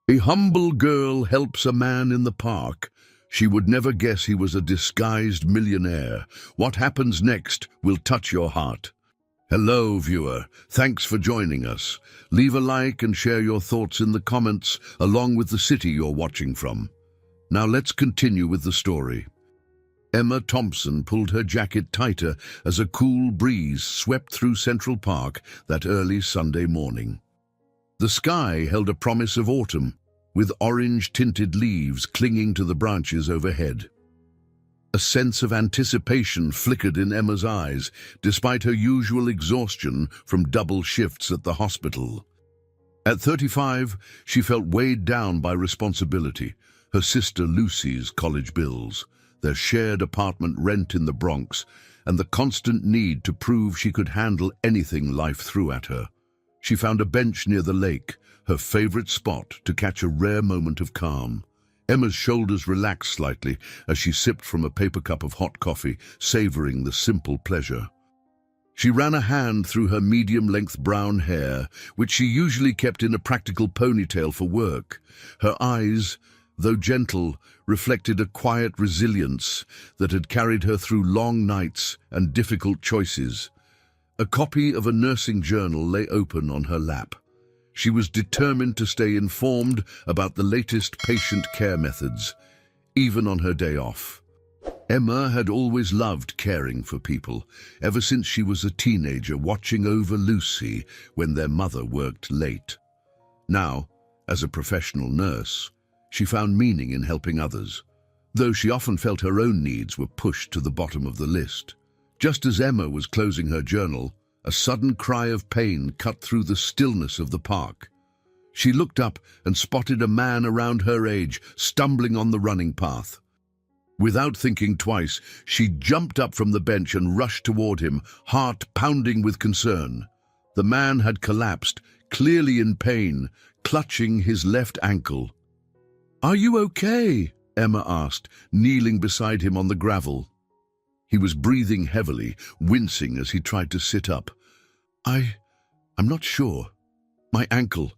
A humble girl helps a man in the park. She would never guess he was a disguised millionaire. What happens next will touch your heart. Hello, viewer. Thanks for joining us. Leave a like and share your thoughts in the comments, along with the city you're watching from. Now let's continue with the story. Emma Thompson pulled her jacket tighter as a cool breeze swept through Central Park that early Sunday morning. The sky held a promise of autumn, with orange-tinted leaves clinging to the branches overhead. A sense of anticipation flickered in Emma's eyes, despite her usual exhaustion from double shifts at the hospital. At 35, she felt weighed down by responsibility, her sister Lucy's college bills, their shared apartment rent in the Bronx, and the constant need to prove she could handle anything life threw at her. She found a bench near the lake, her favorite spot to catch a rare moment of calm. Emma's shoulders relaxed slightly as she sipped from a paper cup of hot coffee, savoring the simple pleasure. She ran a hand through her medium-length brown hair, which she usually kept in a practical ponytail for work. Her eyes, though gentle, reflected a quiet resilience that had carried her through long nights and difficult choices. A copy of a nursing journal lay open on her lap. She was determined to stay informed about the latest patient care methods, even on her day off. Emma had always loved caring for people, ever since she was a teenager watching over Lucy when their mother worked late. Now, as a professional nurse, she found meaning in helping others, though she often felt her own needs were pushed to the bottom of the list. Just as Emma was closing her journal, a sudden cry of pain cut through the stillness of the park. She looked up and spotted a man around her age stumbling on the running path. Without thinking twice, she jumped up from the bench and rushed toward him, heart pounding with concern. The man had collapsed, clearly in pain, clutching his left ankle. "Are you okay?" Emma asked, kneeling beside him on the gravel. He was breathing heavily, wincing as he tried to sit up. I'm not sure. My ankle.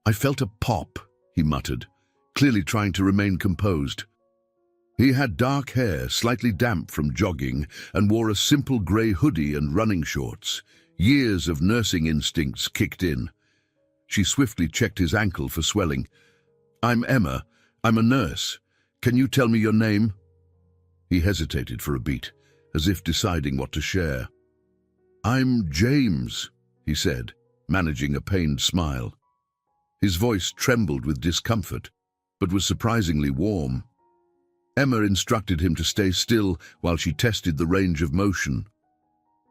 I felt a pop," he muttered, clearly trying to remain composed. He had dark hair, slightly damp from jogging, and wore a simple grey hoodie and running shorts. Years of nursing instincts kicked in. She swiftly checked his ankle for swelling. "I'm Emma. I'm a nurse. Can you tell me your name?" He hesitated for a beat, as if deciding what to share. "I'm James," he said, managing a pained smile. His voice trembled with discomfort, but was surprisingly warm. Emma instructed him to stay still while she tested the range of motion.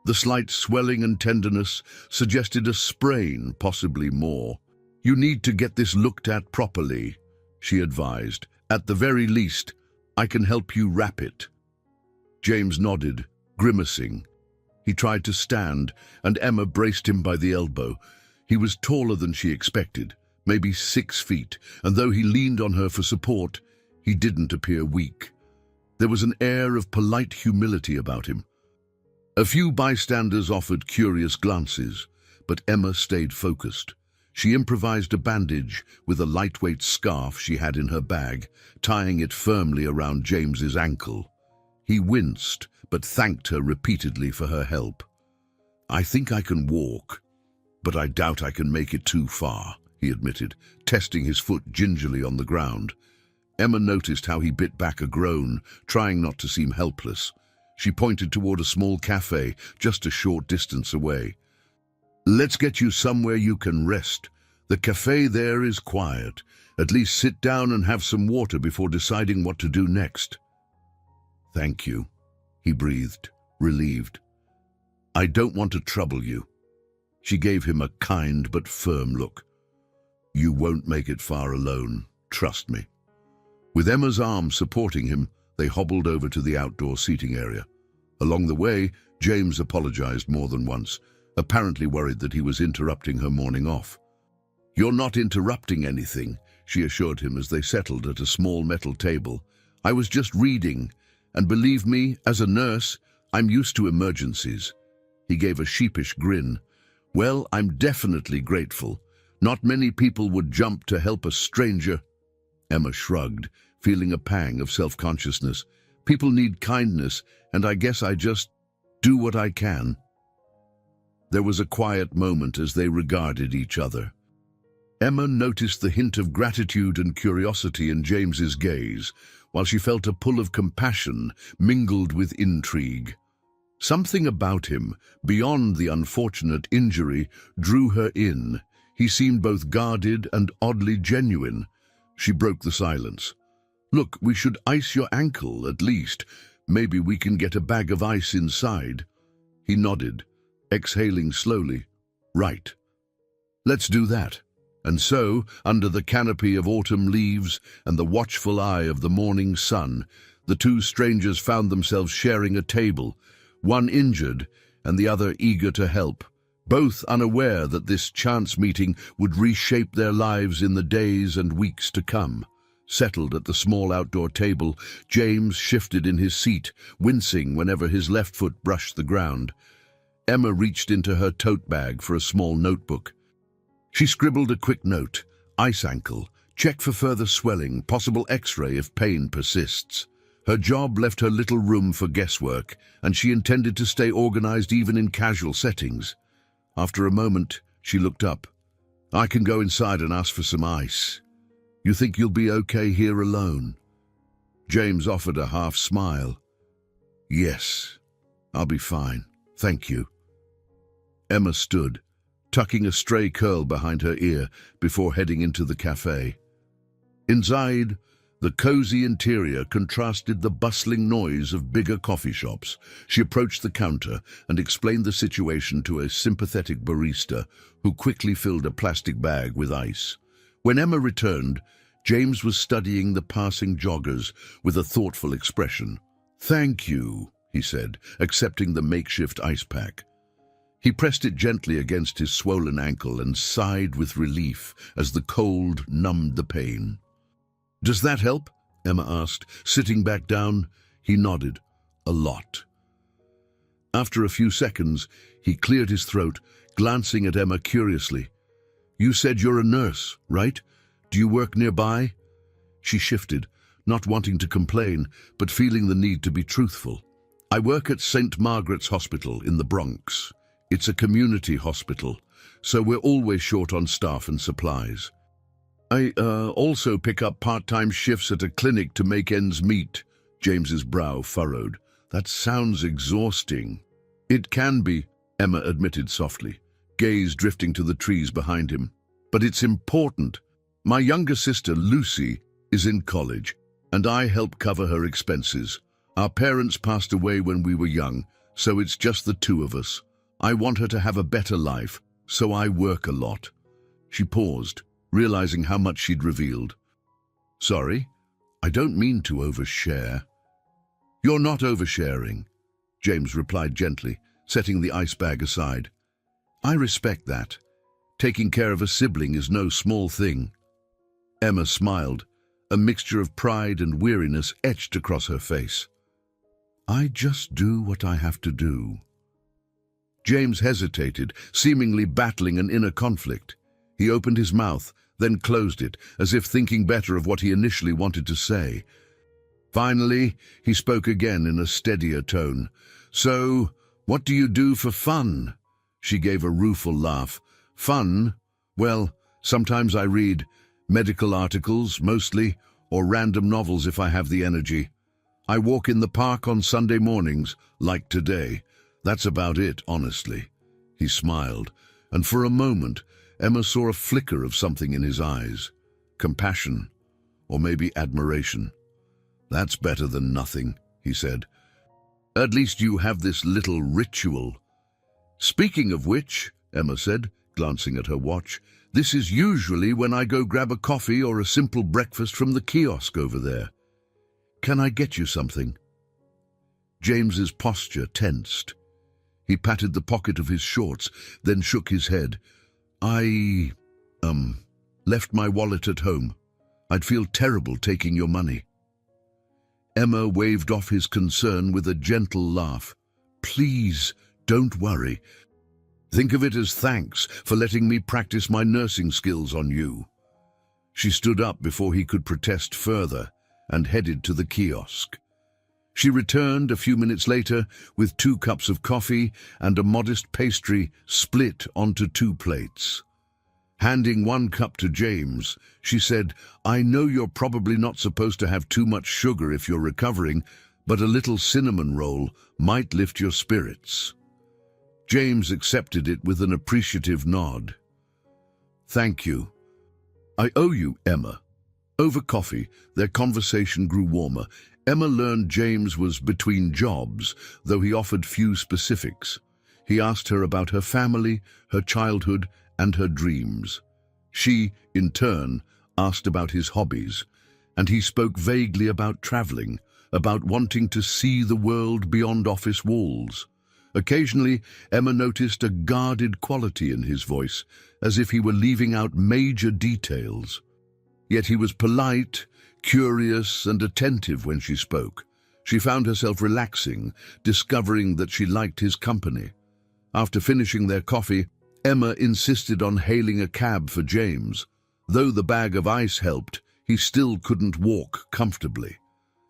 The slight swelling and tenderness suggested a sprain, possibly more. "You need to get this looked at properly," she advised. "At the very least, I can help you wrap it." James nodded, grimacing. He tried to stand, and Emma braced him by the elbow. He was taller than she expected, maybe 6 feet, and though he leaned on her for support, he didn't appear weak. There was an air of polite humility about him. A few bystanders offered curious glances, but Emma stayed focused. She improvised a bandage with a lightweight scarf she had in her bag, tying it firmly around James's ankle. He winced, but thanked her repeatedly for her help. "I think I can walk, but I doubt I can make it too far," he admitted, testing his foot gingerly on the ground. Emma noticed how he bit back a groan, trying not to seem helpless. She pointed toward a small cafe just a short distance away. "Let's get you somewhere you can rest. The cafe there is quiet. At least sit down and have some water before deciding what to do next." "Thank you," he breathed, relieved. "I don't want to trouble you." She gave him a kind but firm look. "You won't make it far alone, trust me." With Emma's arm supporting him, they hobbled over to the outdoor seating area. Along the way, James apologized more than once, apparently worried that he was interrupting her morning off. "You're not interrupting anything," she assured him as they settled at a small metal table. "I was just reading, and believe me, as a nurse, I'm used to emergencies." He gave a sheepish grin. "Well, I'm definitely grateful. Not many people would jump to help a stranger. Emma shrugged, feeling a pang of self-consciousness. People need kindness, and I guess I just do what I can. There was a quiet moment as they regarded each other. Emma noticed the hint of gratitude and curiosity in James's gaze, while she felt a pull of compassion mingled with intrigue. Something about him, beyond the unfortunate injury, drew her in. He seemed both guarded and oddly genuine. She broke the silence. "Look, we should ice your ankle, at least. Maybe we can get a bag of ice inside." He nodded, exhaling slowly. "Right. Let's do that." And so, under the canopy of autumn leaves and the watchful eye of the morning sun, the two strangers found themselves sharing a table, one injured and the other eager to help, both unaware that this chance meeting would reshape their lives in the days and weeks to come. Settled at the small outdoor table, James shifted in his seat, wincing whenever his left foot brushed the ground. Emma reached into her tote bag for a small notebook. She scribbled a quick note: "Ice ankle. Check for further swelling, possible x-ray if pain persists." Her job left her little room for guesswork, and she intended to stay organized even in casual settings. After a moment, she looked up. "I can go inside and ask for some ice. You think you'll be okay here alone?" James offered a half smile. "Yes, I'll be fine, thank you." Emma stood, tucking a stray curl behind her ear before heading into the cafe. Inside, the cozy interior contrasted the bustling noise of bigger coffee shops. She approached the counter and explained the situation to a sympathetic barista who quickly filled a plastic bag with ice. When Emma returned, James was studying the passing joggers with a thoughtful expression. "Thank you," he said, accepting the makeshift ice pack. He pressed it gently against his swollen ankle and sighed with relief as the cold numbed the pain. "Does that help?" Emma asked, sitting back down. He nodded. "A lot." After a few seconds, he cleared his throat, glancing at Emma curiously. "You said you're a nurse, right? Do you work nearby?" She shifted, not wanting to complain, but feeling the need to be truthful. "I work at St. Margaret's Hospital in the Bronx. It's a community hospital, so we're always short on staff and supplies. I also pick up part-time shifts at a clinic to make ends meet." James's brow furrowed. "That sounds exhausting." "It can be," Emma admitted softly, gaze drifting to the trees behind him. "But it's important. My younger sister, Lucy, is in college, and I help cover her expenses. Our parents passed away when we were young, so it's just the two of us. I want her to have a better life, so I work a lot." She paused, realizing how much she'd revealed. "Sorry, I don't mean to overshare." "You're not oversharing," James replied gently, setting the ice bag aside. "I respect that. Taking care of a sibling is no small thing." Emma smiled, a mixture of pride and weariness etched across her face. "I just do what I have to do." James hesitated, seemingly battling an inner conflict. He opened his mouth, then closed it, as if thinking better of what he initially wanted to say. Finally, he spoke again in a steadier tone. "So, what do you do for fun?" She gave a rueful laugh. "Fun? Well, sometimes I read medical articles, mostly, or random novels if I have the energy. I walk in the park on Sunday mornings, like today. That's about it, honestly." He smiled, and for a moment, Emma saw a flicker of something in his eyes. Compassion, or maybe admiration. "That's better than nothing," he said. "At least you have this little ritual." "Speaking of which," Emma said, glancing at her watch, "this is usually when I go grab a coffee or a simple breakfast from the kiosk over there. Can I get you something?" James's posture tensed. He patted the pocket of his shorts, then shook his head. I left my wallet at home. I'd feel terrible taking your money." Emma waved off his concern with a gentle laugh. "Please, don't worry. Think of it as thanks for letting me practice my nursing skills on you." She stood up before he could protest further and headed to the kiosk. She returned a few minutes later with 2 cups of coffee and a modest pastry split onto 2 plates. Handing 1 cup to James, she said, "I know you're probably not supposed to have too much sugar if you're recovering, but a little cinnamon roll might lift your spirits." James accepted it with an appreciative nod. "Thank you. I owe you, Emma." Over coffee, their conversation grew warmer. Emma learned James was between jobs, though he offered few specifics. He asked her about her family, her childhood, and her dreams. She, in turn, asked about his hobbies, and he spoke vaguely about traveling, about wanting to see the world beyond office walls. Occasionally, Emma noticed a guarded quality in his voice, as if he were leaving out major details. Yet he was polite, curious, and attentive when she spoke. She found herself relaxing, discovering that she liked his company. After finishing their coffee, Emma insisted on hailing a cab for James. Though the bag of ice helped, he still couldn't walk comfortably.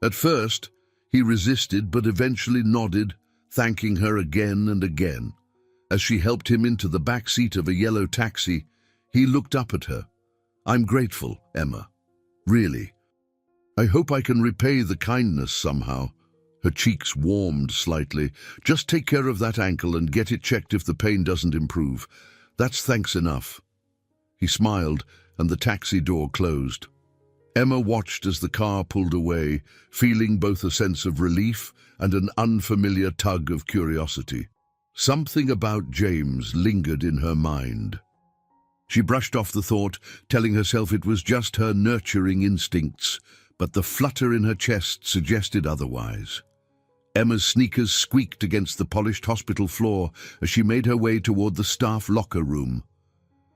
At first, he resisted but eventually nodded, thanking her again and again. As she helped him into the back seat of a yellow taxi, he looked up at her. "I'm grateful, Emma. Really. I hope I can repay the kindness somehow." Her cheeks warmed slightly. "Just take care of that ankle and get it checked if the pain doesn't improve. That's thanks enough." He smiled, and the taxi door closed. Emma watched as the car pulled away, feeling both a sense of relief and an unfamiliar tug of curiosity. Something about James lingered in her mind. She brushed off the thought, telling herself it was just her nurturing instincts, but the flutter in her chest suggested otherwise. Emma's sneakers squeaked against the polished hospital floor as she made her way toward the staff locker room.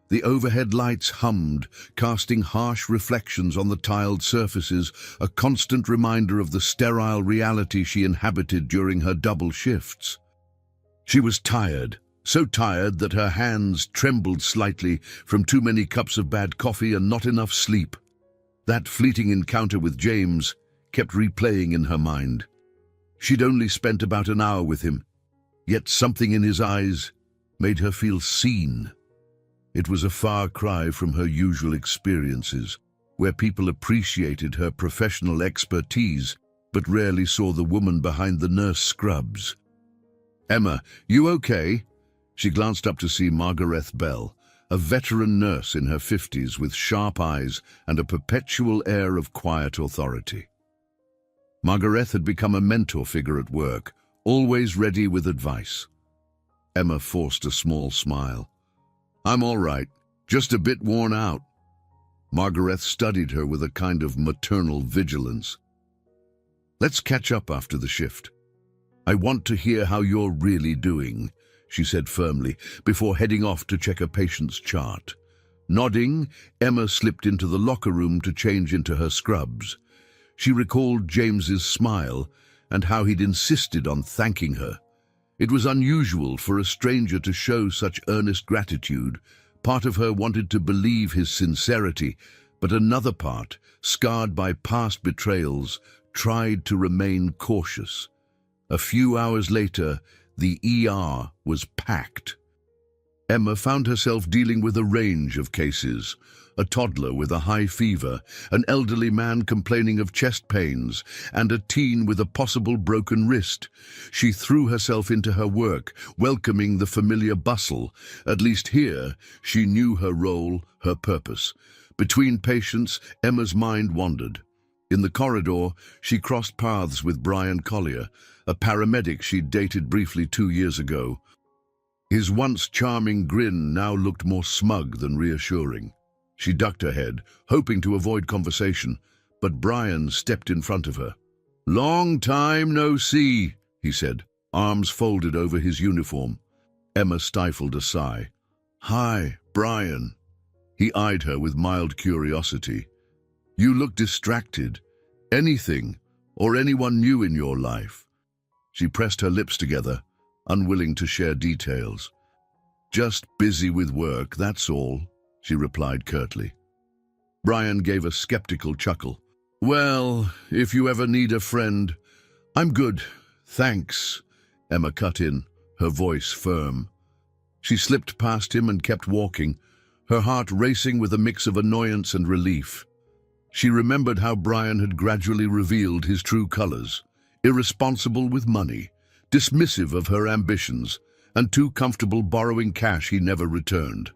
The overhead lights hummed, casting harsh reflections on the tiled surfaces, a constant reminder of the sterile reality she inhabited during her double shifts. She was tired, so tired that her hands trembled slightly from too many cups of bad coffee and not enough sleep. That fleeting encounter with James kept replaying in her mind. She'd only spent about an hour with him, yet something in his eyes made her feel seen. It was a far cry from her usual experiences, where people appreciated her professional expertise but rarely saw the woman behind the nurse scrubs. "Emma, you okay?" She glanced up to see Margareth Bell, a veteran nurse in her 50s with sharp eyes and a perpetual air of quiet authority. Margareth had become a mentor figure at work, always ready with advice. Emma forced a small smile. "I'm all right, just a bit worn out." Margareth studied her with a kind of maternal vigilance. "Let's catch up after the shift. I want to hear how you're really doing," she said firmly, before heading off to check a patient's chart. Nodding, Emma slipped into the locker room to change into her scrubs. She recalled James's smile and how he'd insisted on thanking her. It was unusual for a stranger to show such earnest gratitude. Part of her wanted to believe his sincerity, but another part, scarred by past betrayals, tried to remain cautious. A few hours later, the ER was packed. Emma found herself dealing with a range of cases. A toddler with a high fever, an elderly man complaining of chest pains, and a teen with a possible broken wrist. She threw herself into her work, welcoming the familiar bustle. At least here, she knew her role, her purpose. Between patients, Emma's mind wandered. In the corridor, she crossed paths with Brian Collier, a paramedic she'd dated briefly 2 years ago. His once charming grin now looked more smug than reassuring. She ducked her head, hoping to avoid conversation, but Brian stepped in front of her. "Long time no see," he said, arms folded over his uniform. Emma stifled a sigh. "Hi, Brian." He eyed her with mild curiosity. "You look distracted. Anything, or anyone new in your life?" She pressed her lips together, unwilling to share details. Just busy with work, that's all, she replied curtly. Brian gave a skeptical chuckle. Well, if you ever need a friend, I'm good, thanks, Emma cut in, her voice firm. She slipped past him and kept walking, her heart racing with a mix of annoyance and relief. She remembered how Brian had gradually revealed his true colors, irresponsible with money, dismissive of her ambitions, and too comfortable borrowing cash he never returned.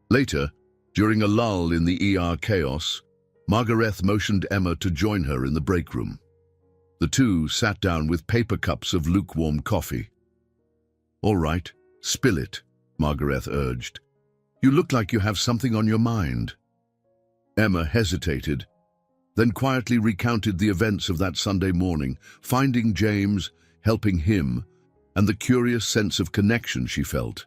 Later, during a lull in the ER chaos, Margaret motioned Emma to join her in the break room. The two sat down with paper cups of lukewarm coffee. All right, spill it, Margaret urged. You look like you have something on your mind. Emma hesitated, then quietly recounted the events of that Sunday morning, finding James, helping him, and the curious sense of connection she felt.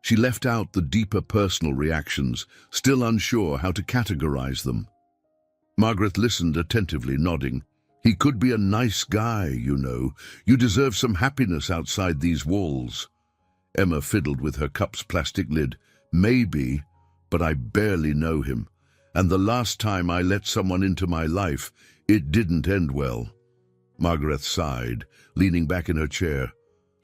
She left out the deeper personal reactions, still unsure how to categorize them. Margaret listened attentively, nodding. He could be a nice guy, you know. You deserve some happiness outside these walls. Emma fiddled with her cup's plastic lid. Maybe, but I barely know him. And the last time I let someone into my life, it didn't end well. Margaret sighed, leaning back in her chair.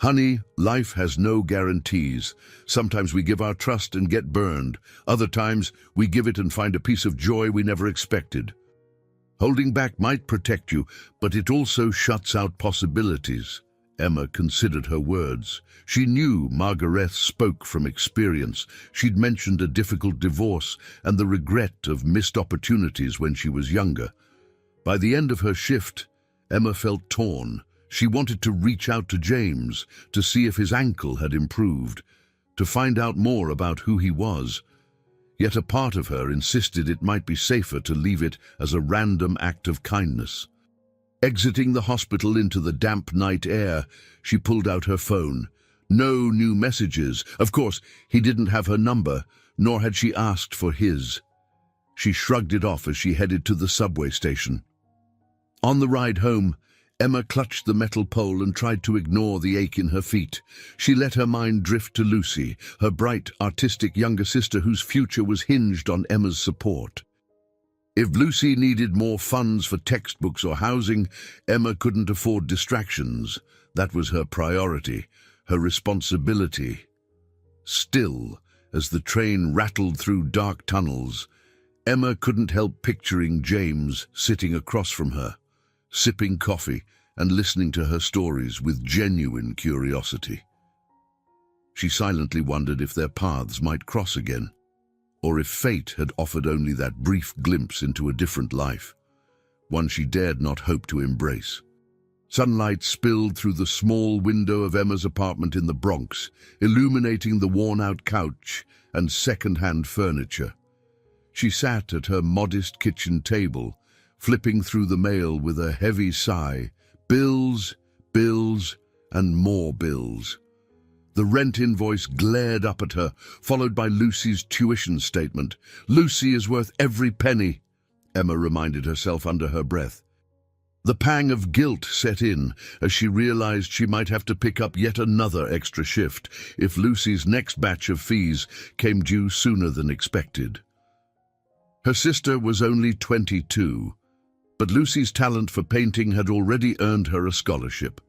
Honey, life has no guarantees. Sometimes we give our trust and get burned. Other times, we give it and find a piece of joy we never expected. Holding back might protect you, but it also shuts out possibilities. Emma considered her words. She knew Margaret spoke from experience. She'd mentioned a difficult divorce and the regret of missed opportunities when she was younger. By the end of her shift, Emma felt torn. She wanted to reach out to James, to see if his ankle had improved, to find out more about who he was. Yet a part of her insisted it might be safer to leave it as a random act of kindness. Exiting the hospital into the damp night air, she pulled out her phone. No new messages. Of course, he didn't have her number, nor had she asked for his. She shrugged it off as she headed to the subway station. On the ride home, Emma clutched the metal pole and tried to ignore the ache in her feet. She let her mind drift to Lucy, her bright, artistic younger sister whose future was hinged on Emma's support. If Lucy needed more funds for textbooks or housing, Emma couldn't afford distractions. That was her priority, her responsibility. Still, as the train rattled through dark tunnels, Emma couldn't help picturing James sitting across from her, sipping coffee and listening to her stories with genuine curiosity. She silently wondered if their paths might cross again, or if fate had offered only that brief glimpse into a different life, one she dared not hope to embrace. Sunlight spilled through the small window of Emma's apartment in the Bronx, illuminating the worn-out couch and second-hand furniture. She sat at her modest kitchen table, flipping through the mail with a heavy sigh. Bills, bills, and more bills. The rent invoice glared up at her, followed by Lucy's tuition statement. Lucy is worth every penny, Emma reminded herself under her breath. The pang of guilt set in as she realized she might have to pick up yet another extra shift if Lucy's next batch of fees came due sooner than expected. Her sister was only 22, but Lucy's talent for painting had already earned her a scholarship,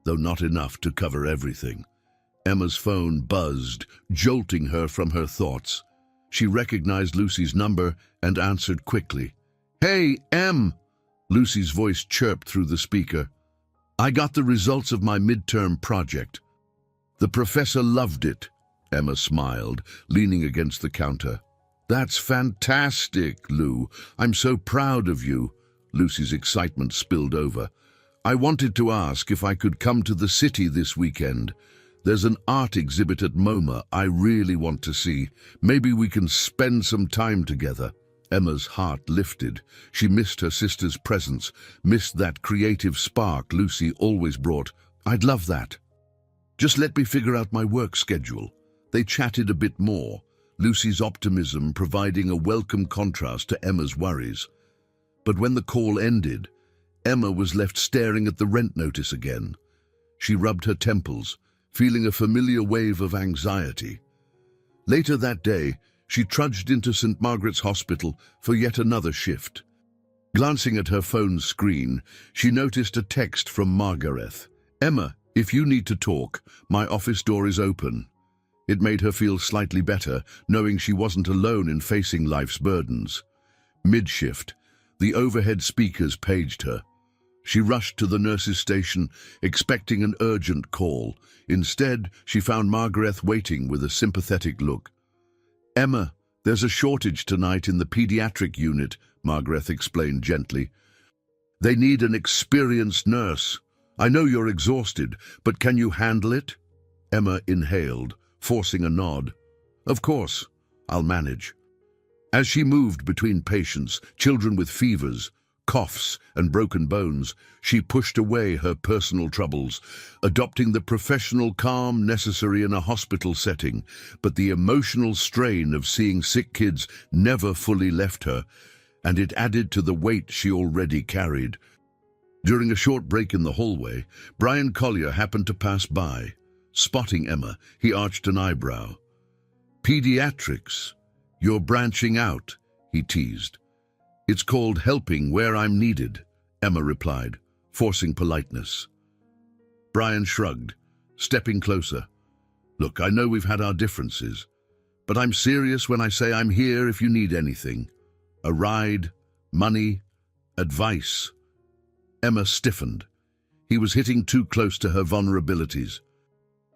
though not enough to cover everything. Emma's phone buzzed, jolting her from her thoughts. She recognized Lucy's number and answered quickly. "Hey, Em!" Lucy's voice chirped through the speaker. "I got the results of my midterm project. The professor loved it." Emma smiled, leaning against the counter. "That's fantastic, Lou. I'm so proud of you." Lucy's excitement spilled over. "I wanted to ask if I could come to the city this weekend. There's an art exhibit at MoMA I really want to see. Maybe we can spend some time together." Emma's heart lifted. She missed her sister's presence, missed that creative spark Lucy always brought. "I'd love that. Just let me figure out my work schedule." They chatted a bit more, Lucy's optimism providing a welcome contrast to Emma's worries. But when the call ended, Emma was left staring at the rent notice again. She rubbed her temples, feeling a familiar wave of anxiety. Later that day, she trudged into St. Margaret's Hospital for yet another shift. Glancing at her phone's screen, she noticed a text from Margaret. "Emma, if you need to talk, my office door is open." It made her feel slightly better, knowing she wasn't alone in facing life's burdens. Mid-shift, the overhead speakers paged her. She rushed to the nurse's station, expecting an urgent call. Instead, she found Margaret waiting with a sympathetic look. "Emma, there's a shortage tonight in the pediatric unit," Margaret explained gently. "They need an experienced nurse. I know you're exhausted, but can you handle it?" Emma inhaled, forcing a nod. "Of course, I'll manage." As she moved between patients, children with fevers, coughs, and broken bones, she pushed away her personal troubles, adopting the professional calm necessary in a hospital setting. But the emotional strain of seeing sick kids never fully left her, and it added to the weight she already carried. During a short break in the hallway, Brian Collier happened to pass by. Spotting Emma, he arched an eyebrow. "Pediatrics? You're branching out," he teased. "It's called helping where I'm needed," Emma replied, forcing politeness. Brian shrugged, stepping closer. "Look, I know we've had our differences, but I'm serious when I say I'm here if you need anything. A ride, money, advice." Emma stiffened. He was hitting too close to her vulnerabilities.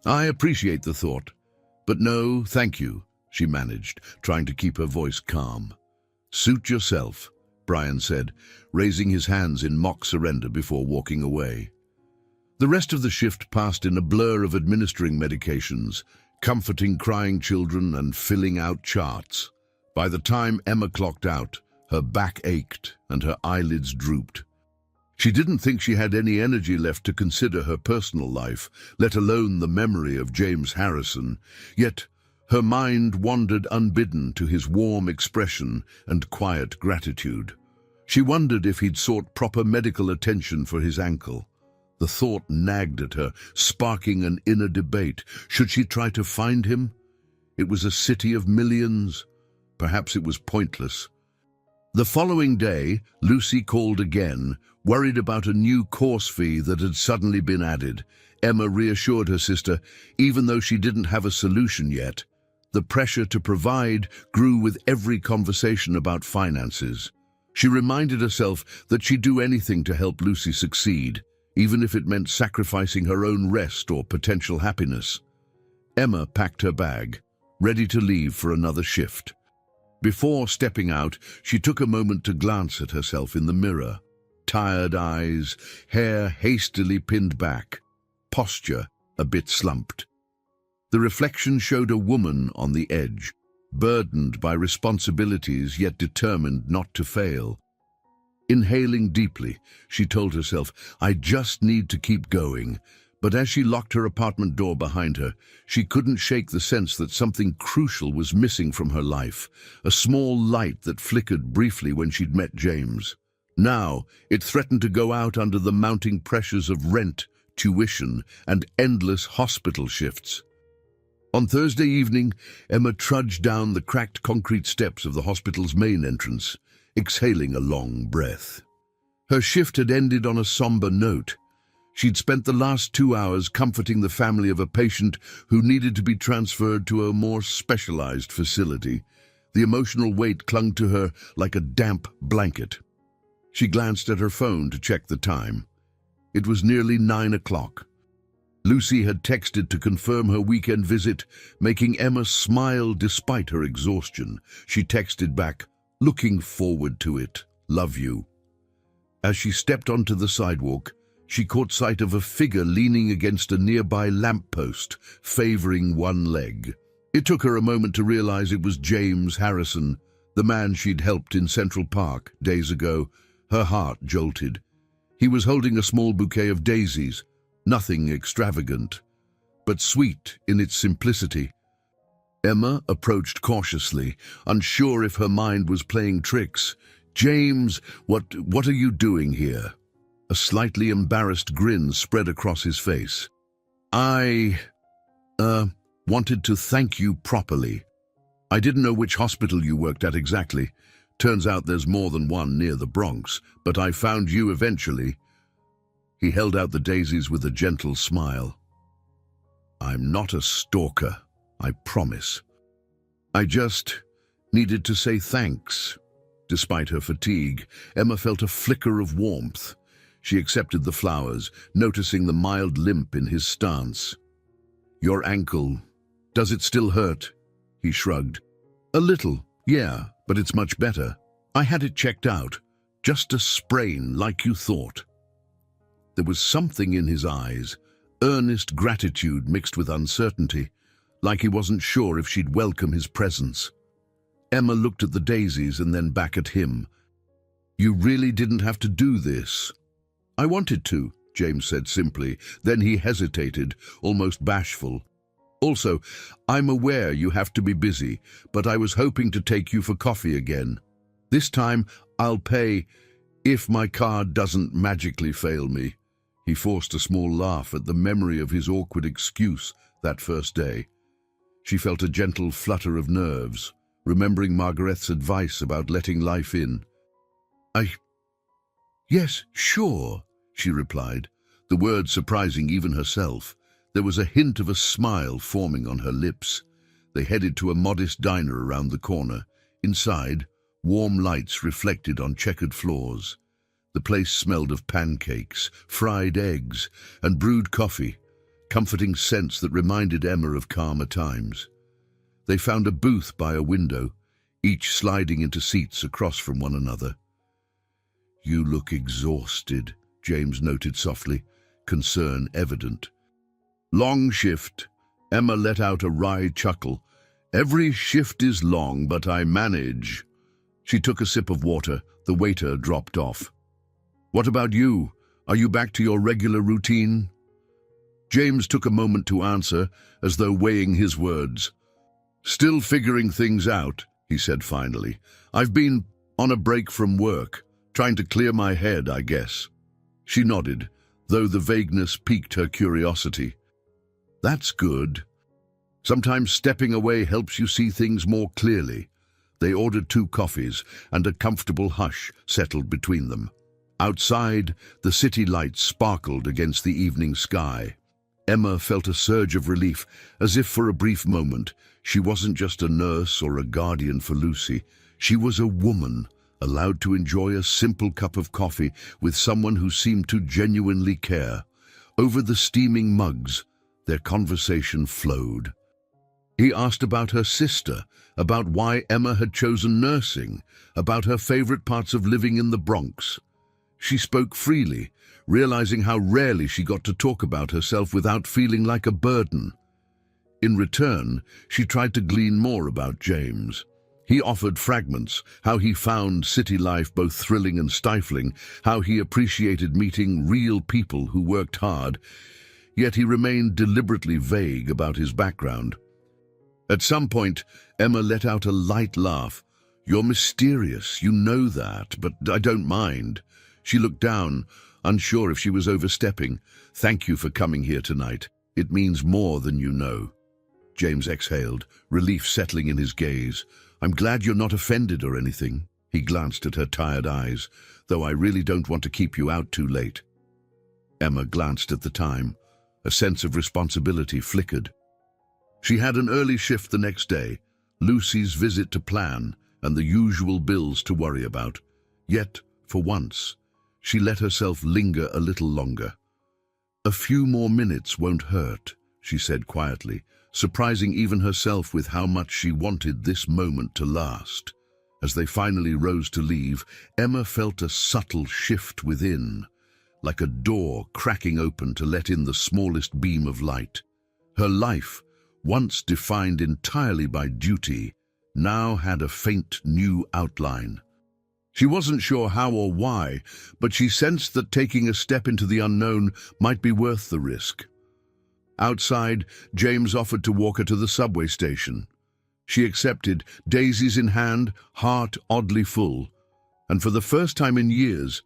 "I appreciate the thought, but no, thank you," she managed, trying to keep her voice calm. "Suit yourself," Brian said, raising his hands in mock surrender before walking away. The rest of the shift passed in a blur of administering medications, comforting crying children, and filling out charts. By the time Emma clocked out, her back ached and her eyelids drooped. She didn't think she had any energy left to consider her personal life, let alone the memory of James Harrison. Yet her mind wandered unbidden to his warm expression and quiet gratitude. She wondered if he'd sought proper medical attention for his ankle. The thought nagged at her, sparking an inner debate. Should she try to find him? It was a city of millions. Perhaps it was pointless. The following day, Lucy called again, worried about a new course fee that had suddenly been added. Emma reassured her sister, even though she didn't have a solution yet. The pressure to provide grew with every conversation about finances. She reminded herself that she'd do anything to help Lucy succeed, even if it meant sacrificing her own rest or potential happiness. Emma packed her bag, ready to leave for another shift. Before stepping out, she took a moment to glance at herself in the mirror. Tired eyes, hair hastily pinned back, posture a bit slumped. The reflection showed a woman on the edge, burdened by responsibilities yet determined not to fail. Inhaling deeply, she told herself, "I just need to keep going." But as she locked her apartment door behind her, she couldn't shake the sense that something crucial was missing from her life, a small light that flickered briefly when she'd met James. Now, it threatened to go out under the mounting pressures of rent, tuition, and endless hospital shifts. On Thursday evening, Emma trudged down the cracked concrete steps of the hospital's main entrance, exhaling a long breath. Her shift had ended on a somber note. She'd spent the last 2 hours comforting the family of a patient who needed to be transferred to a more specialized facility. The emotional weight clung to her like a damp blanket. She glanced at her phone to check the time. It was nearly 9 o'clock. Lucy had texted to confirm her weekend visit, making Emma smile despite her exhaustion. She texted back, "Looking forward to it. Love you." As she stepped onto the sidewalk, she caught sight of a figure leaning against a nearby lamppost, favoring one leg. It took her a moment to realize it was James Harrison, the man she'd helped in Central Park days ago. Her heart jolted. He was holding a small bouquet of daisies, nothing extravagant, but sweet in its simplicity. Emma approached cautiously, unsure if her mind was playing tricks. "James, what are you doing here?" A slightly embarrassed grin spread across his face. "I wanted to thank you properly," I didn't know which hospital you worked at exactly. Turns out there's more than one near the Bronx, but I found you eventually." He held out the daisies with a gentle smile. "I'm not a stalker, I promise. I just needed to say thanks." Despite her fatigue, Emma felt a flicker of warmth. She accepted the flowers, noticing the mild limp in his stance. "Your ankle, does it still hurt?" He shrugged. "A little, yeah, but it's much better. I had it checked out. Just a sprain, like you thought." There was something in his eyes, earnest gratitude mixed with uncertainty, like he wasn't sure if she'd welcome his presence. Emma looked at the daisies and then back at him. "You really didn't have to do this." "I wanted to," James said simply. Then he hesitated, almost bashful. "Also, I'm aware you have to be busy, but I was hoping to take you for coffee again. This time, I'll pay if my card doesn't magically fail me." He forced a small laugh at the memory of his awkward excuse that first day. She felt a gentle flutter of nerves, remembering Margaret's advice about letting life in. "Yes, sure," she replied, the words surprising even herself. There was a hint of a smile forming on her lips. They headed to a modest diner around the corner. Inside, warm lights reflected on checkered floors. The place smelled of pancakes, fried eggs, and brewed coffee, comforting scents that reminded Emma of calmer times. They found a booth by a window, each sliding into seats across from one another. "You look exhausted," James noted softly, concern evident. "Long shift." Emma let out a wry chuckle. "Every shift is long, but I manage." She took a sip of water. The waiter dropped off. "What about you? Are you back to your regular routine?" James took a moment to answer, as though weighing his words. "Still figuring things out," he said finally. "I've been on a break from work, trying to clear my head, I guess." She nodded, though the vagueness piqued her curiosity. "That's good. Sometimes stepping away helps you see things more clearly." They ordered 2 coffees, and a comfortable hush settled between them. Outside, the city lights sparkled against the evening sky. Emma felt a surge of relief, as if for a brief moment she wasn't just a nurse or a guardian for Lucy. She was a woman, allowed to enjoy a simple cup of coffee with someone who seemed to genuinely care. Over the steaming mugs, their conversation flowed. He asked about her sister, about why Emma had chosen nursing, about her favorite parts of living in the Bronx. She spoke freely, realizing how rarely she got to talk about herself without feeling like a burden. In return, she tried to glean more about James. He offered fragments, how he found city life both thrilling and stifling, how he appreciated meeting real people who worked hard, yet he remained deliberately vague about his background. At some point, Emma let out a light laugh. "You're mysterious, you know that, but I don't mind." She looked down, unsure if she was overstepping. "Thank you for coming here tonight. It means more than you know." James exhaled, relief settling in his gaze. "I'm glad you're not offended or anything." He glanced at her tired eyes. "Though I really don't want to keep you out too late." Emma glanced at the time. A sense of responsibility flickered. She had an early shift the next day, Lucy's visit to plan, and the usual bills to worry about. Yet, for once, she let herself linger a little longer. "A few more minutes won't hurt," she said quietly, surprising even herself with how much she wanted this moment to last. As they finally rose to leave, Emma felt a subtle shift within, like a door cracking open to let in the smallest beam of light. Her life, once defined entirely by duty, now had a faint new outline. She wasn't sure how or why, but she sensed that taking a step into the unknown might be worth the risk. Outside, James offered to walk her to the subway station. She accepted, daisies in hand, heart oddly full. And for the first time in years,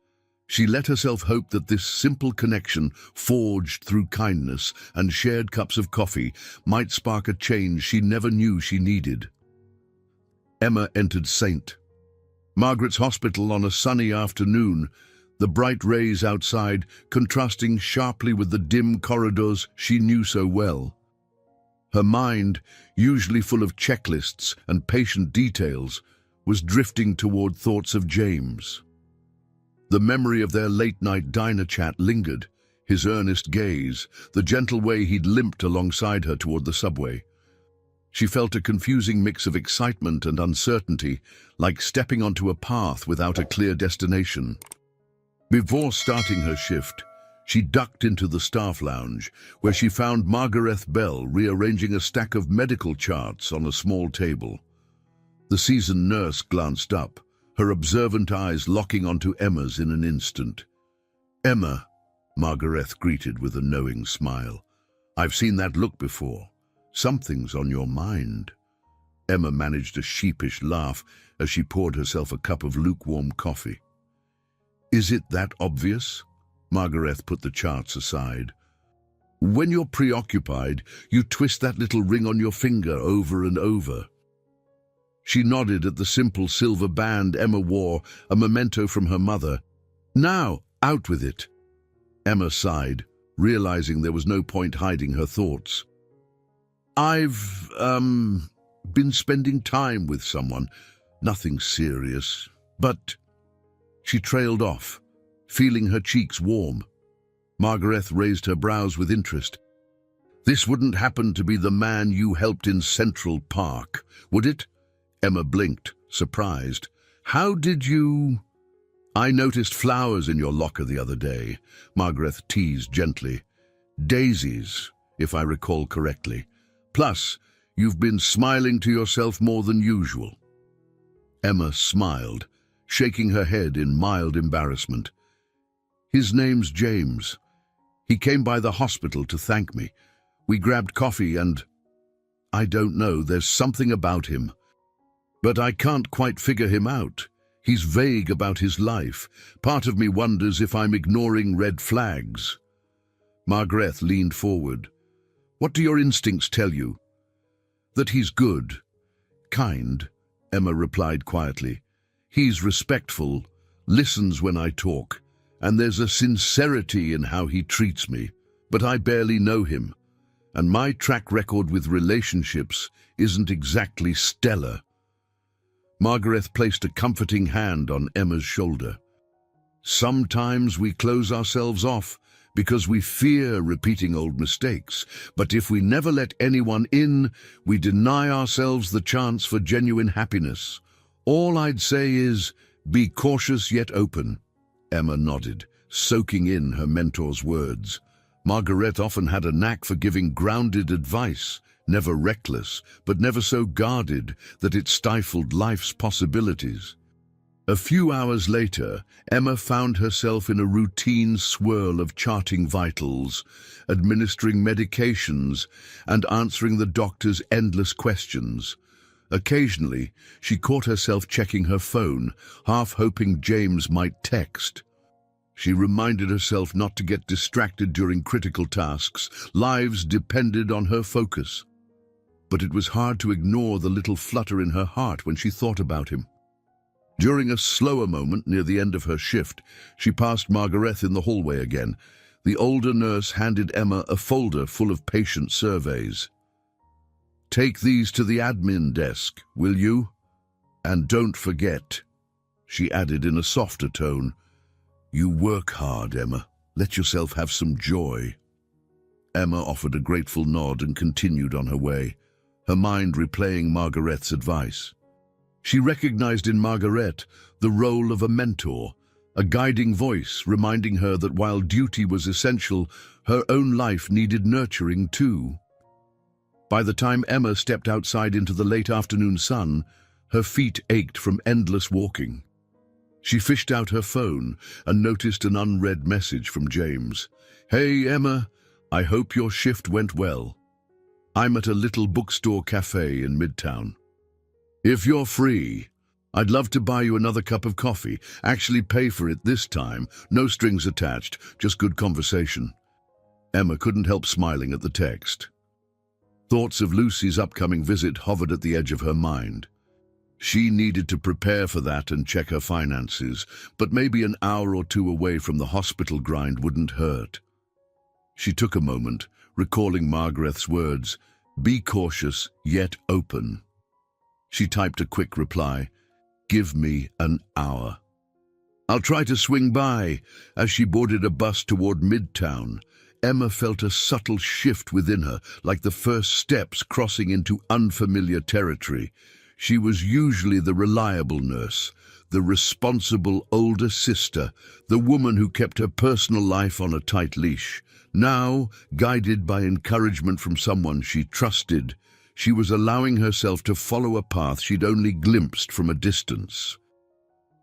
she let herself hope that this simple connection, forged through kindness and shared cups of coffee, might spark a change she never knew she needed. Emma entered St. Margaret's Hospital on a sunny afternoon, the bright rays outside contrasting sharply with the dim corridors she knew so well. Her mind, usually full of checklists and patient details, was drifting toward thoughts of James. The memory of their late-night diner chat lingered, his earnest gaze, the gentle way he'd limped alongside her toward the subway. She felt a confusing mix of excitement and uncertainty, like stepping onto a path without a clear destination. Before starting her shift, she ducked into the staff lounge, where she found Margaret Bell rearranging a stack of medical charts on a small table. The seasoned nurse glanced up, her observant eyes locking onto Emma's in an instant. "Emma," Margaret greeted with a knowing smile. "I've seen that look before. Something's on your mind." Emma managed a sheepish laugh as she poured herself a cup of lukewarm coffee. "Is it that obvious?" Margaret put the charts aside. "When you're preoccupied, you twist that little ring on your finger over and over." She nodded at the simple silver band Emma wore, a memento from her mother. "Now, out with it." Emma sighed, realizing there was no point hiding her thoughts. "I've, been spending time with someone. Nothing serious, but—" She trailed off, feeling her cheeks warm. Margaret raised her brows with interest. "This wouldn't happen to be the man you helped in Central Park, would it?" Emma blinked, surprised. "How did you—" "I noticed flowers in your locker the other day," Margaret teased gently. "Daisies, if I recall correctly. Plus, you've been smiling to yourself more than usual." Emma smiled, shaking her head in mild embarrassment. "His name's James. He came by the hospital to thank me. We grabbed coffee and— I don't know, there's something about him. But I can't quite figure him out. He's vague about his life. Part of me wonders if I'm ignoring red flags." Margaret leaned forward. "What do your instincts tell you?" "That he's good. Kind," Emma replied quietly. "He's respectful, listens when I talk, and there's a sincerity in how he treats me. But I barely know him, and my track record with relationships isn't exactly stellar." Margaret placed a comforting hand on Emma's shoulder. "Sometimes we close ourselves off because we fear repeating old mistakes, but if we never let anyone in, we deny ourselves the chance for genuine happiness. All I'd say is, be cautious yet open." Emma nodded, soaking in her mentor's words. Margaret often had a knack for giving grounded advice, never reckless, but never so guarded that it stifled life's possibilities. A few hours later, Emma found herself in a routine swirl of charting vitals, administering medications, and answering the doctor's endless questions. Occasionally, she caught herself checking her phone, half hoping James might text. She reminded herself not to get distracted during critical tasks. Lives depended on her focus. But it was hard to ignore the little flutter in her heart when she thought about him. During a slower moment near the end of her shift, she passed Margaret in the hallway again. The older nurse handed Emma a folder full of patient surveys. "Take these to the admin desk, will you? And don't forget," she added in a softer tone, "you work hard, Emma. Let yourself have some joy." Emma offered a grateful nod and continued on her way, her mind replaying Margaret's advice. She recognized in Margaret the role of a mentor, a guiding voice reminding her that while duty was essential, her own life needed nurturing too. By the time Emma stepped outside into the late afternoon sun, her feet ached from endless walking. She fished out her phone and noticed an unread message from James. "Hey, Emma, I hope your shift went well. I'm at a little bookstore cafe in Midtown. If you're free, I'd love to buy you another cup of coffee. Actually pay for it this time. No strings attached, just good conversation." Emma couldn't help smiling at the text. Thoughts of Lucy's upcoming visit hovered at the edge of her mind. She needed to prepare for that and check her finances, but maybe an hour or two away from the hospital grind wouldn't hurt. She took a moment, recalling Margaret's words, "Be cautious, yet open." She typed a quick reply, "Give me an hour." "I'll try to swing by." As she boarded a bus toward Midtown, Emma felt a subtle shift within her, like the first steps crossing into unfamiliar territory. She was usually the reliable nurse, the responsible older sister, the woman who kept her personal life on a tight leash. Now, guided by encouragement from someone she trusted, she was allowing herself to follow a path she'd only glimpsed from a distance.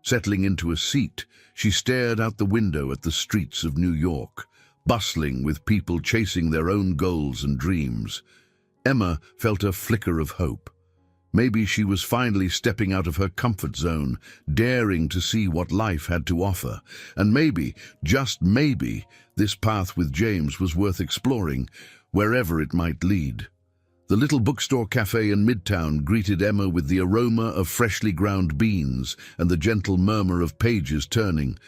Settling into a seat, she stared out the window at the streets of New York, bustling with people chasing their own goals and dreams. Emma felt a flicker of hope. Maybe she was finally stepping out of her comfort zone, daring to see what life had to offer. And maybe, just maybe, this path with James was worth exploring, wherever it might lead. The little bookstore cafe in Midtown greeted Emma with the aroma of freshly ground beans and the gentle murmur of pages turning.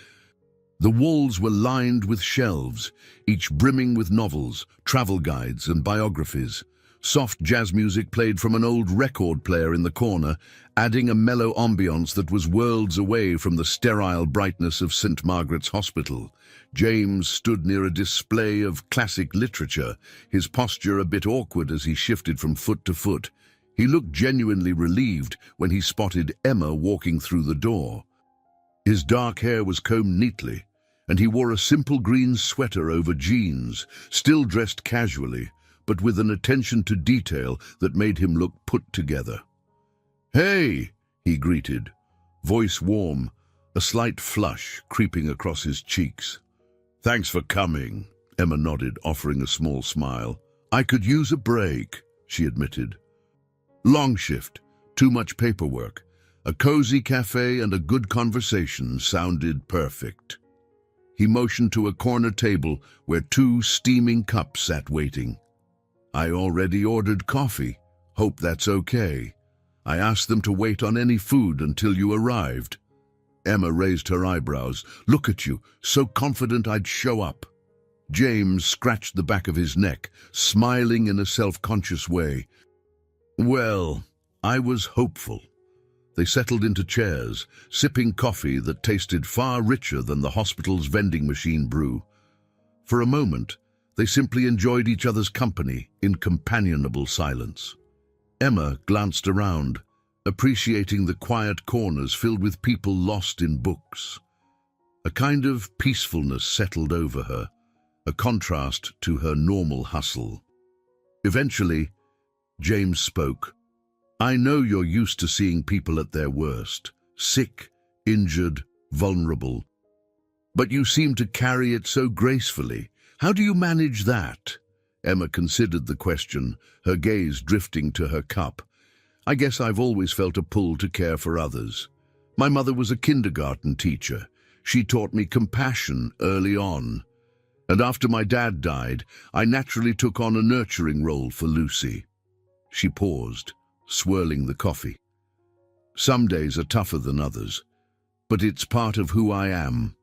The walls were lined with shelves, each brimming with novels, travel guides, and biographies. Soft jazz music played from an old record player in the corner, adding a mellow ambience that was worlds away from the sterile brightness of St. Margaret's Hospital. James stood near a display of classic literature, his posture a bit awkward as he shifted from foot to foot. He looked genuinely relieved when he spotted Emma walking through the door. His dark hair was combed neatly, and he wore a simple green sweater over jeans, still dressed casually, but with an attention to detail that made him look put together. "Hey," he greeted, voice warm, a slight flush creeping across his cheeks. "Thanks for coming," Emma nodded, offering a small smile. "I could use a break," she admitted. Long shift, too much paperwork, a cozy cafe and a good conversation sounded perfect. He motioned to a corner table where 2 steaming cups sat waiting. "I already ordered coffee. Hope that's okay. I asked them to wait on any food until you arrived." Emma raised her eyebrows. "Look at you, so confident I'd show up." James scratched the back of his neck, smiling in a self-conscious way. "Well, I was hopeful." They settled into chairs, sipping coffee that tasted far richer than the hospital's vending machine brew. For a moment, they simply enjoyed each other's company in companionable silence. Emma glanced around, appreciating the quiet corners filled with people lost in books. A kind of peacefulness settled over her, a contrast to her normal hustle. Eventually, James spoke. "I know you're used to seeing people at their worst, sick, injured, vulnerable. But you seem to carry it so gracefully. How do you manage that?" Emma considered the question, her gaze drifting to her cup. "I guess I've always felt a pull to care for others. My mother was a kindergarten teacher. She taught me compassion early on. And after my dad died, I naturally took on a nurturing role for Lucy." She paused, swirling the coffee. "Some days are tougher than others, but it's part of who I am."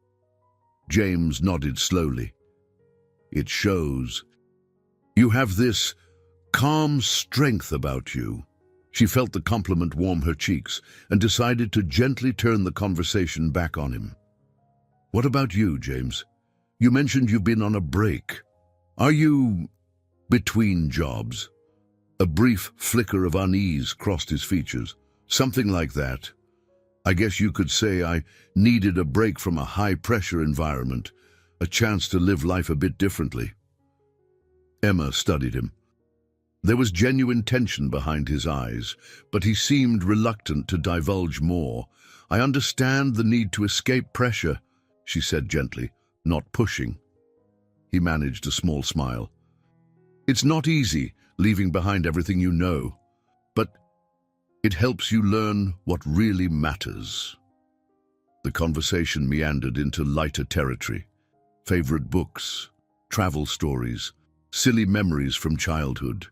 James nodded slowly. "It shows. You have this calm strength about you." She felt the compliment warm her cheeks and decided to gently turn the conversation back on him. "What about you, James? You mentioned you've been on a break. Are you between jobs?" A brief flicker of unease crossed his features. "Something like that. I guess you could say I needed a break from a high-pressure environment, a chance to live life a bit differently." Emma studied him. There was genuine tension behind his eyes, but he seemed reluctant to divulge more. "I understand the need to escape pressure," she said gently, not pushing. He managed a small smile. "It's not easy, leaving behind everything you know, but it helps you learn what really matters." The conversation meandered into lighter territory. Favorite books, travel stories, silly memories from childhood.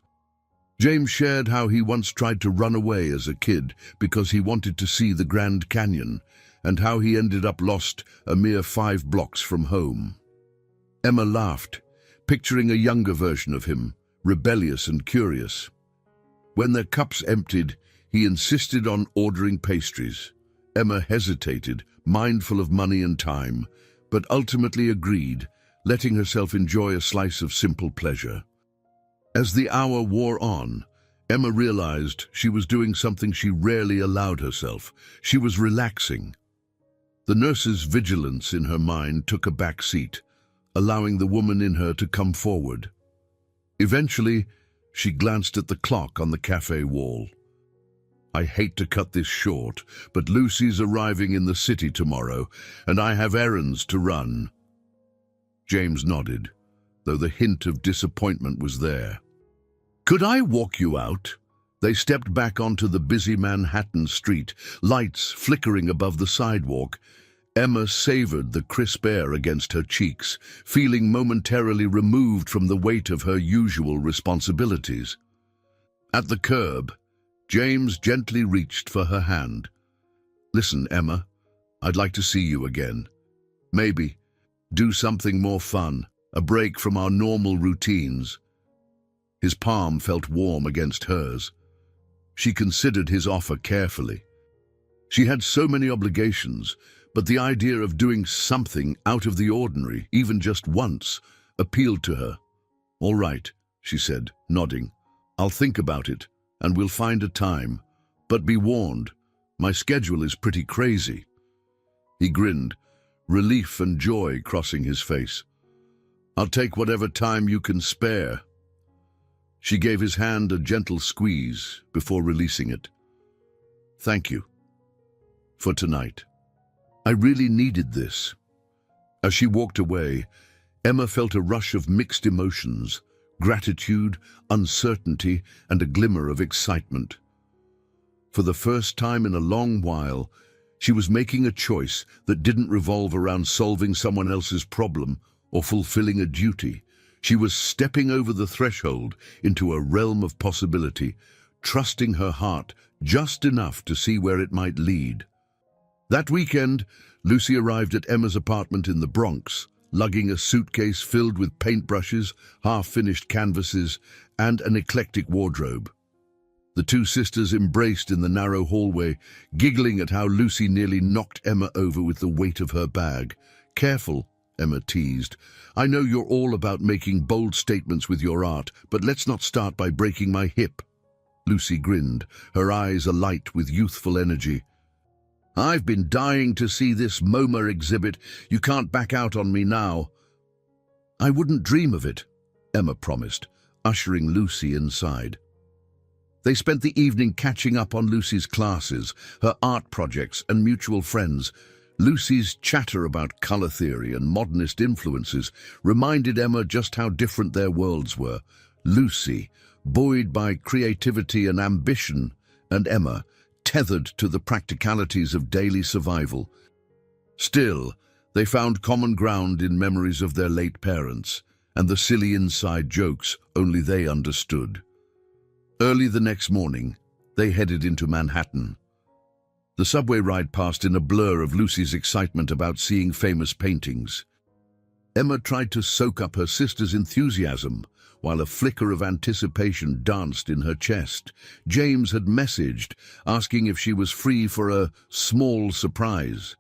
James shared how he once tried to run away as a kid because he wanted to see the Grand Canyon, and how he ended up lost a mere 5 blocks from home. Emma laughed, picturing a younger version of him, rebellious and curious. When their cups emptied, he insisted on ordering pastries. Emma hesitated, mindful of money and time, but ultimately agreed, letting herself enjoy a slice of simple pleasure. As the hour wore on, Emma realized she was doing something she rarely allowed herself. She was relaxing. The nurse's vigilance in her mind took a back seat, allowing the woman in her to come forward. Eventually, she glanced at the clock on the cafe wall. "I hate to cut this short, but Lucy's arriving in the city tomorrow, and I have errands to run." James nodded, though the hint of disappointment was there. "Could I walk you out?" They stepped back onto the busy Manhattan street, lights flickering above the sidewalk. Emma savored the crisp air against her cheeks, feeling momentarily removed from the weight of her usual responsibilities. At the curb, James gently reached for her hand. "Listen, Emma, I'd like to see you again. Maybe do something more fun, a break from our normal routines." His palm felt warm against hers. She considered his offer carefully. She had so many obligations, but the idea of doing something out of the ordinary, even just once, appealed to her. "All right," she said, nodding. "I'll think about it, and we'll find a time. But be warned, my schedule is pretty crazy." He grinned, relief and joy crossing his face. "I'll take whatever time you can spare." She gave his hand a gentle squeeze before releasing it. "Thank you for tonight. I really needed this." As she walked away, Emma felt a rush of mixed emotions, gratitude, uncertainty, and a glimmer of excitement. For the first time in a long while, she was making a choice that didn't revolve around solving someone else's problem or fulfilling a duty. She was stepping over the threshold into a realm of possibility, trusting her heart just enough to see where it might lead. That weekend, Lucy arrived at Emma's apartment in the Bronx, lugging a suitcase filled with paintbrushes, half-finished canvases, and an eclectic wardrobe. The two sisters embraced in the narrow hallway, giggling at how Lucy nearly knocked Emma over with the weight of her bag. "Careful," Emma teased. "I know you're all about making bold statements with your art, but let's not start by breaking my hip." Lucy grinned, her eyes alight with youthful energy. "I've been dying to see this MoMA exhibit. You can't back out on me now." "I wouldn't dream of it," Emma promised, ushering Lucy inside. They spent the evening catching up on Lucy's classes, her art projects, and mutual friends. Lucy's chatter about color theory and modernist influences reminded Emma just how different their worlds were. Lucy, buoyed by creativity and ambition, and Emma, tethered to the practicalities of daily survival. Still, they found common ground in memories of their late parents and the silly inside jokes only they understood. Early the next morning, they headed into Manhattan. The subway ride passed in a blur of Lucy's excitement about seeing famous paintings. Emma tried to soak up her sister's enthusiasm, while a flicker of anticipation danced in her chest. James had messaged, asking if she was free for a small surprise.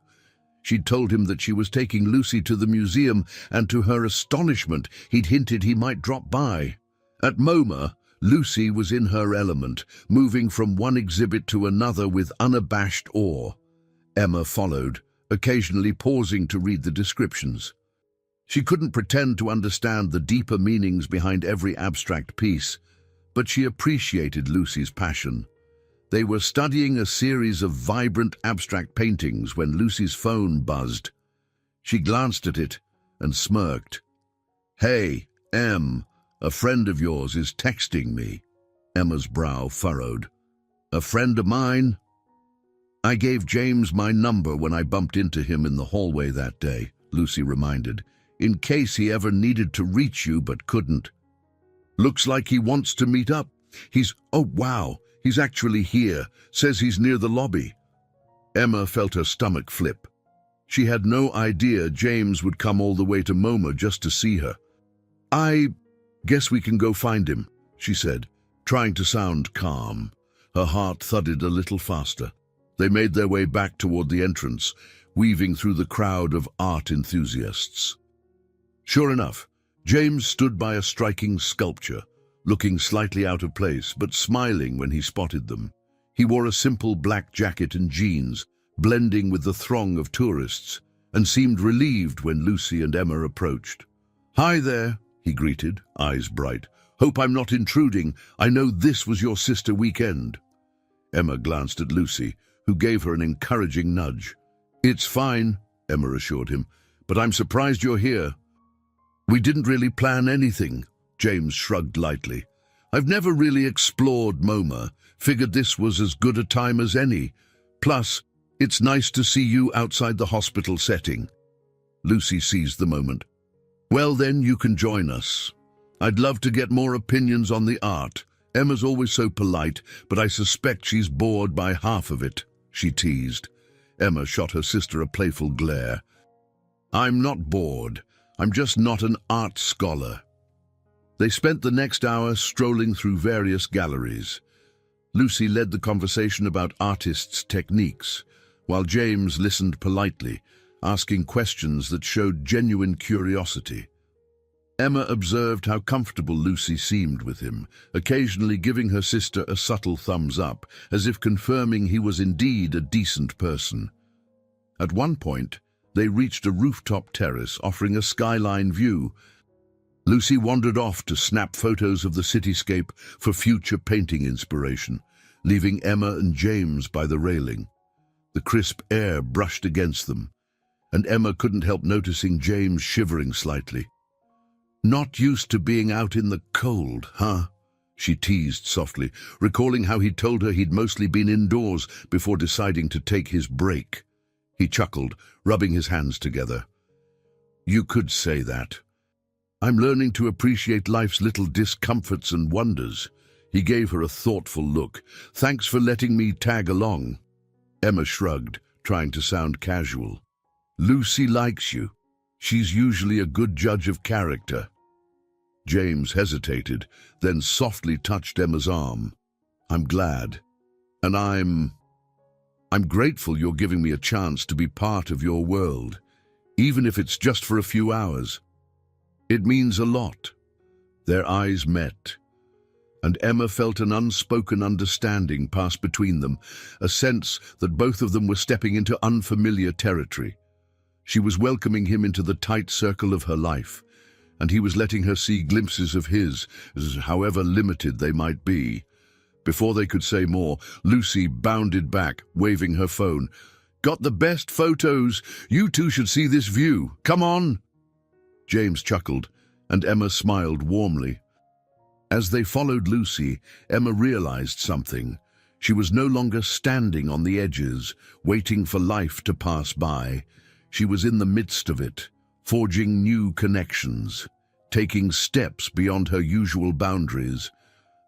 She'd told him that she was taking Lucy to the museum, and to her astonishment, he'd hinted he might drop by. At MoMA, Lucy was in her element, moving from one exhibit to another with unabashed awe. Emma followed, occasionally pausing to read the descriptions. She couldn't pretend to understand the deeper meanings behind every abstract piece, but she appreciated Lucy's passion. They were studying a series of vibrant abstract paintings when Lucy's phone buzzed. She glanced at it and smirked. "Hey, Em, a friend of yours is texting me." Emma's brow furrowed. "A friend of mine?" "I gave James my number when I bumped into him in the hallway that day," Lucy reminded, "in case he ever needed to reach you but couldn't." "Looks like he wants to meet up," Oh wow, he's actually here. Says he's near the lobby." Emma felt her stomach flip. She had no idea James would come all the way to MoMA just to see her. "I guess we can go find him," she said, trying to sound calm. Her heart thudded a little faster. They made their way back toward the entrance, weaving through the crowd of art enthusiasts. Sure enough, James stood by a striking sculpture, looking slightly out of place but smiling when he spotted them. He wore a simple black jacket and jeans, blending with the throng of tourists, and seemed relieved when Lucy and Emma approached. "Hi there," he greeted, eyes bright. "Hope I'm not intruding. I know this was your sister weekend." Emma glanced at Lucy, who gave her an encouraging nudge. "It's fine," Emma assured him, "but I'm surprised you're here." "We didn't really plan anything," James shrugged lightly. "I've never really explored MoMA. Figured this was as good a time as any. Plus, it's nice to see you outside the hospital setting." Lucy seized the moment. "Well then, you can join us. I'd love to get more opinions on the art. Emma's always so polite, but I suspect she's bored by half of it," she teased. Emma shot her sister a playful glare. "I'm not bored. I'm just not an art scholar." They spent the next hour strolling through various galleries. Lucy led the conversation about artists' techniques, while James listened politely, asking questions that showed genuine curiosity. Emma observed how comfortable Lucy seemed with him, occasionally giving her sister a subtle thumbs up, as if confirming he was indeed a decent person. At one point, they reached a rooftop terrace offering a skyline view. Lucy wandered off to snap photos of the cityscape for future painting inspiration, leaving Emma and James by the railing. The crisp air brushed against them, and Emma couldn't help noticing James shivering slightly. "Not used to being out in the cold, huh?" she teased softly, recalling how he'd told her he'd mostly been indoors before deciding to take his break. He chuckled, rubbing his hands together. "You could say that. I'm learning to appreciate life's little discomforts and wonders." He gave her a thoughtful look. "Thanks for letting me tag along." Emma shrugged, trying to sound casual. "Lucy likes you. She's usually a good judge of character." James hesitated, then softly touched Emma's arm. "I'm glad. And I'm grateful you're giving me a chance to be part of your world, even if it's just for a few hours. It means a lot." Their eyes met, and Emma felt an unspoken understanding pass between them, a sense that both of them were stepping into unfamiliar territory. She was welcoming him into the tight circle of her life, and he was letting her see glimpses of his, however limited they might be. Before they could say more, Lucy bounded back, waving her phone. "Got the best photos! You two should see this view! Come on!" James chuckled, and Emma smiled warmly. As they followed Lucy, Emma realized something. She was no longer standing on the edges, waiting for life to pass by. She was in the midst of it, forging new connections, taking steps beyond her usual boundaries.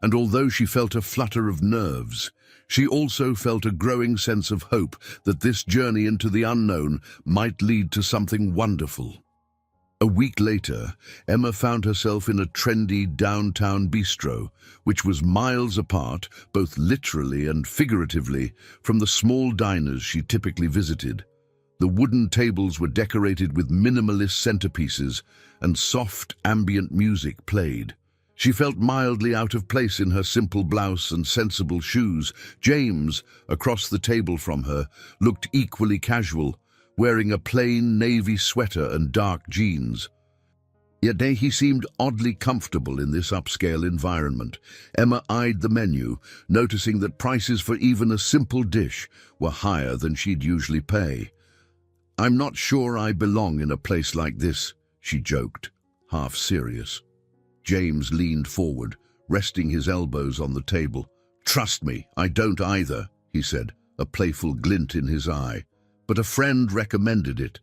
And although she felt a flutter of nerves, she also felt a growing sense of hope that this journey into the unknown might lead to something wonderful. A week later, Emma found herself in a trendy downtown bistro, which was miles apart, both literally and figuratively, from the small diners she typically visited. The wooden tables were decorated with minimalist centerpieces, and soft, ambient music played. She felt mildly out of place in her simple blouse and sensible shoes. James, across the table from her, looked equally casual, wearing a plain navy sweater and dark jeans. Yet he seemed oddly comfortable in this upscale environment. Emma eyed the menu, noticing that prices for even a simple dish were higher than she'd usually pay. "I'm not sure I belong in a place like this," she joked, half serious. James leaned forward, resting his elbows on the table. "Trust me, I don't either," he said, a playful glint in his eye. "But a friend recommended it.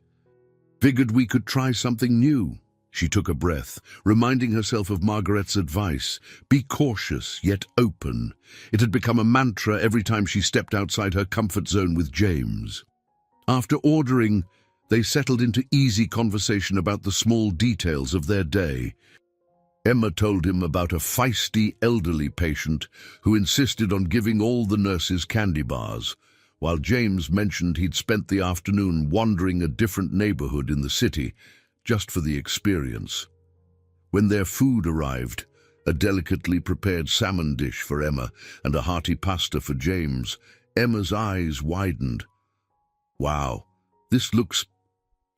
Figured we could try something new." She took a breath, reminding herself of Margaret's advice. Be cautious, yet open. It had become a mantra every time she stepped outside her comfort zone with James. After ordering, they settled into easy conversation about the small details of their day. Emma told him about a feisty elderly patient who insisted on giving all the nurses candy bars, while James mentioned he'd spent the afternoon wandering a different neighborhood in the city, just for the experience. When their food arrived, a delicately prepared salmon dish for Emma and a hearty pasta for James, Emma's eyes widened. Wow, this looks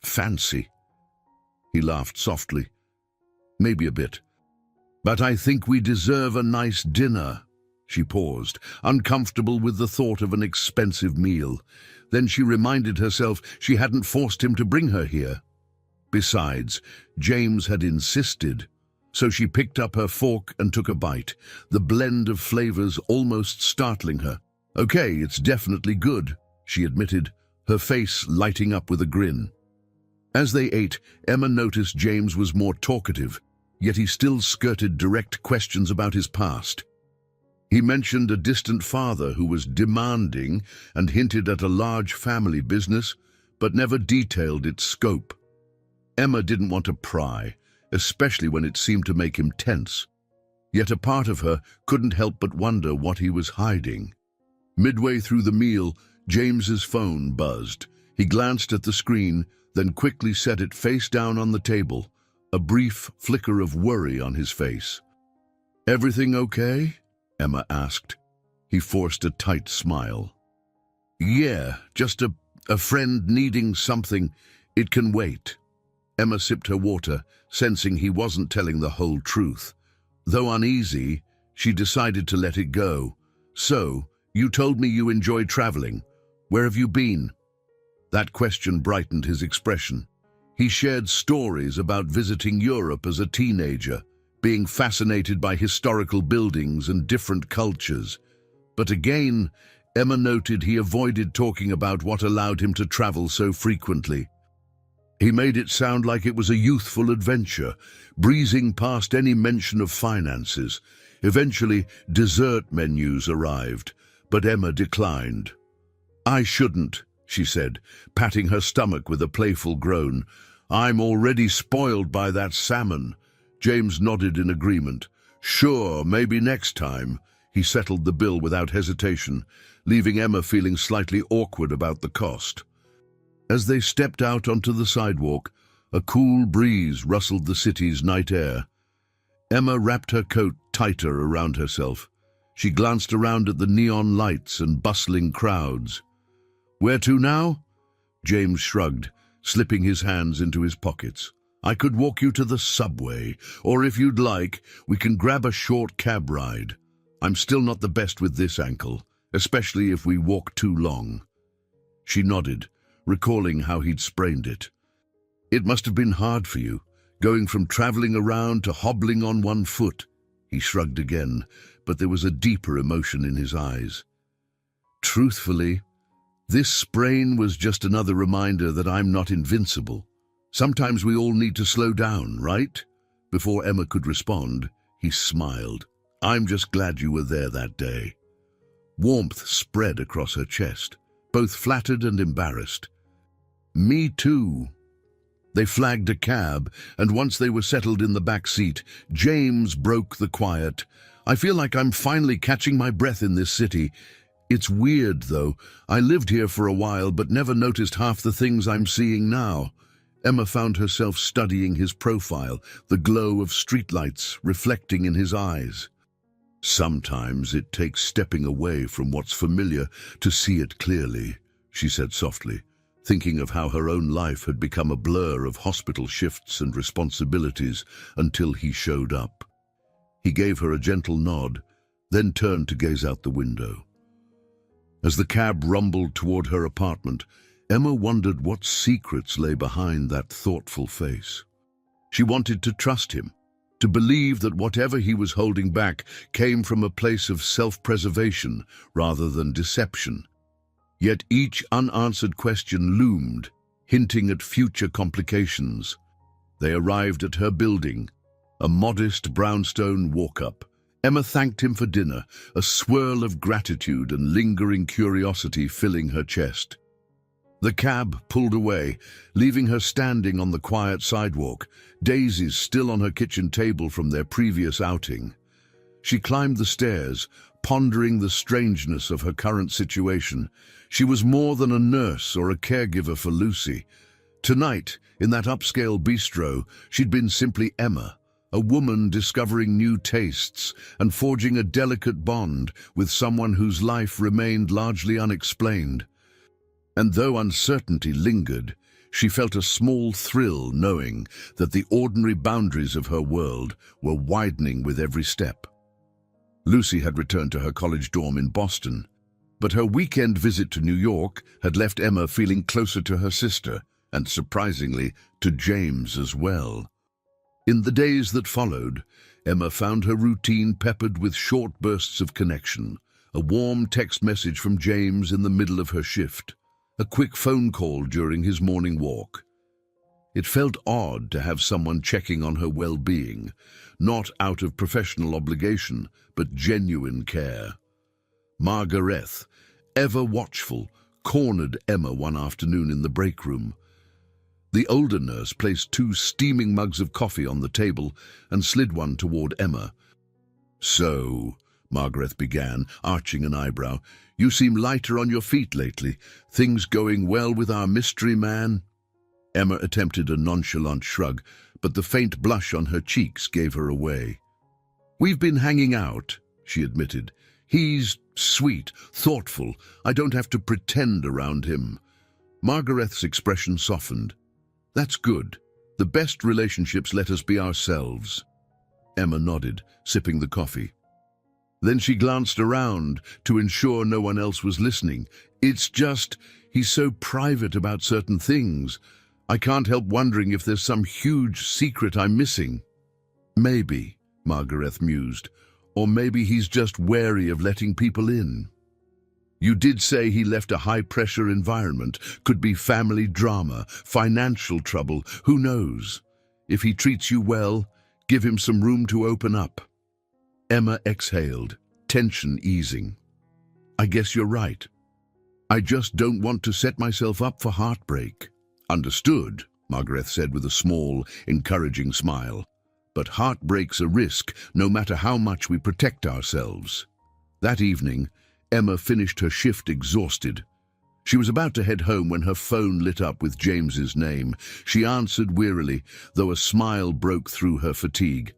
fancy. He laughed softly. Maybe a bit. But I think we deserve a nice dinner. She paused, uncomfortable with the thought of an expensive meal. Then she reminded herself she hadn't forced him to bring her here. Besides, James had insisted, so she picked up her fork and took a bite, the blend of flavors almost startling her. Okay, it's definitely good, she admitted, her face lighting up with a grin. As they ate, Emma noticed James was more talkative, yet he still skirted direct questions about his past. He mentioned a distant father who was demanding and hinted at a large family business, but never detailed its scope. Emma didn't want to pry, especially when it seemed to make him tense. Yet a part of her couldn't help but wonder what he was hiding. Midway through the meal, James's phone buzzed. He glanced at the screen, then quickly set it face down on the table, a brief flicker of worry on his face. "Everything okay?" Emma asked. He forced a tight smile. "Yeah, just a friend needing something. It can wait." Emma sipped her water, sensing he wasn't telling the whole truth. Though uneasy, she decided to let it go. "So, you told me you enjoy traveling. Where have you been?" That question brightened his expression. He shared stories about visiting Europe as a teenager, being fascinated by historical buildings and different cultures. But again, Emma noted he avoided talking about what allowed him to travel so frequently. He made it sound like it was a youthful adventure, breezing past any mention of finances. Eventually, dessert menus arrived, but Emma declined. "I shouldn't," she said, patting her stomach with a playful groan. "I'm already spoiled by that salmon." James nodded in agreement. "Sure, maybe next time." He settled the bill without hesitation, leaving Emma feeling slightly awkward about the cost. As they stepped out onto the sidewalk, a cool breeze rustled the city's night air. Emma wrapped her coat tighter around herself. She glanced around at the neon lights and bustling crowds. "Where to now?" James shrugged, slipping his hands into his pockets. "I could walk you to the subway, or if you'd like, we can grab a short cab ride. I'm still not the best with this ankle, especially if we walk too long." She nodded, recalling how he'd sprained it. "It must have been hard for you, going from traveling around to hobbling on one foot." He shrugged again, but there was a deeper emotion in his eyes. "Truthfully, this sprain was just another reminder that I'm not invincible. Sometimes we all need to slow down, right?" Before Emma could respond, he smiled. "I'm just glad you were there that day." Warmth spread across her chest, both flattered and embarrassed. "Me too." They flagged a cab, and once they were settled in the back seat, James broke the quiet. "I feel like I'm finally catching my breath in this city. It's weird, though. I lived here for a while, but never noticed half the things I'm seeing now." Emma found herself studying his profile, the glow of streetlights reflecting in his eyes. "Sometimes it takes stepping away from what's familiar to see it clearly," she said softly, thinking of how her own life had become a blur of hospital shifts and responsibilities until he showed up. He gave her a gentle nod, then turned to gaze out the window. As the cab rumbled toward her apartment, Emma wondered what secrets lay behind that thoughtful face. She wanted to trust him, to believe that whatever he was holding back came from a place of self-preservation rather than deception. Yet each unanswered question loomed, hinting at future complications. They arrived at her building, a modest brownstone walk-up. Emma thanked him for dinner, a swirl of gratitude and lingering curiosity filling her chest. The cab pulled away, leaving her standing on the quiet sidewalk, daisies still on her kitchen table from their previous outing. She climbed the stairs, pondering the strangeness of her current situation. She was more than a nurse or a caregiver for Lucy. Tonight, in that upscale bistro, she'd been simply Emma, a woman discovering new tastes and forging a delicate bond with someone whose life remained largely unexplained. And though uncertainty lingered, she felt a small thrill knowing that the ordinary boundaries of her world were widening with every step. Lucy had returned to her college dorm in Boston, but her weekend visit to New York had left Emma feeling closer to her sister, and surprisingly, to James as well. In the days that followed, Emma found her routine peppered with short bursts of connection, a warm text message from James in the middle of her shift, a quick phone call during his morning walk. It felt odd to have someone checking on her well-being, not out of professional obligation, but genuine care. Margaret, ever watchful, cornered Emma one afternoon in the break room. The older nurse placed 2 steaming mugs of coffee on the table and slid one toward Emma. "So," Margaret began, arching an eyebrow, "you seem lighter on your feet lately. Things going well with our mystery man?" Emma attempted a nonchalant shrug, but the faint blush on her cheeks gave her away. "We've been hanging out," she admitted. "He's sweet, thoughtful. I don't have to pretend around him." Margaret's expression softened. "That's good. The best relationships let us be ourselves." Emma nodded, sipping the coffee. Then she glanced around to ensure no one else was listening. "It's just, he's so private about certain things. I can't help wondering if there's some huge secret I'm missing." "Maybe," Margaret mused, "or maybe he's just wary of letting people in." "You did say he left a high-pressure environment. Could be family drama, financial trouble, who knows? If he treats you well, give him some room to open up." Emma exhaled, tension easing. "I guess you're right. I just don't want to set myself up for heartbreak." "Understood," Margaret said with a small, encouraging smile. "But heartbreak's a risk, no matter how much we protect ourselves." That evening, Emma finished her shift exhausted. She was about to head home when her phone lit up with James's name. She answered wearily, though a smile broke through her fatigue.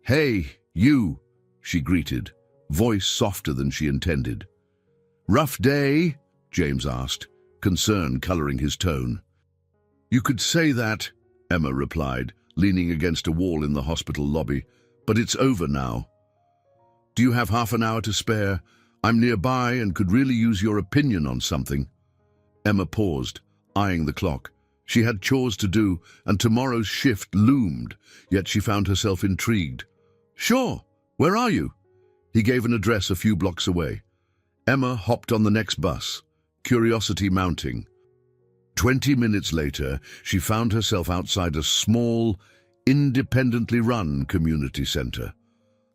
"Hey, you," she greeted, voice softer than she intended. "Rough day?" James asked, concern coloring his tone. "You could say that," Emma replied, leaning against a wall in the hospital lobby, "but it's over now. Do you have half an hour to spare? I'm nearby and could really use your opinion on something." Emma paused, eyeing the clock. She had chores to do, and tomorrow's shift loomed, yet she found herself intrigued. "Sure, where are you?" He gave an address a few blocks away. Emma hopped on the next bus, curiosity mounting. 20 minutes later, she found herself outside a small, independently run community center.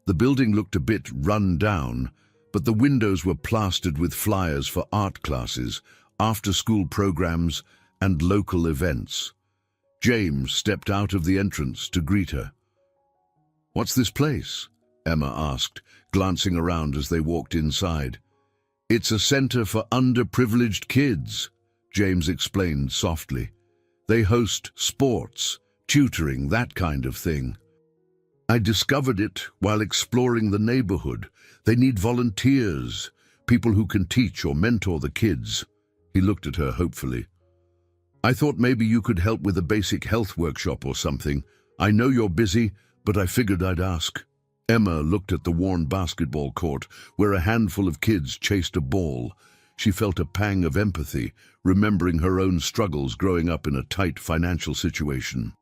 The building looked a bit run down, but the windows were plastered with flyers for art classes, after-school programs, and local events. James stepped out of the entrance to greet her. "What's this place?" Emma asked, glancing around as they walked inside. "It's a center for underprivileged kids," James explained softly. "They host sports, tutoring, that kind of thing. I discovered it while exploring the neighborhood. They need volunteers, people who can teach or mentor the kids." He looked at her hopefully. "I thought maybe you could help with a basic health workshop or something. I know you're busy, but I figured I'd ask." Emma looked at the worn basketball court where a handful of kids chased a ball. She felt a pang of empathy, remembering her own struggles growing up in a tight financial situation.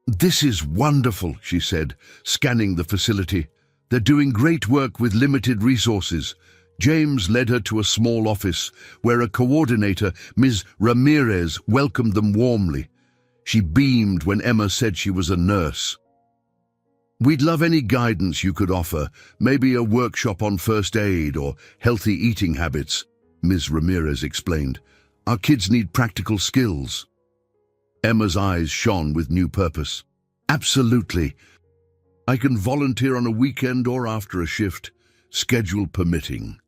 "This is wonderful," she said, scanning the facility. "They're doing great work with limited resources." James led her to a small office where a coordinator, Ms. Ramirez, welcomed them warmly. She beamed when Emma said she was a nurse. "We'd love any guidance you could offer, maybe a workshop on first aid or healthy eating habits," Ms. Ramirez explained. "Our kids need practical skills." Emma's eyes shone with new purpose. "Absolutely. I can volunteer on a weekend or after a shift, schedule permitting."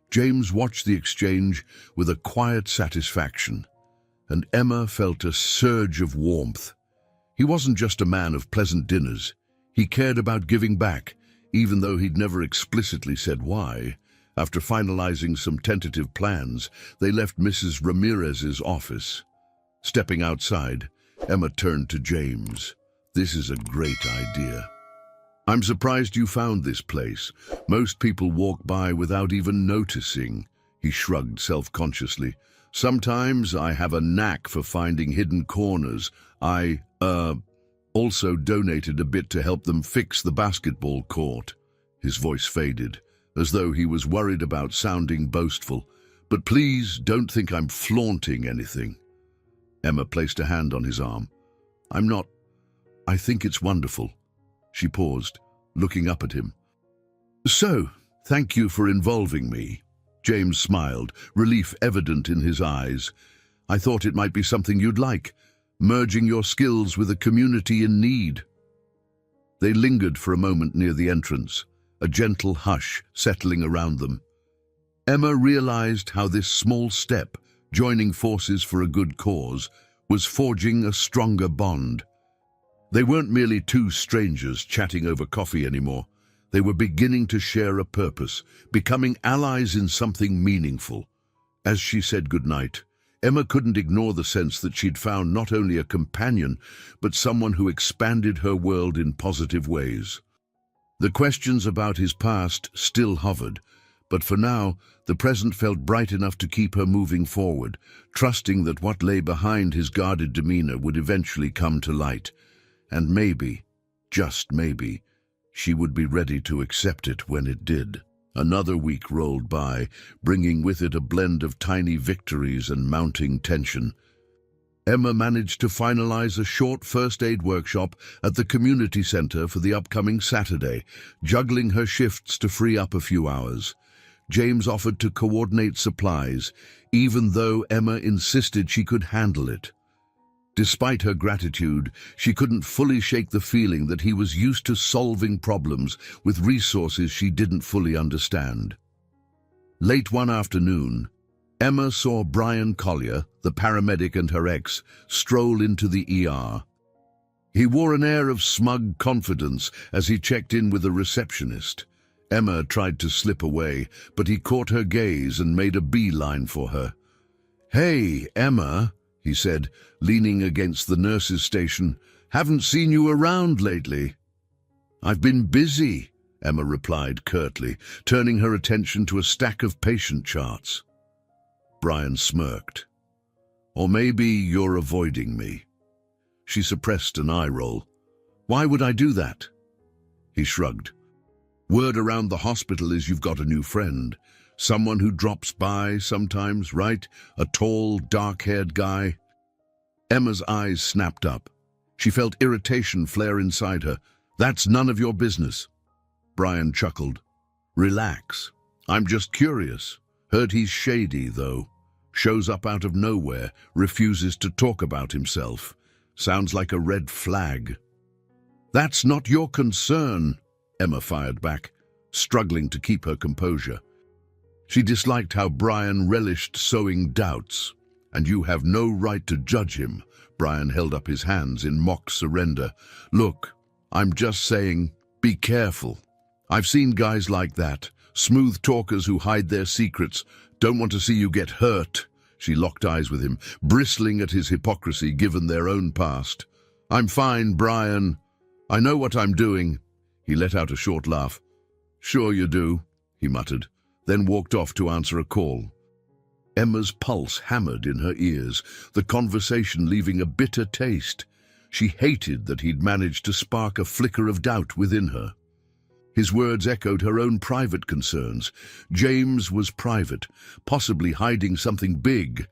James watched the exchange with a quiet satisfaction, and Emma felt a surge of warmth. He wasn't just a man of pleasant dinners. He cared about giving back, even though he'd never explicitly said why. After finalizing some tentative plans, they left Mrs. Ramirez's office. Stepping outside, Emma turned to James. "This is a great idea. I'm surprised you found this place. Most people walk by without even noticing." He shrugged self-consciously. "Sometimes I have a knack for finding hidden corners. I, also donated a bit to help them fix the basketball court." His voice faded, as though he was worried about sounding boastful. "But please don't think I'm flaunting anything." Emma placed a hand on his arm. "I'm not. I think it's wonderful." She paused, looking up at him. "So, thank you for involving me." James smiled, relief evident in his eyes. "I thought it might be something you'd like, merging your skills with a community in need." They lingered for a moment near the entrance, a gentle hush settling around them. Emma realized how this small step, joining forces for a good cause, was forging a stronger bond. They weren't merely two strangers chatting over coffee anymore. They were beginning to share a purpose, becoming allies in something meaningful. As she said goodnight, Emma couldn't ignore the sense that she'd found not only a companion, but someone who expanded her world in positive ways. The questions about his past still hovered, but for now, the present felt bright enough to keep her moving forward, trusting that what lay behind his guarded demeanor would eventually come to light. And maybe, just maybe, she would be ready to accept it when it did. Another week rolled by, bringing with it a blend of tiny victories and mounting tension. Emma managed to finalize a short first aid workshop at the community center for the upcoming Saturday, juggling her shifts to free up a few hours. James offered to coordinate supplies, even though Emma insisted she could handle it. Despite her gratitude, she couldn't fully shake the feeling that he was used to solving problems with resources she didn't fully understand. Late one afternoon, Emma saw Brian Collier, the paramedic, and her ex stroll into the ER. He wore an air of smug confidence as he checked in with a receptionist. Emma tried to slip away, but he caught her gaze and made a beeline for her. "Hey, Emma," he said, leaning against the nurse's station. "Haven't seen you around lately." "I've been busy," Emma replied curtly, turning her attention to a stack of patient charts. Brian smirked. "Or maybe you're avoiding me." She suppressed an eye roll. "Why would I do that?" He shrugged. "Word around the hospital is you've got a new friend. Someone who drops by sometimes, right? A tall, dark-haired guy." Emma's eyes snapped up. She felt irritation flare inside her. "That's none of your business." Brian chuckled. "Relax. I'm just curious. Heard he's shady, though. Shows up out of nowhere, refuses to talk about himself. Sounds like a red flag." "That's not your concern," Emma fired back, struggling to keep her composure. She disliked how Brian relished sowing doubts. "And you have no right to judge him." Brian held up his hands in mock surrender. "Look, I'm just saying, be careful. I've seen guys like that, smooth talkers who hide their secrets. Don't want to see you get hurt." She locked eyes with him, bristling at his hypocrisy given their own past. "I'm fine, Brian. I know what I'm doing." He let out a short laugh. "Sure you do," he muttered, then walked off to answer a call. Emma's pulse hammered in her ears, the conversation leaving a bitter taste. She hated that he'd managed to spark a flicker of doubt within her. His words echoed her own private concerns. James was private, possibly hiding something big,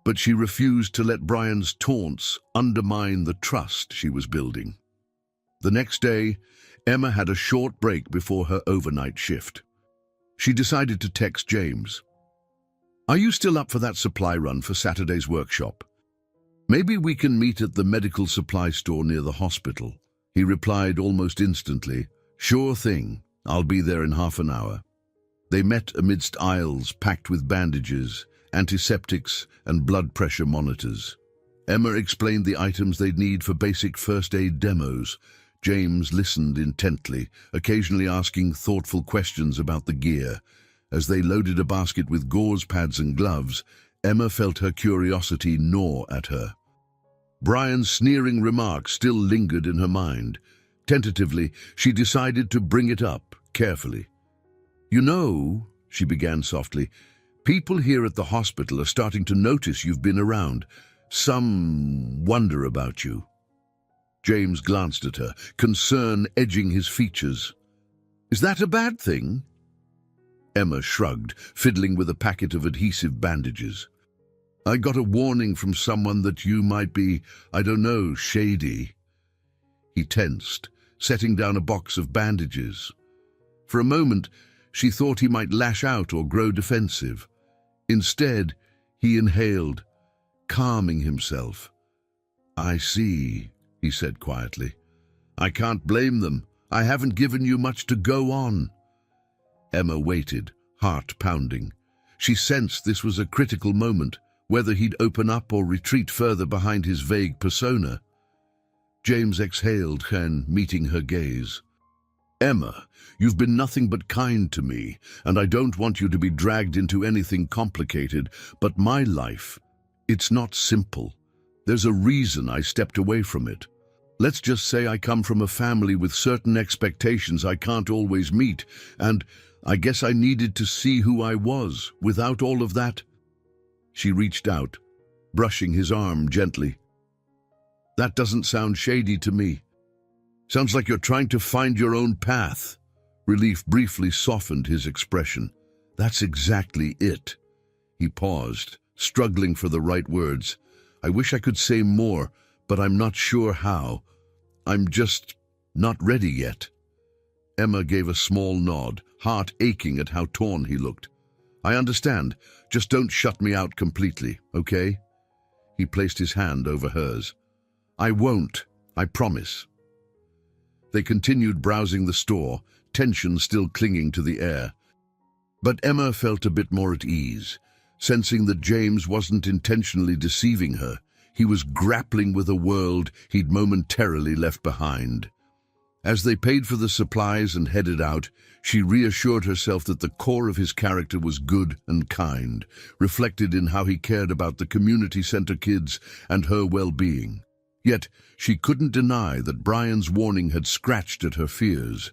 but she refused to let Brian's taunts undermine the trust she was building. The next day, Emma had a short break before her overnight shift. She decided to text James. "Are you still up for that supply run for Saturday's workshop? Maybe we can meet at the medical supply store near the hospital." He replied almost instantly, "Sure thing, I'll be there in half an hour." They met amidst aisles packed with bandages, antiseptics, and blood pressure monitors. Emma explained the items they'd need for basic first aid demos. James listened intently, occasionally asking thoughtful questions about the gear. As they loaded a basket with gauze pads and gloves, Emma felt her curiosity gnaw at her. Brian's sneering remarks still lingered in her mind. Tentatively, she decided to bring it up, carefully. "You know," she began softly, "people here at the hospital are starting to notice you've been around. Some wonder about you." James glanced at her, concern edging his features. "Is that a bad thing?" Emma shrugged, fiddling with a packet of adhesive bandages. "I got a warning from someone that you might be, I don't know, shady." He tensed, setting down a box of bandages. For a moment, she thought he might lash out or grow defensive. Instead, he inhaled, calming himself. "I see," he said quietly. "I can't blame them. I haven't given you much to go on." Emma waited, heart pounding. She sensed this was a critical moment, whether he'd open up or retreat further behind his vague persona. James exhaled, meeting her gaze. "Emma, you've been nothing but kind to me, and I don't want you to be dragged into anything complicated, but my life, it's not simple. There's a reason I stepped away from it. Let's just say I come from a family with certain expectations I can't always meet, and I guess I needed to see who I was without all of that." She reached out, brushing his arm gently. "That doesn't sound shady to me. Sounds like you're trying to find your own path." Relief briefly softened his expression. "That's exactly it." He paused, struggling for the right words. "I wish I could say more, but I'm not sure how. I'm just not ready yet." Emma gave a small nod, heart aching at how torn he looked. "I understand. Just don't shut me out completely, okay?" He placed his hand over hers. "I won't, I promise." They continued browsing the store, tension still clinging to the air. But Emma felt a bit more at ease, sensing that James wasn't intentionally deceiving her. He was grappling with a world he'd momentarily left behind. As they paid for the supplies and headed out, she reassured herself that the core of his character was good and kind, reflected in how he cared about the community center kids and her well-being. Yet, she couldn't deny that Brian's warning had scratched at her fears.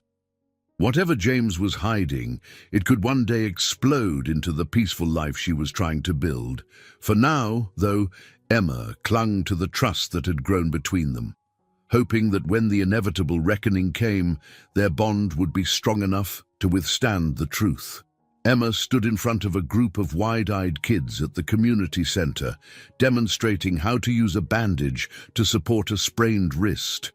Whatever James was hiding, it could one day explode into the peaceful life she was trying to build. For now, though, Emma clung to the trust that had grown between them, hoping that when the inevitable reckoning came, their bond would be strong enough to withstand the truth. Emma stood in front of a group of wide-eyed kids at the community center, demonstrating how to use a bandage to support a sprained wrist.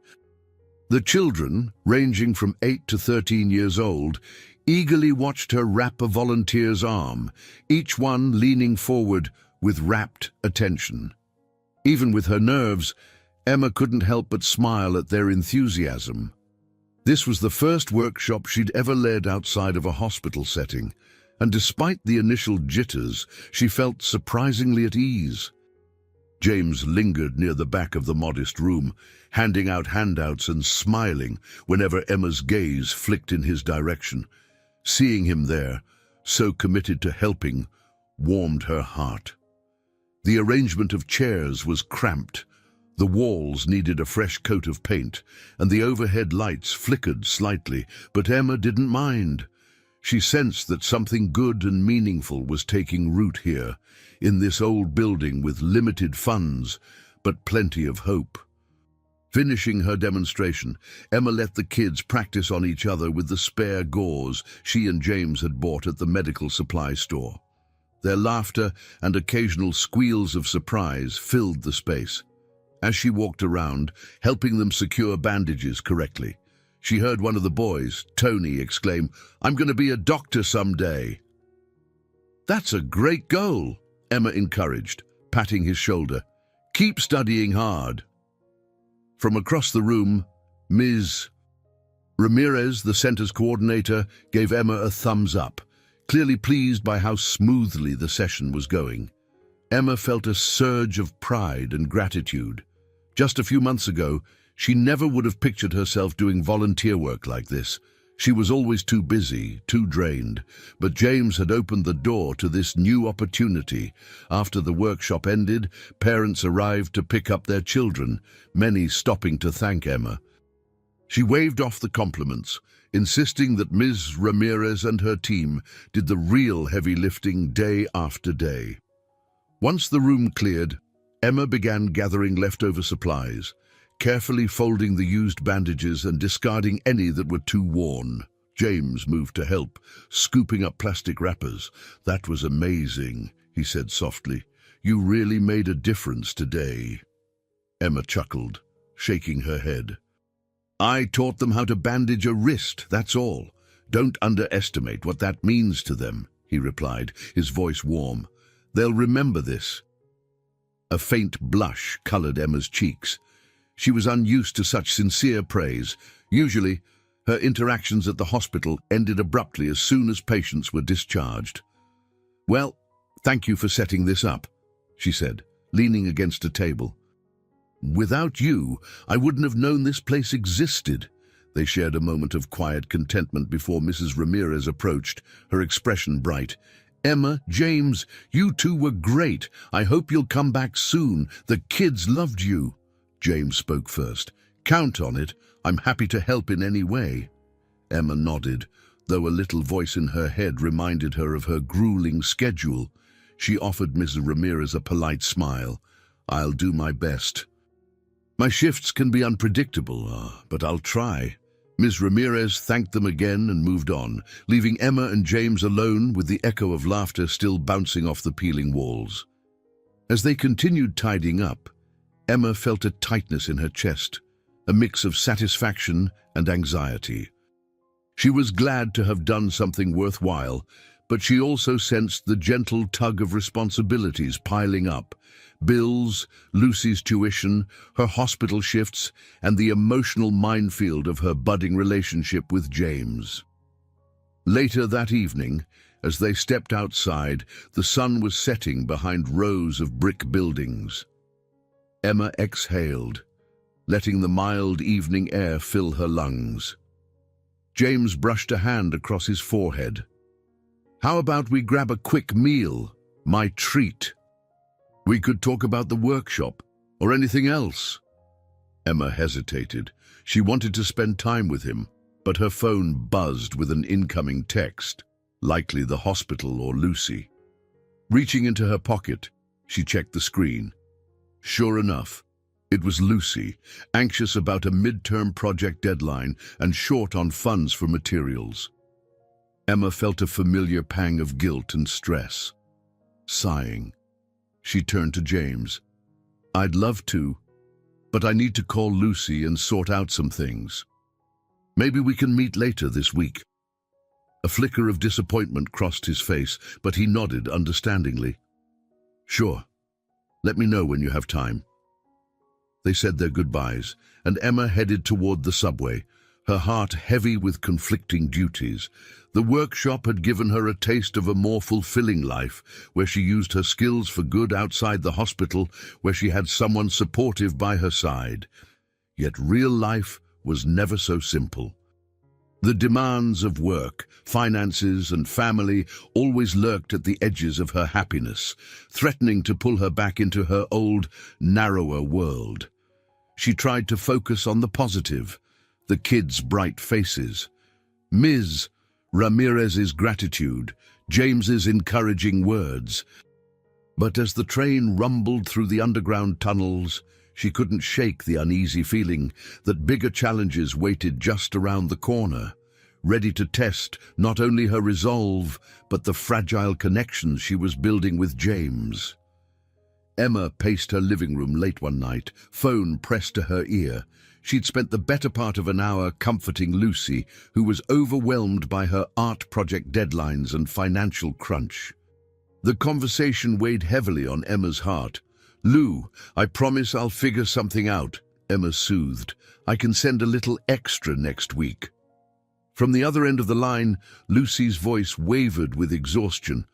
The children, ranging from 8 to 13 years old, eagerly watched her wrap a volunteer's arm, each one leaning forward with rapt attention. Even with her nerves, Emma couldn't help but smile at their enthusiasm. This was the first workshop she'd ever led outside of a hospital setting, and despite the initial jitters, she felt surprisingly at ease. James lingered near the back of the modest room, handing out handouts and smiling whenever Emma's gaze flicked in his direction. Seeing him there, so committed to helping, warmed her heart. The arrangement of chairs was cramped. The walls needed a fresh coat of paint, and the overhead lights flickered slightly, but Emma didn't mind. She sensed that something good and meaningful was taking root here, in this old building with limited funds, but plenty of hope. Finishing her demonstration, Emma let the kids practice on each other with the spare gauze she and James had bought at the medical supply store. Their laughter and occasional squeals of surprise filled the space. As she walked around, helping them secure bandages correctly, she heard one of the boys, Tony, exclaim, "I'm going to be a doctor someday." "That's a great goal," Emma encouraged, patting his shoulder. "Keep studying hard." From across the room, Ms. Ramirez, the center's coordinator, gave Emma a thumbs up, clearly pleased by how smoothly the session was going. Emma felt a surge of pride and gratitude. Just a few months ago, she never would have pictured herself doing volunteer work like this. She was always too busy, too drained. But James had opened the door to this new opportunity. After the workshop ended, parents arrived to pick up their children, many stopping to thank Emma. She waved off the compliments, insisting that Ms. Ramirez and her team did the real heavy lifting day after day. Once the room cleared, Emma began gathering leftover supplies, carefully folding the used bandages and discarding any that were too worn. James moved to help, scooping up plastic wrappers. "That was amazing," he said softly. "You really made a difference today." Emma chuckled, shaking her head. "I taught them how to bandage a wrist, that's all. Don't underestimate what that means to them," he replied, his voice warm. "They'll remember this." A faint blush colored Emma's cheeks. She was unused to such sincere praise. Usually, her interactions at the hospital ended abruptly as soon as patients were discharged. "Well, thank you for setting this up," she said, leaning against a table. "Without you, I wouldn't have known this place existed." They shared a moment of quiet contentment before Mrs. Ramirez approached, her expression bright. "Emma, James, you two were great. I hope you'll come back soon. The kids loved you." James spoke first. "Count on it. I'm happy to help in any way." Emma nodded, though a little voice in her head reminded her of her grueling schedule. She offered Mrs. Ramirez a polite smile. "I'll do my best. My shifts can be unpredictable, but I'll try." Ms. Ramirez thanked them again and moved on, leaving Emma and James alone with the echo of laughter still bouncing off the peeling walls. As they continued tidying up, Emma felt a tightness in her chest, a mix of satisfaction and anxiety. She was glad to have done something worthwhile, but she also sensed the gentle tug of responsibilities piling up. Bills, Lucy's tuition, her hospital shifts, and the emotional minefield of her budding relationship with James. Later that evening, as they stepped outside, the sun was setting behind rows of brick buildings. Emma exhaled, letting the mild evening air fill her lungs. James brushed a hand across his forehead. "How about we grab a quick meal? My treat. We could talk about the workshop, or anything else." Emma hesitated. She wanted to spend time with him, but her phone buzzed with an incoming text, likely the hospital or Lucy. Reaching into her pocket, she checked the screen. Sure enough, it was Lucy, anxious about a midterm project deadline and short on funds for materials. Emma felt a familiar pang of guilt and stress. Sighing, she turned to James. "I'd love to, but I need to call Lucy and sort out some things. Maybe we can meet later this week." A flicker of disappointment crossed his face, but he nodded understandingly. "Sure. Let me know when you have time." They said their goodbyes, and Emma headed toward the subway, her heart heavy with conflicting duties. The workshop had given her a taste of a more fulfilling life, where she used her skills for good outside the hospital, where she had someone supportive by her side. Yet real life was never so simple. The demands of work, finances, and family always lurked at the edges of her happiness, threatening to pull her back into her old, narrower world. She tried to focus on the positive, the kids' bright faces, Ms. Ramirez's gratitude, James's encouraging words. But as the train rumbled through the underground tunnels, she couldn't shake the uneasy feeling that bigger challenges waited just around the corner. ready to test not only her resolve, but the fragile connections she was building with James. Emma paced her living room late one night, phone pressed to her ear. She'd spent the better part of an hour comforting Lucy, who was overwhelmed by her art project deadlines and financial crunch. The conversation weighed heavily on Emma's heart. "Lou, I promise I'll figure something out," Emma soothed. "I can send a little extra next week." From the other end of the line, Lucy's voice wavered with exhaustion.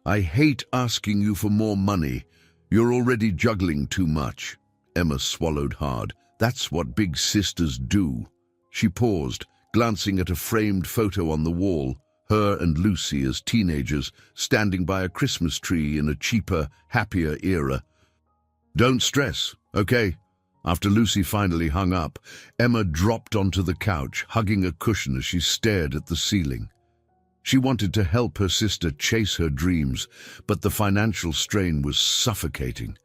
"I hate asking you for more money. You're already juggling too much." Emma swallowed hard. "That's what big sisters do." She paused, glancing at a framed photo on the wall, her and Lucy as teenagers, standing by a Christmas tree in a cheaper, happier era. "Don't stress, okay?" After Lucy finally hung up, Emma dropped onto the couch, hugging a cushion as she stared at the ceiling. She wanted to help her sister chase her dreams, but the financial strain was suffocating.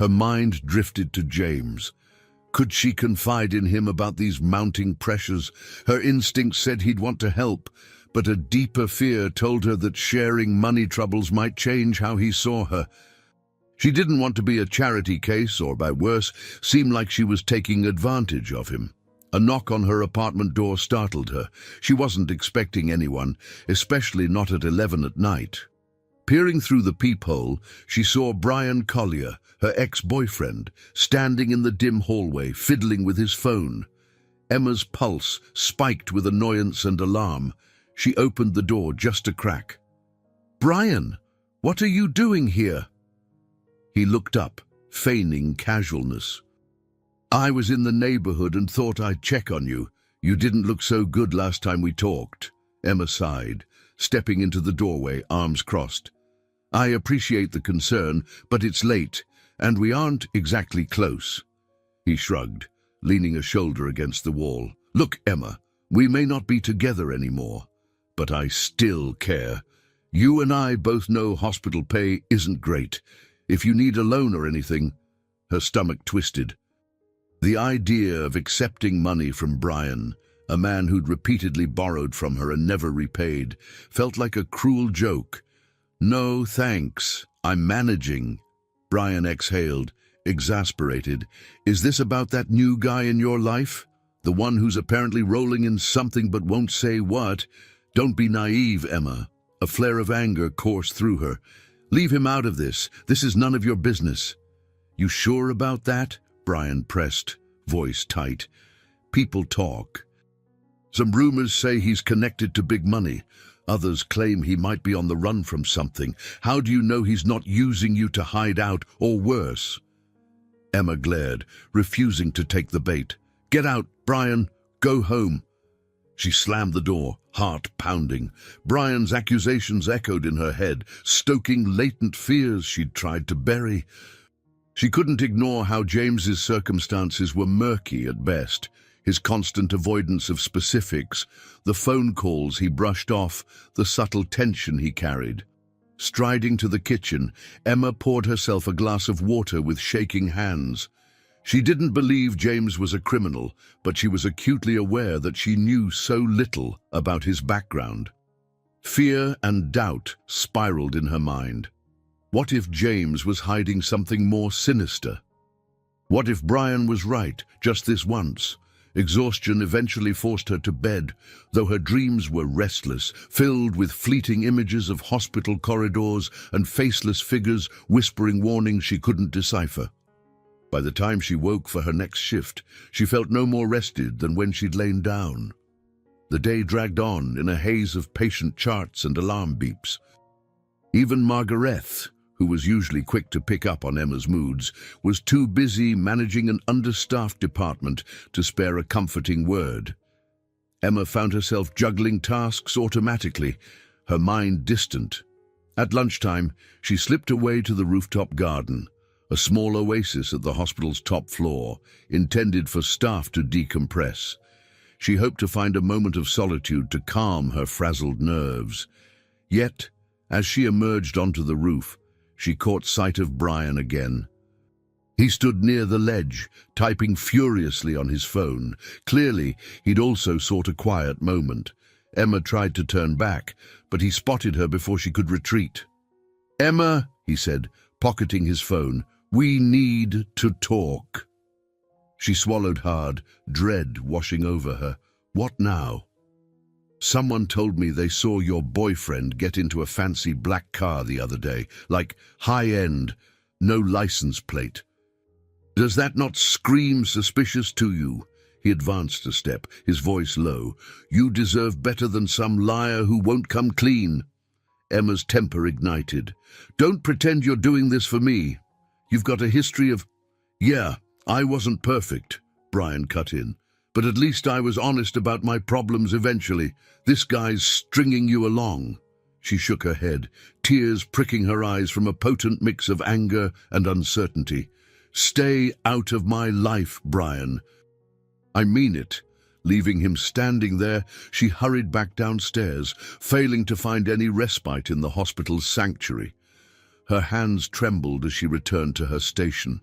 Her mind drifted to James. Could she confide in him about these mounting pressures? Her instinct said he'd want to help, but a deeper fear told her that sharing money troubles might change how he saw her. She didn't want to be a charity case, or by worse, seem like she was taking advantage of him. A knock on her apartment door startled her. She wasn't expecting anyone, especially not at 11 at night. Peering through the peephole, she saw Brian Collier, her ex-boyfriend, standing in the dim hallway, fiddling with his phone. Emma's pulse spiked with annoyance and alarm. She opened the door just a crack. "Brian, what are you doing here?" He looked up, feigning casualness. "I was in the neighborhood and thought I'd check on you. You didn't look so good last time we talked." Emma sighed, stepping into the doorway, arms crossed. "I appreciate the concern, but it's late, and we aren't exactly close." He shrugged, leaning a shoulder against the wall. "Look, Emma, we may not be together anymore, but I still care. You and I both know hospital pay isn't great. If you need a loan or anything..." Her stomach twisted. The idea of accepting money from Brian, a man who'd repeatedly borrowed from her and never repaid, felt like a cruel joke. "No, thanks. I'm managing." Brian exhaled, exasperated. "Is this about that new guy in your life? The one who's apparently rolling in something but won't say what?" "Don't be naive, Emma." A flare of anger coursed through her. "Leave him out of this. This is none of your business." "You sure about that?" Brian pressed, voice tight. "People talk. Some rumors say he's connected to big money. Others claim he might be on the run from something. How do you know he's not using you to hide out, or worse?" Emma glared, refusing to take the bait. "Get out, Brian. Go home." She slammed the door, heart pounding. Brian's accusations echoed in her head, stoking latent fears she'd tried to bury. She couldn't ignore how James's circumstances were murky at best. His constant avoidance of specifics, the phone calls he brushed off, the subtle tension he carried. Striding to the kitchen, Emma poured herself a glass of water with shaking hands. She didn't believe James was a criminal, but she was acutely aware that she knew so little about his background. Fear and doubt spiraled in her mind. What if James was hiding something more sinister? What if Brian was right, just this once? Exhaustion eventually forced her to bed, though her dreams were restless, filled with fleeting images of hospital corridors and faceless figures whispering warnings she couldn't decipher. By the time she woke for her next shift, she felt no more rested than when she'd lain down. The day dragged on in a haze of patient charts and alarm beeps. Even Margaret, who was usually quick to pick up on Emma's moods, was too busy managing an understaffed department to spare a comforting word. Emma found herself juggling tasks automatically, her mind distant. At lunchtime, she slipped away to the rooftop garden, a small oasis at the hospital's top floor, intended for staff to decompress. She hoped to find a moment of solitude to calm her frazzled nerves. Yet, as she emerged onto the roof, she caught sight of Brian again. He stood near the ledge, typing furiously on his phone. Clearly, he'd also sought a quiet moment. Emma tried to turn back, but he spotted her before she could retreat. "Emma," he said, pocketing his phone, "we need to talk." She swallowed hard, dread washing over her. "What now?" "Someone told me they saw your boyfriend get into a fancy black car the other day, like high-end, no license plate. Does that not scream suspicious to you?" He advanced a step, his voice low. "You deserve better than some liar who won't come clean." Emma's temper ignited. "Don't pretend you're doing this for me. You've got a history of—" "Yeah, I wasn't perfect," Brian cut in. "But at least I was honest about my problems eventually. This guy's stringing you along." She shook her head, tears pricking her eyes from a potent mix of anger and uncertainty. "Stay out of my life, Brian." "I mean it." Leaving him standing there, she hurried back downstairs, failing to find any respite in the hospital's sanctuary. Her hands trembled as she returned to her station,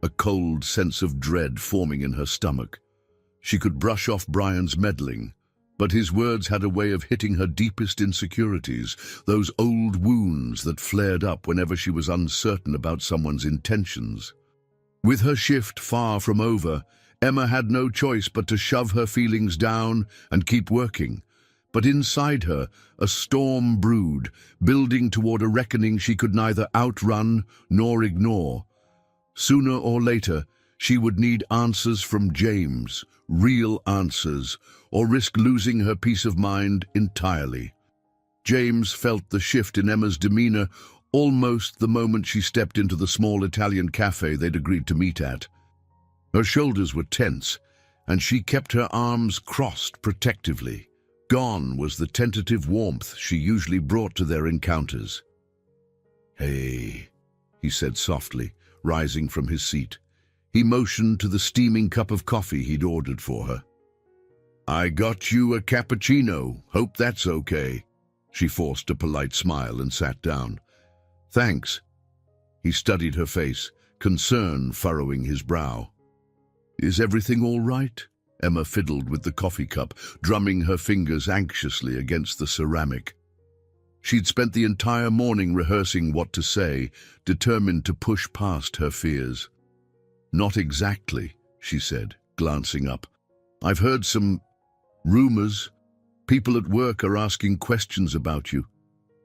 a cold sense of dread forming in her stomach. She could brush off Brian's meddling, but his words had a way of hitting her deepest insecurities, those old wounds that flared up whenever she was uncertain about someone's intentions. With her shift far from over, Emma had no choice but to shove her feelings down and keep working. But inside her, a storm brewed, building toward a reckoning she could neither outrun nor ignore. Sooner or later, she would need answers from James, real answers, or risk losing her peace of mind entirely. James felt the shift in Emma's demeanor almost the moment she stepped into the small Italian cafe they'd agreed to meet at. Her shoulders were tense, and she kept her arms crossed protectively. Gone was the tentative warmth she usually brought to their encounters. "Hey," he said softly, rising from his seat. He motioned to the steaming cup of coffee he'd ordered for her. "I got you a cappuccino. Hope that's okay." She forced a polite smile and sat down. "Thanks." He studied her face, concern furrowing his brow. "Is everything all right?" Emma fiddled with the coffee cup, drumming her fingers anxiously against the ceramic. She'd spent the entire morning rehearsing what to say, determined to push past her fears. "Not exactly," she said, glancing up. "I've heard some rumors. People at work are asking questions about you,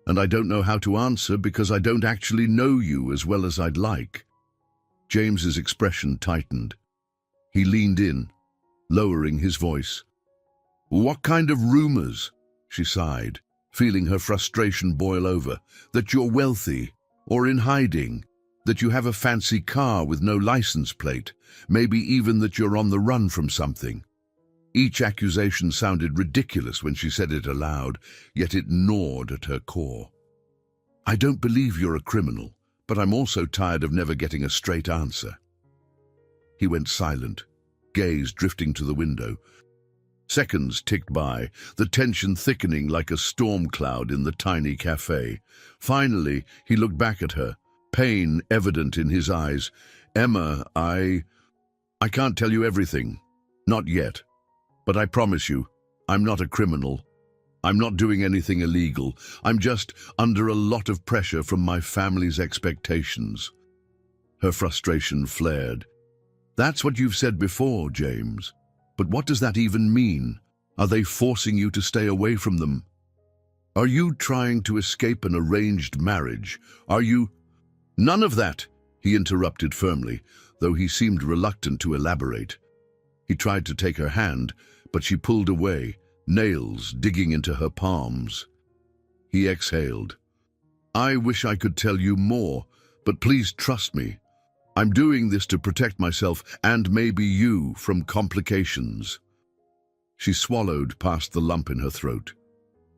and I don't know how to answer because I don't actually know you as well as I'd like." James's expression tightened. He leaned in, lowering his voice. "What kind of rumors?" she sighed, feeling her frustration boil over. "That you're wealthy, or in hiding, that you have a fancy car with no license plate, maybe even that you're on the run from something." Each accusation sounded ridiculous when she said it aloud, yet it gnawed at her core. "I don't believe you're a criminal, but I'm also tired of never getting a straight answer." He went silent, gaze drifting to the window. Seconds ticked by, the tension thickening like a storm cloud in the tiny cafe. Finally, he looked back at her, pain evident in his eyes. "Emma, I can't tell you everything. Not yet. But I promise you, I'm not a criminal. I'm not doing anything illegal. I'm just under a lot of pressure from my family's expectations." Her frustration flared. "That's what you've said before, James. But what does that even mean? Are they forcing you to stay away from them? Are you trying to escape an arranged marriage? Are you—" "None of that," he interrupted firmly, though he seemed reluctant to elaborate. He tried to take her hand, but she pulled away, nails digging into her palms. He exhaled. "I wish I could tell you more, but please trust me. I'm doing this to protect myself and maybe you from complications." She swallowed past the lump in her throat.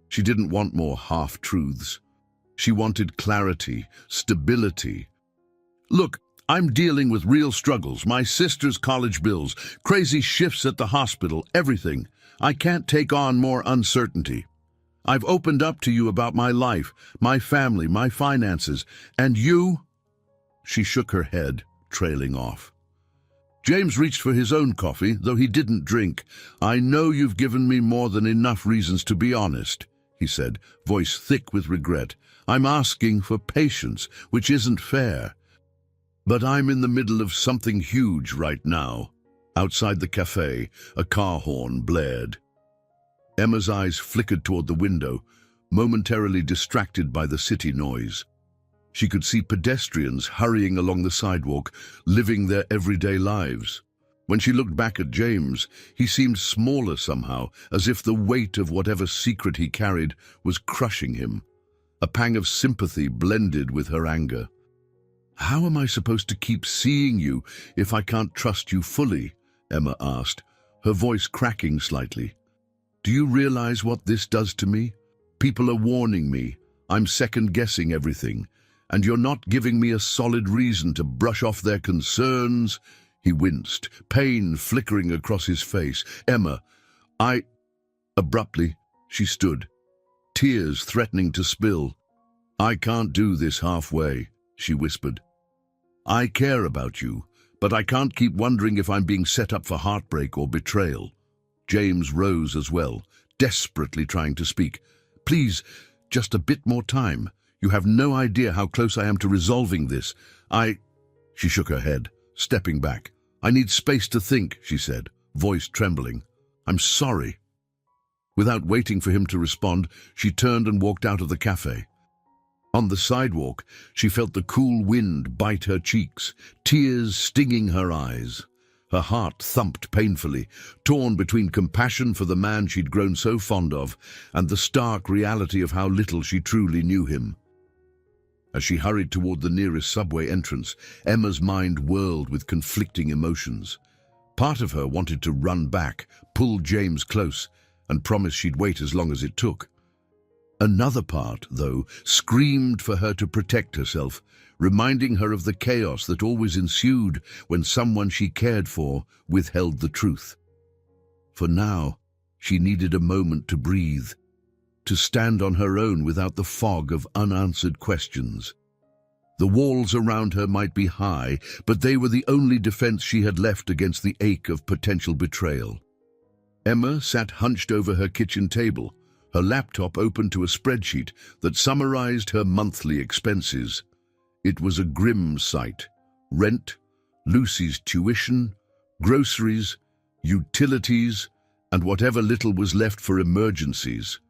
She didn't want more half-truths. She wanted clarity, stability. "Look, I'm dealing with real struggles, my sister's college bills, crazy shifts at the hospital, everything. I can't take on more uncertainty. I've opened up to you about my life, my family, my finances, and you—" She shook her head, trailing off. James reached for his own coffee, though he didn't drink. "I know you've given me more than enough reasons to be honest," he said, voice thick with regret. "I'm asking for patience, which isn't fair. But I'm in the middle of something huge right now." Outside the cafe, a car horn blared. Emma's eyes flickered toward the window, momentarily distracted by the city noise. She could see pedestrians hurrying along the sidewalk, living their everyday lives. When she looked back at James, he seemed smaller somehow, as if the weight of whatever secret he carried was crushing him. A pang of sympathy blended with her anger. "How am I supposed to keep seeing you if I can't trust you fully?" Emma asked, her voice cracking slightly. "Do you realize what this does to me? People are warning me. I'm second-guessing everything. And you're not giving me a solid reason to brush off their concerns." He winced, pain flickering across his face. "Emma, Abruptly, she stood, tears threatening to spill. "I can't do this halfway," she whispered. "I care about you, but I can't keep wondering if I'm being set up for heartbreak or betrayal." James rose as well, desperately trying to speak. "Please, just a bit more time. You have no idea how close I am to resolving this. She shook her head, stepping back. "I need space to think," she said, voice trembling. "I'm sorry." Without waiting for him to respond, she turned and walked out of the cafe. On the sidewalk, she felt the cool wind bite her cheeks, tears stinging her eyes. Her heart thumped painfully, torn between compassion for the man she'd grown so fond of and the stark reality of how little she truly knew him. As she hurried toward the nearest subway entrance, Emma's mind whirled with conflicting emotions. Part of her wanted to run back, pull James close, and promise she'd wait as long as it took. Another part, though, screamed for her to protect herself, reminding her of the chaos that always ensued when someone she cared for withheld the truth. For now, she needed a moment to breathe, to stand on her own without the fog of unanswered questions. The walls around her might be high, but they were the only defense she had left against the ache of potential betrayal. Emma sat hunched over her kitchen table, her laptop open to a spreadsheet that summarized her monthly expenses. It was a grim sight. Rent, Lucy's tuition, groceries, utilities, and whatever little was left for emergencies.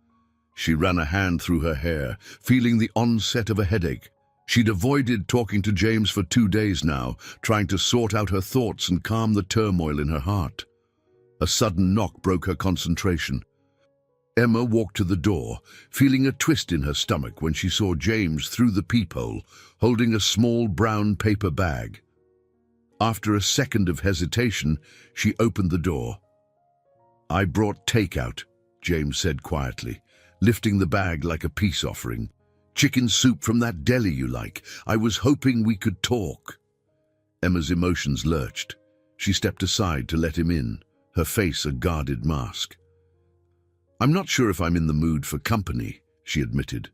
She ran a hand through her hair, feeling the onset of a headache. She'd avoided talking to James for 2 days now, trying to sort out her thoughts and calm the turmoil in her heart. A sudden knock broke her concentration. Emma walked to the door, feeling a twist in her stomach when she saw James through the peephole, holding a small brown paper bag. After a second of hesitation, she opened the door. "I brought takeout," James said quietly, lifting the bag like a peace offering. "Chicken soup from that deli you like. I was hoping we could talk." Emma's emotions lurched. She stepped aside to let him in, her face a guarded mask. "I'm not sure if I'm in the mood for company," she admitted.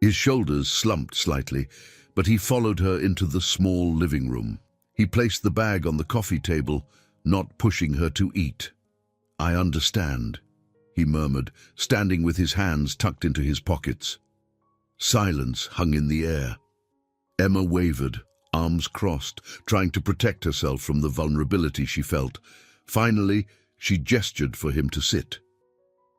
His shoulders slumped slightly, but he followed her into the small living room. He placed the bag on the coffee table, not pushing her to eat. "I understand," he murmured, standing with his hands tucked into his pockets. Silence hung in the air. Emma wavered, arms crossed, trying to protect herself from the vulnerability she felt. Finally, she gestured for him to sit.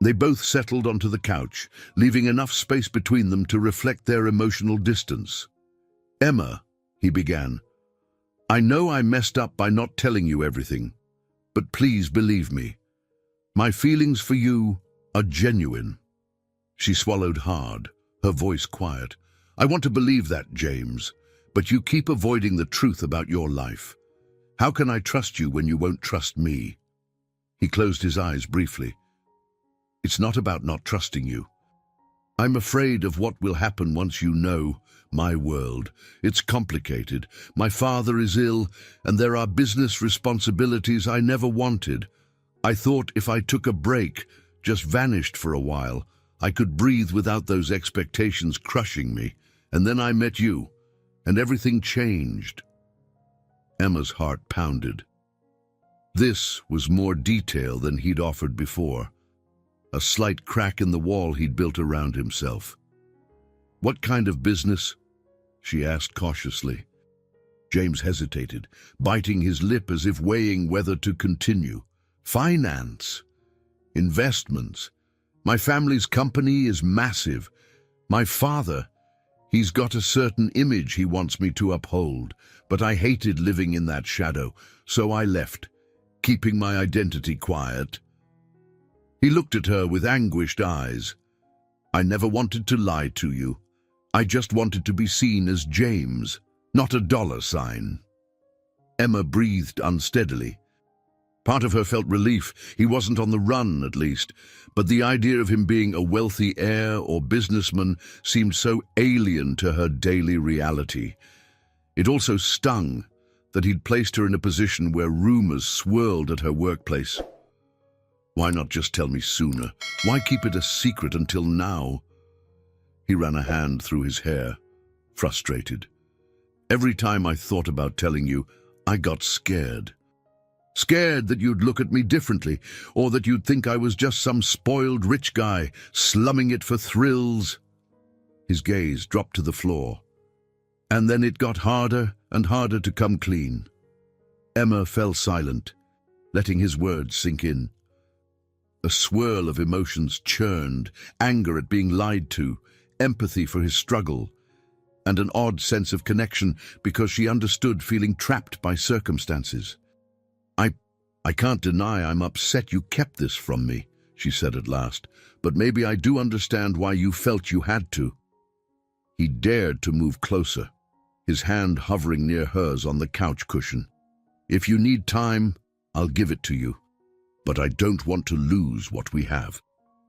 They both settled onto the couch, leaving enough space between them to reflect their emotional distance. "Emma," he began, "I know I messed up by not telling you everything, but please believe me. My feelings for you are genuine." She swallowed hard, her voice quiet. "I want to believe that, James, but you keep avoiding the truth about your life. How can I trust you when you won't trust me?" He closed his eyes briefly. "It's not about not trusting you. I'm afraid of what will happen once you know my world. It's complicated. My father is ill, and there are business responsibilities I never wanted. I thought if I took a break, just vanished for a while, I could breathe without those expectations crushing me. And then I met you, and everything changed." Emma's heart pounded. This was more detail than he'd offered before. A slight crack in the wall he'd built around himself. "What kind of business?" she asked cautiously. James hesitated, biting his lip as if weighing whether to continue. "Finance. Investments. My family's company is massive. My father, he's got a certain image he wants me to uphold, but I hated living in that shadow, so I left, keeping my identity quiet." He looked at her with anguished eyes. "I never wanted to lie to you. I just wanted to be seen as James, not a dollar sign." Emma breathed unsteadily. Part of her felt relief. He wasn't on the run, at least, but the idea of him being a wealthy heir or businessman seemed so alien to her daily reality. It also stung that he'd placed her in a position where rumors swirled at her workplace. "Why not just tell me sooner? Why keep it a secret until now?" He ran a hand through his hair, frustrated. "Every time I thought about telling you, I got scared. Scared that you'd look at me differently, or that you'd think I was just some spoiled rich guy, slumming it for thrills." His gaze dropped to the floor. And then it got harder and harder to come clean. Emma fell silent, letting his words sink in. A swirl of emotions churned, anger at being lied to, empathy for his struggle, and an odd sense of connection because she understood feeling trapped by circumstances. I can't deny I'm upset you kept this from me," she said at last, "but maybe I do understand why you felt you had to." He dared to move closer, his hand hovering near hers on the couch cushion. "If you need time, I'll give it to you, but I don't want to lose what we have."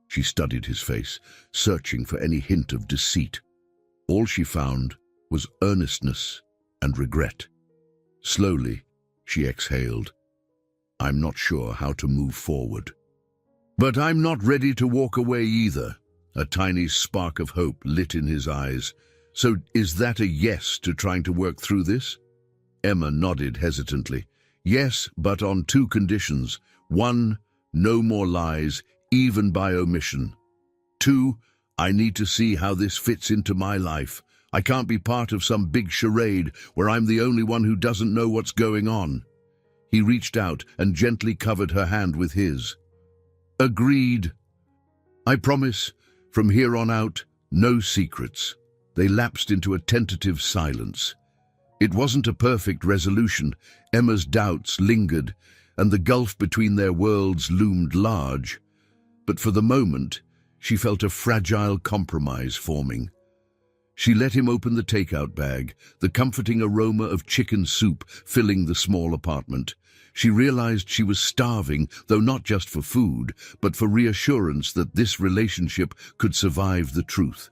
She studied his face, searching for any hint of deceit. All she found was earnestness and regret. Slowly, she exhaled. "I'm not sure how to move forward. But I'm not ready to walk away either." A tiny spark of hope lit in his eyes. "So is that a yes to trying to work through this?" Emma nodded hesitantly. "Yes, but on two conditions. 1, no more lies, even by omission. 2, I need to see how this fits into my life. I can't be part of some big charade where I'm the only one who doesn't know what's going on." He reached out and gently covered her hand with his. "Agreed. I promise, from here on out, no secrets." They lapsed into a tentative silence. It wasn't a perfect resolution. Emma's doubts lingered, and the gulf between their worlds loomed large. But for the moment, she felt a fragile compromise forming. She let him open the takeout bag, the comforting aroma of chicken soup filling the small apartment. She realized she was starving, though not just for food, but for reassurance that this relationship could survive the truth.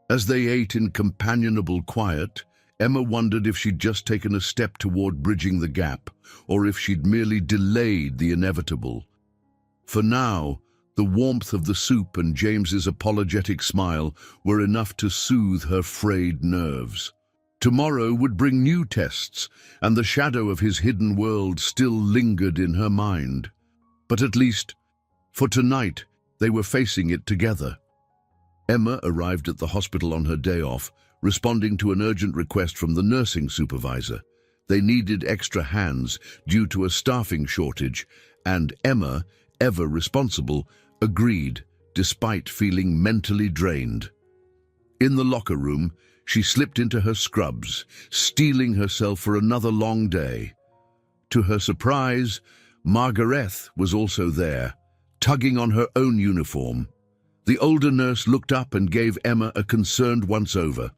As they ate in companionable quiet, Emma wondered if she'd just taken a step toward bridging the gap, or if she'd merely delayed the inevitable. For now, the warmth of the soup and James's apologetic smile were enough to soothe her frayed nerves. Tomorrow would bring new tests, and the shadow of his hidden world still lingered in her mind. But at least, for tonight, they were facing it together. Emma arrived at the hospital on her day off, responding to an urgent request from the nursing supervisor. They needed extra hands due to a staffing shortage, and Emma, ever responsible, agreed, despite feeling mentally drained. In the locker room, she slipped into her scrubs, steeling herself for another long day. To her surprise, Margaret was also there, tugging on her own uniform. The older nurse looked up and gave Emma a concerned once-over.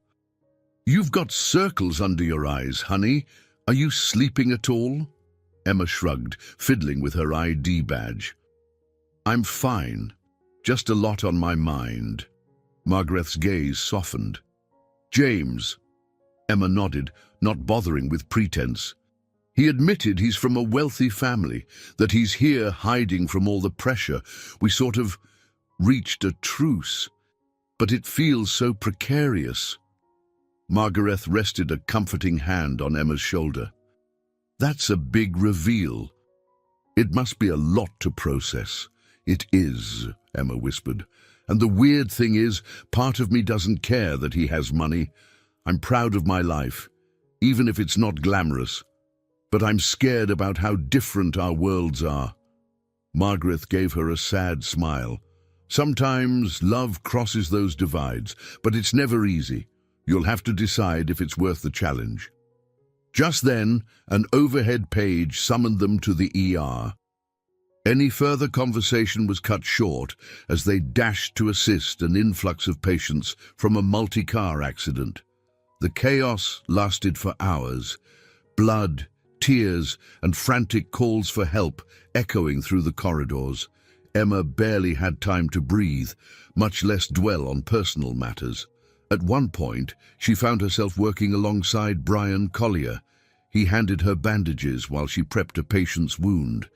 "You've got circles under your eyes, honey. Are you sleeping at all?" Emma shrugged, fiddling with her ID badge. "I'm fine. Just a lot on my mind." Margaret's gaze softened. "James." Emma nodded, not bothering with pretense. "He admitted he's from a wealthy family, that he's here hiding from all the pressure. We sort of reached a truce, but it feels so precarious." Margaret rested a comforting hand on Emma's shoulder. "That's a big reveal." It must be a lot to process. It is, Emma whispered. And the weird thing is, part of me doesn't care that he has money. I'm proud of my life, even if it's not glamorous. But I'm scared about how different our worlds are. Margaret gave her a sad smile. Sometimes love crosses those divides, but it's never easy. You'll have to decide if it's worth the challenge. Just then, an overhead page summoned them to the ER. Any further conversation was cut short as they dashed to assist an influx of patients from a multi-car accident. The chaos lasted for hours. Blood, tears, and frantic calls for help echoing through the corridors. Emma barely had time to breathe, much less dwell on personal matters. At one point, she found herself working alongside Brian Collier. He handed her bandages while she prepped a patient's wound.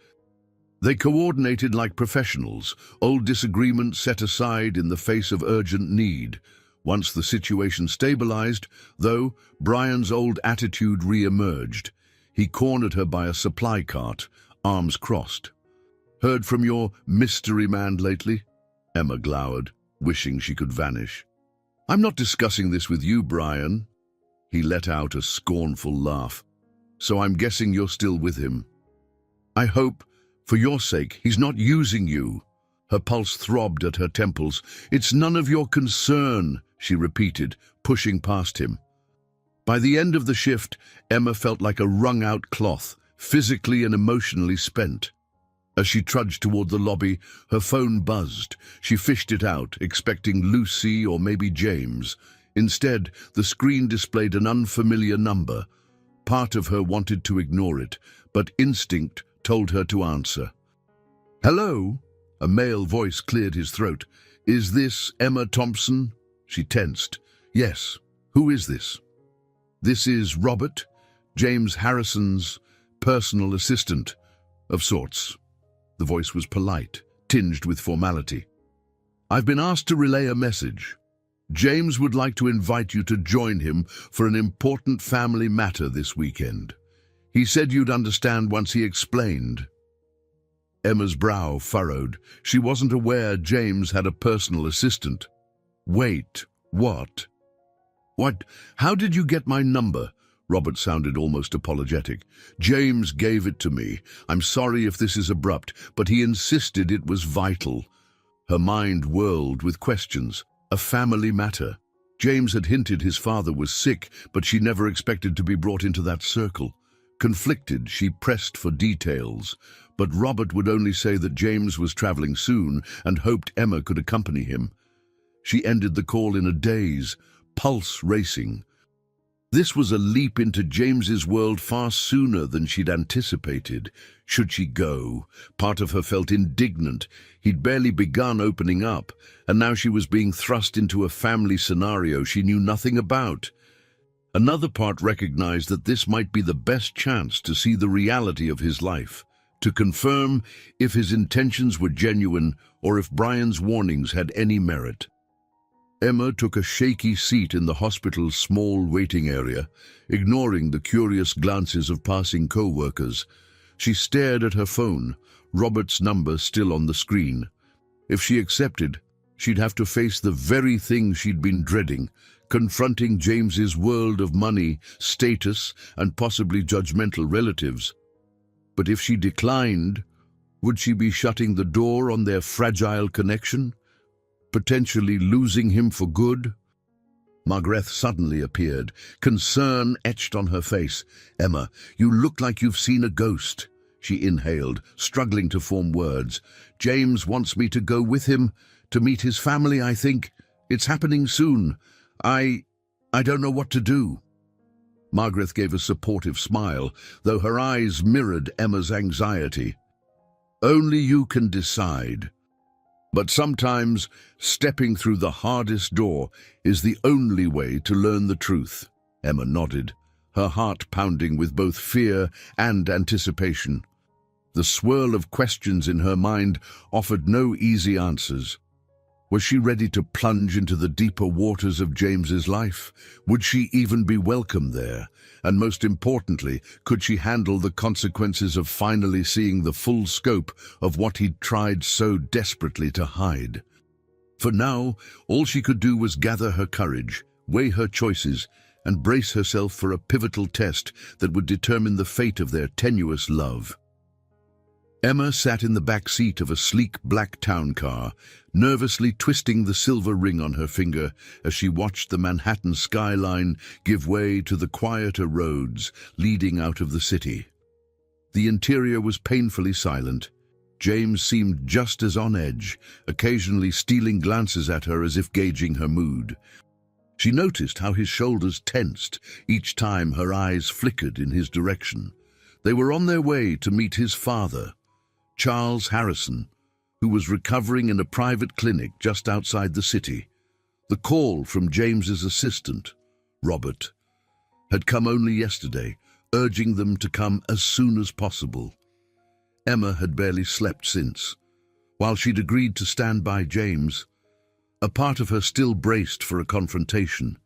They coordinated like professionals, old disagreements set aside in the face of urgent need. Once the situation stabilized, though, Brian's old attitude re-emerged. He cornered her by a supply cart, arms crossed. "Heard from your mystery man lately?" Emma glowered, wishing she could vanish. "I'm not discussing this with you, Brian." He let out a scornful laugh. "So I'm guessing you're still with him. I hope, for your sake, he's not using you." Her pulse throbbed at her temples. "It's none of your concern," she repeated, pushing past him. By the end of the shift, Emma felt like a wrung-out cloth, physically and emotionally spent. As she trudged toward the lobby, her phone buzzed. She fished it out, expecting Lucy or maybe James. Instead, the screen displayed an unfamiliar number. Part of her wanted to ignore it, but instinct told her to answer. "Hello?" A male voice cleared his throat. "Is this Emma Thompson?" She tensed. "Yes. Who is this?" "This is Robert, James Harrison's personal assistant, of sorts." The voice was polite, tinged with formality. "I've been asked to relay a message. James would like to invite you to join him for an important family matter this weekend. He said you'd understand once he explained." Emma's brow furrowed. She wasn't aware James had a personal assistant. "Wait, what? What? How did you get my number?" Robert sounded almost apologetic. "James gave it to me. I'm sorry if this is abrupt, but he insisted it was vital." Her mind whirled with questions. A family matter. James had hinted his father was sick, but she never expected to be brought into that circle. Conflicted, she pressed for details, but Robert would only say that James was traveling soon and hoped Emma could accompany him. She ended the call in a daze, pulse racing. This was a leap into James's world far sooner than she'd anticipated. Should she go? Part of her felt indignant. He'd barely begun opening up, and now she was being thrust into a family scenario she knew nothing about. Another part recognized that this might be the best chance to see the reality of his life, to confirm if his intentions were genuine or if Brian's warnings had any merit. Emma took a shaky seat in the hospital's small waiting area, ignoring the curious glances of passing co-workers. She stared at her phone, Robert's number still on the screen. If she accepted, she'd have to face the very thing she'd been dreading, confronting James's world of money, status, and possibly judgmental relatives. But if she declined, would she be shutting the door on their fragile connection? Potentially losing him for good? Margaret suddenly appeared, concern etched on her face. "Emma, you look like you've seen a ghost," she inhaled, struggling to form words. "James wants me to go with him, to meet his family, I think. It's happening soon. I don't know what to do." Margaret gave a supportive smile, though her eyes mirrored Emma's anxiety. "Only you can decide. But sometimes stepping through the hardest door is the only way to learn the truth." Emma nodded, her heart pounding with both fear and anticipation. The swirl of questions in her mind offered no easy answers. Was she ready to plunge into the deeper waters of James's life? Would she even be welcome there? And most importantly, could she handle the consequences of finally seeing the full scope of what he'd tried so desperately to hide? For now, all she could do was gather her courage, weigh her choices, and brace herself for a pivotal test that would determine the fate of their tenuous love. Emma sat in the back seat of a sleek black town car, nervously twisting the silver ring on her finger as she watched the Manhattan skyline give way to the quieter roads leading out of the city. The interior was painfully silent. James seemed just as on edge, occasionally stealing glances at her as if gauging her mood. She noticed how his shoulders tensed each time her eyes flickered in his direction. They were on their way to meet his father, Charles Harrison, who was recovering in a private clinic just outside the city. The call from James's assistant, Robert, had come only yesterday, urging them to come as soon as possible. Emma had barely slept since. While she'd agreed to stand by James, a part of her still braced for a confrontation.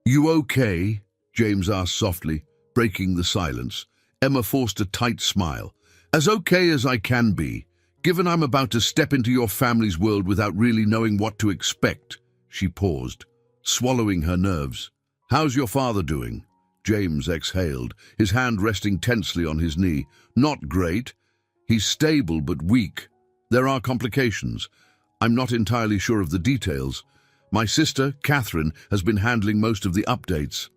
"You okay?" James asked softly, breaking the silence. Emma forced a tight smile. "As okay as I can be, given I'm about to step into your family's world without really knowing what to expect." She paused, swallowing her nerves. "How's your father doing?" James exhaled, his hand resting tensely on his knee. "Not great. He's stable but weak. There are complications. I'm not entirely sure of the details. My sister, Catherine, has been handling most of the updates.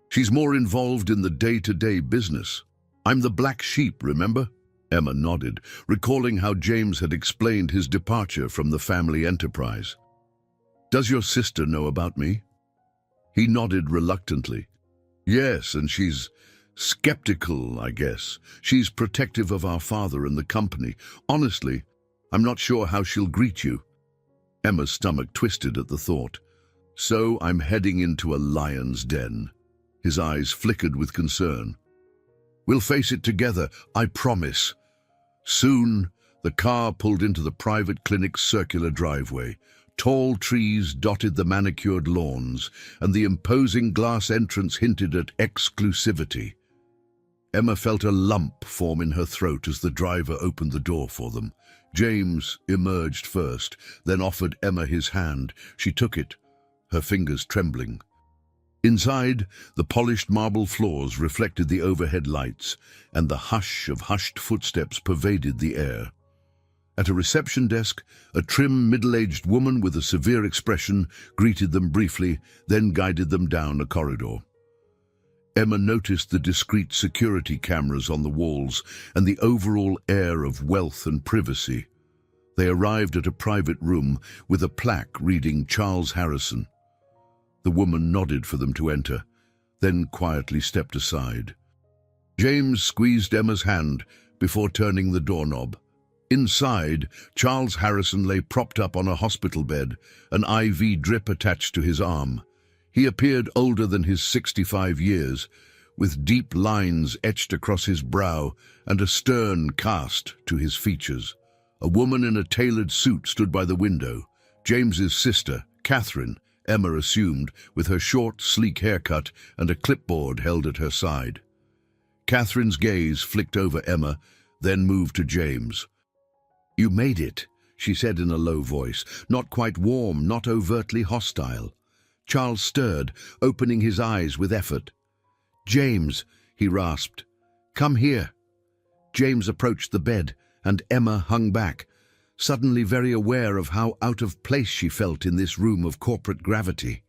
She's more involved in the day-to-day business. I'm the black sheep, remember?" Emma nodded, recalling how James had explained his departure from the family enterprise. "Does your sister know about me?" He nodded reluctantly. "Yes, and she's skeptical, I guess. She's protective of our father and the company. Honestly, I'm not sure how she'll greet you." Emma's stomach twisted at the thought. "So I'm heading into a lion's den." His eyes flickered with concern. "We'll face it together, I promise." Soon, the car pulled into the private clinic's circular driveway. Tall trees dotted the manicured lawns, and the imposing glass entrance hinted at exclusivity. Emma felt a lump form in her throat as the driver opened the door for them. James emerged first, then offered Emma his hand. She took it, her fingers trembling. Inside, the polished marble floors reflected the overhead lights, and the hush of hushed footsteps pervaded the air. At a reception desk, a trim, middle-aged woman with a severe expression greeted them briefly, then guided them down a corridor. Emma noticed the discreet security cameras on the walls and the overall air of wealth and privacy. They arrived at a private room with a plaque reading Charles Harrison. The woman nodded for them to enter, then quietly stepped aside. James squeezed Emma's hand before turning the doorknob. Inside, Charles Harrison lay propped up on a hospital bed, an IV drip attached to his arm. He appeared older than his 65 years, with deep lines etched across his brow and a stern cast to his features. A woman in a tailored suit stood by the window. James's sister, Catherine, Emma assumed, with her short, sleek haircut and a clipboard held at her side. Catherine's gaze flicked over Emma, then moved to James. "You made it," she said in a low voice, not quite warm, not overtly hostile. Charles stirred, opening his eyes with effort. "James," he rasped, "come here." James approached the bed, and Emma hung back, suddenly very aware of how out of place she felt in this room of corporate gravity.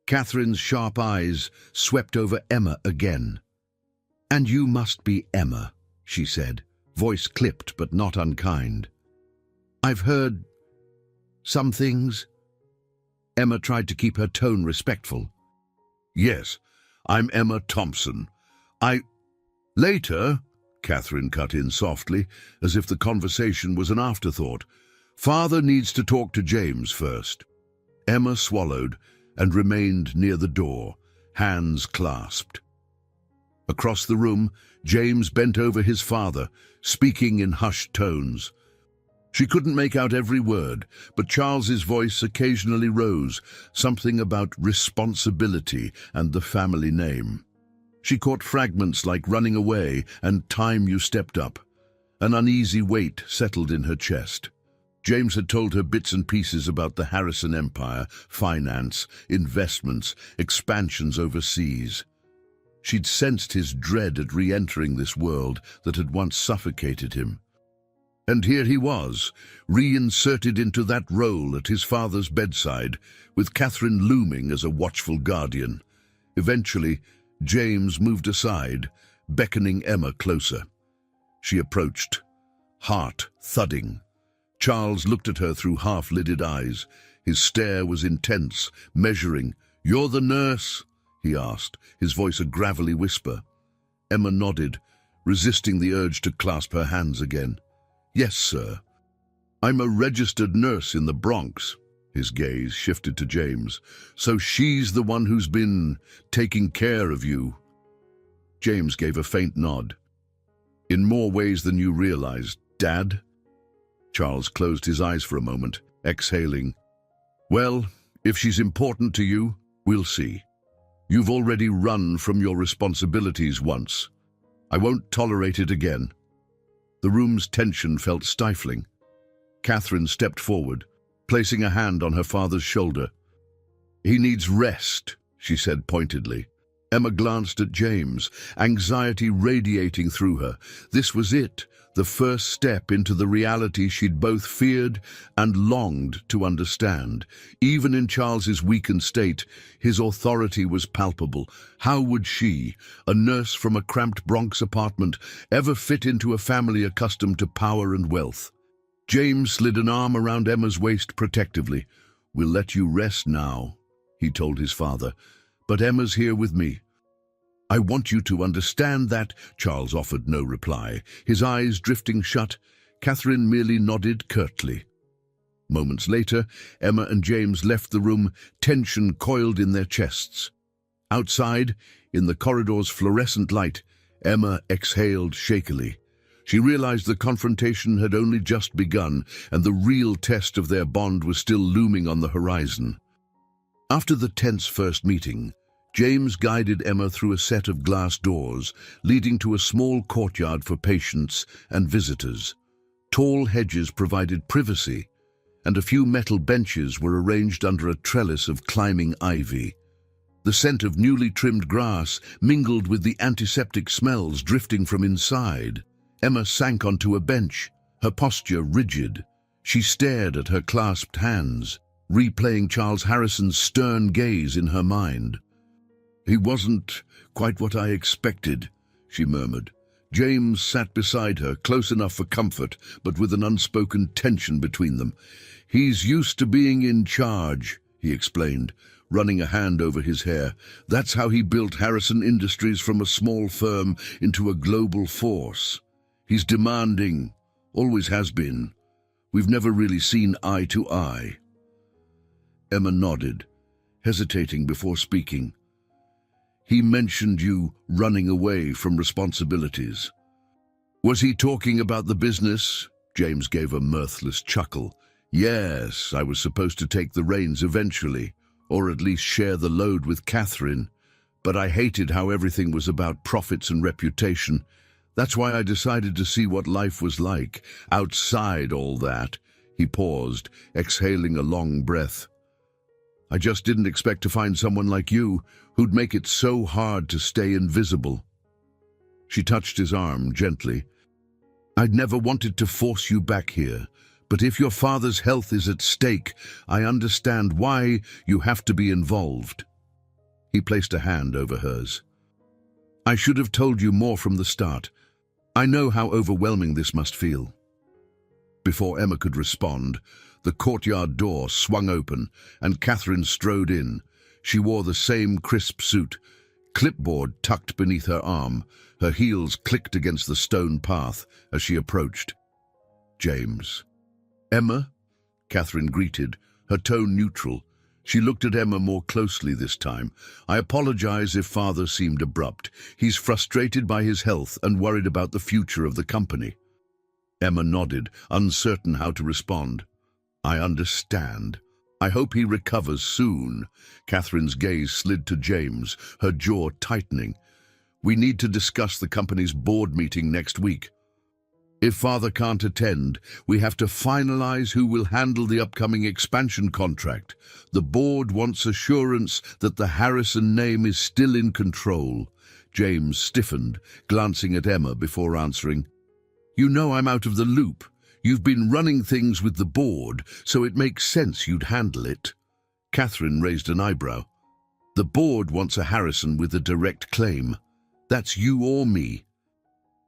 Catherine's sharp eyes swept over Emma again. "And you must be Emma," she said, voice clipped but not unkind. "I've heard some things." Emma tried to keep her tone respectful. "Yes, I'm Emma Thompson. Later," Catherine cut in softly, as if the conversation was an afterthought. "Father needs to talk to James first." Emma swallowed and remained near the door, hands clasped. Across the room, James bent over his father, speaking in hushed tones. She couldn't make out every word, but Charles's voice occasionally rose, something about responsibility and the family name. She caught fragments like running away and time you stepped up. An uneasy weight settled in her chest. James had told her bits and pieces about the Harrison empire, finance, investments, expansions overseas. She'd sensed his dread at re-entering this world that had once suffocated him. And here he was, reinserted into that role at his father's bedside, with Catherine looming as a watchful guardian. Eventually, James moved aside, beckoning Emma closer. She approached, heart thudding. Charles looked at her through half-lidded eyes. His stare was intense, measuring. "You're the nurse?" he asked, his voice a gravelly whisper. Emma nodded, resisting the urge to clasp her hands again. "Yes, sir. I'm a registered nurse in the Bronx." His gaze shifted to James. "So she's the one who's been taking care of you?" James gave a faint nod. "In more ways than you realize, Dad?" Charles closed his eyes for a moment, exhaling. "Well, if she's important to you, we'll see. You've already run from your responsibilities once. I won't tolerate it again." The room's tension felt stifling. Catherine stepped forward, placing a hand on her father's shoulder. "He needs rest," she said pointedly. Emma glanced at James, anxiety radiating through her. This was it, the first step into the reality she'd both feared and longed to understand. Even in Charles's weakened state, his authority was palpable. How would she, a nurse from a cramped Bronx apartment, ever fit into a family accustomed to power and wealth? James slid an arm around Emma's waist protectively. "We'll let you rest now," he told his father. "But Emma's here with me." "I want you to understand that." Charles offered no reply, his eyes drifting shut. Catherine merely nodded curtly. Moments later, Emma and James left the room, tension coiled in their chests. Outside, in the corridor's fluorescent light, Emma exhaled shakily. She realized the confrontation had only just begun, and the real test of their bond was still looming on the horizon. After the tense first meeting, James guided Emma through a set of glass doors, leading to a small courtyard for patients and visitors. Tall hedges provided privacy, and a few metal benches were arranged under a trellis of climbing ivy. The scent of newly trimmed grass mingled with the antiseptic smells drifting from inside. Emma sank onto a bench, her posture rigid. She stared at her clasped hands, replaying Charles Harrison's stern gaze in her mind. "He wasn't quite what I expected," she murmured. James sat beside her, close enough for comfort, but with an unspoken tension between them. "He's used to being in charge," he explained, running a hand over his hair. "That's how he built Harrison Industries from a small firm into a global force. He's demanding, always has been. We've never really seen eye to eye." Emma nodded, hesitating before speaking. "He mentioned you running away from responsibilities." "Was he talking about the business?" James gave a mirthless chuckle. "Yes, I was supposed to take the reins eventually, or at least share the load with Catherine. But I hated how everything was about profits and reputation. That's why I decided to see what life was like, outside all that." He paused, exhaling a long breath. "I just didn't expect to find someone like you, who'd make it so hard to stay invisible." She touched his arm gently. "I'd never wanted to force you back here, but if your father's health is at stake, I understand why you have to be involved." He placed a hand over hers. "I should have told you more from the start. I know how overwhelming this must feel." Before Emma could respond, the courtyard door swung open, and Catherine strode in. She wore the same crisp suit, clipboard tucked beneath her arm. Her heels clicked against the stone path as she approached. "James." "Emma?" Catherine greeted, her tone neutral. She looked at Emma more closely this time. "I apologize if Father seemed abrupt. He's frustrated by his health and worried about the future of the company." Emma nodded, uncertain how to respond. "I understand. I hope he recovers soon." Catherine's gaze slid to James, her jaw tightening. We need to discuss the company's board meeting next week. If Father can't attend, we have to finalize who will handle the upcoming expansion contract. The board wants assurance that the Harrison name is still in control. James stiffened, glancing at Emma before answering. You know I'm out of the loop. You've been running things with the board, so it makes sense you'd handle it. Catherine raised an eyebrow. The board wants a Harrison with a direct claim. That's you or me.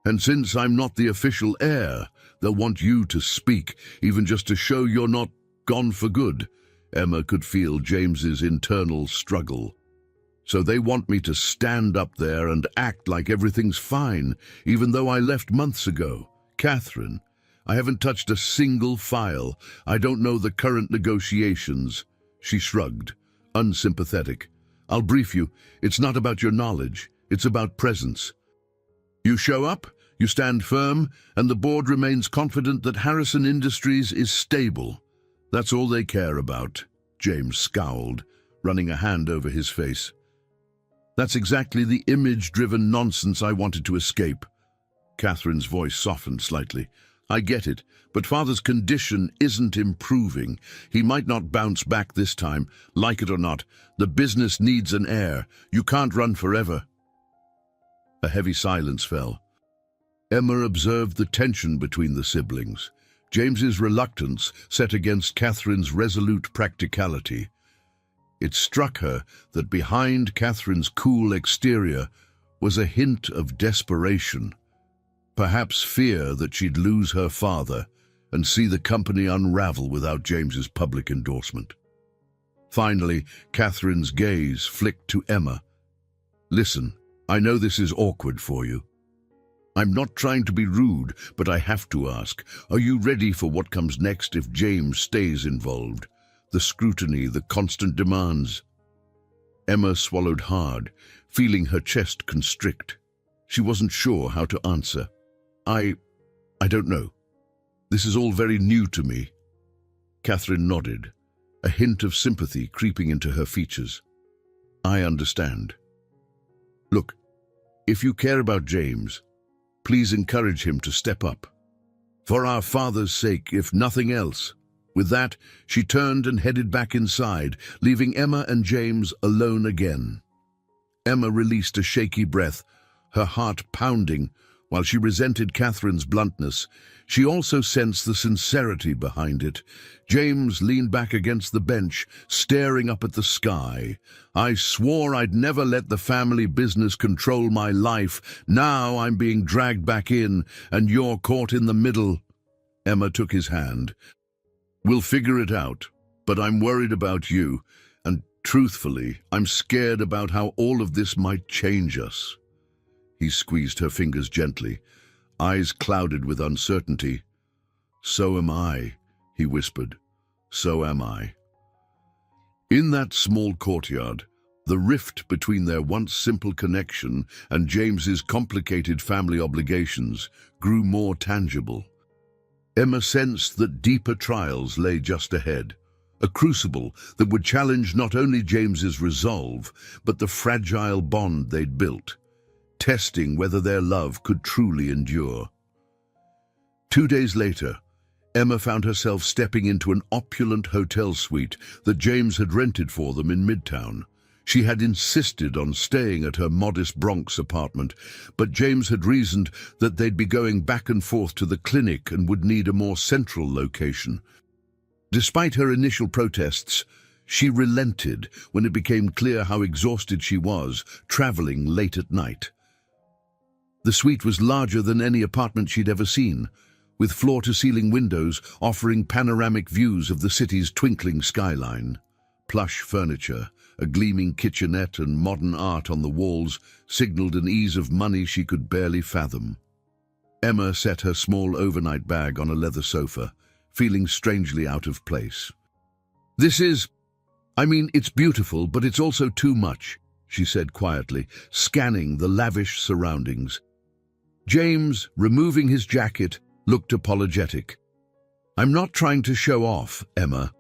And since I'm not the official heir, they'll want you to speak, even just to show you're not gone for good. Emma could feel James's internal struggle. So they want me to stand up there and act like everything's fine, even though I left months ago. Catherine, I haven't touched a single file. I don't know the current negotiations. She shrugged, unsympathetic. I'll brief you. It's not about your knowledge. It's about presence. You show up, you stand firm, and the board remains confident that Harrison Industries is stable. That's all they care about. James scowled, running a hand over his face. That's exactly the image-driven nonsense I wanted to escape. Catherine's voice softened slightly. I get it, but Father's condition isn't improving. He might not bounce back this time. Like it or not, the business needs an heir. You can't run forever. A heavy silence fell. Emma observed the tension between the siblings. James's reluctance set against Catherine's resolute practicality. It struck her that behind Catherine's cool exterior was a hint of desperation. Perhaps fear that she'd lose her father and see the company unravel without James's public endorsement. Finally, Catherine's gaze flicked to Emma. Listen, I know this is awkward for you. I'm not trying to be rude, but I have to ask, are you ready for what comes next if James stays involved? The scrutiny, the constant demands. Emma swallowed hard, feeling her chest constrict. She wasn't sure how to answer. I don't know. This is all very new to me. Catherine nodded, a hint of sympathy creeping into her features. I understand. Look, if you care about James, please encourage him to step up. For our father's sake, if nothing else. With that, she turned and headed back inside, leaving Emma and James alone again. Emma released a shaky breath, her heart pounding, while she resented Catherine's bluntness. She also sensed the sincerity behind it. James leaned back against the bench, staring up at the sky. I swore I'd never let the family business control my life. Now I'm being dragged back in, and you're caught in the middle. Emma took his hand. We'll figure it out, but I'm worried about you, and truthfully, I'm scared about how all of this might change us. He squeezed her fingers gently, eyes clouded with uncertainty. So am I, he whispered. So am I. In that small courtyard, the rift between their once simple connection and James's complicated family obligations grew more tangible. Emma sensed that deeper trials lay just ahead, a crucible that would challenge not only James's resolve, but the fragile bond they'd built, testing whether their love could truly endure. 2 days later, Emma found herself stepping into an opulent hotel suite that James had rented for them in Midtown. She had insisted on staying at her modest Bronx apartment, but James had reasoned that they'd be going back and forth to the clinic and would need a more central location. Despite her initial protests, she relented when it became clear how exhausted she was, traveling late at night. The suite was larger than any apartment she'd ever seen, with floor-to-ceiling windows offering panoramic views of the city's twinkling skyline. Plush furniture, a gleaming kitchenette and modern art on the walls signaled an ease of money she could barely fathom. Emma set her small overnight bag on a leather sofa, feeling strangely out of place. It's beautiful, but it's also too much, she said quietly, scanning the lavish surroundings. James, removing his jacket, looked apologetic. I'm not trying to show off, Emma.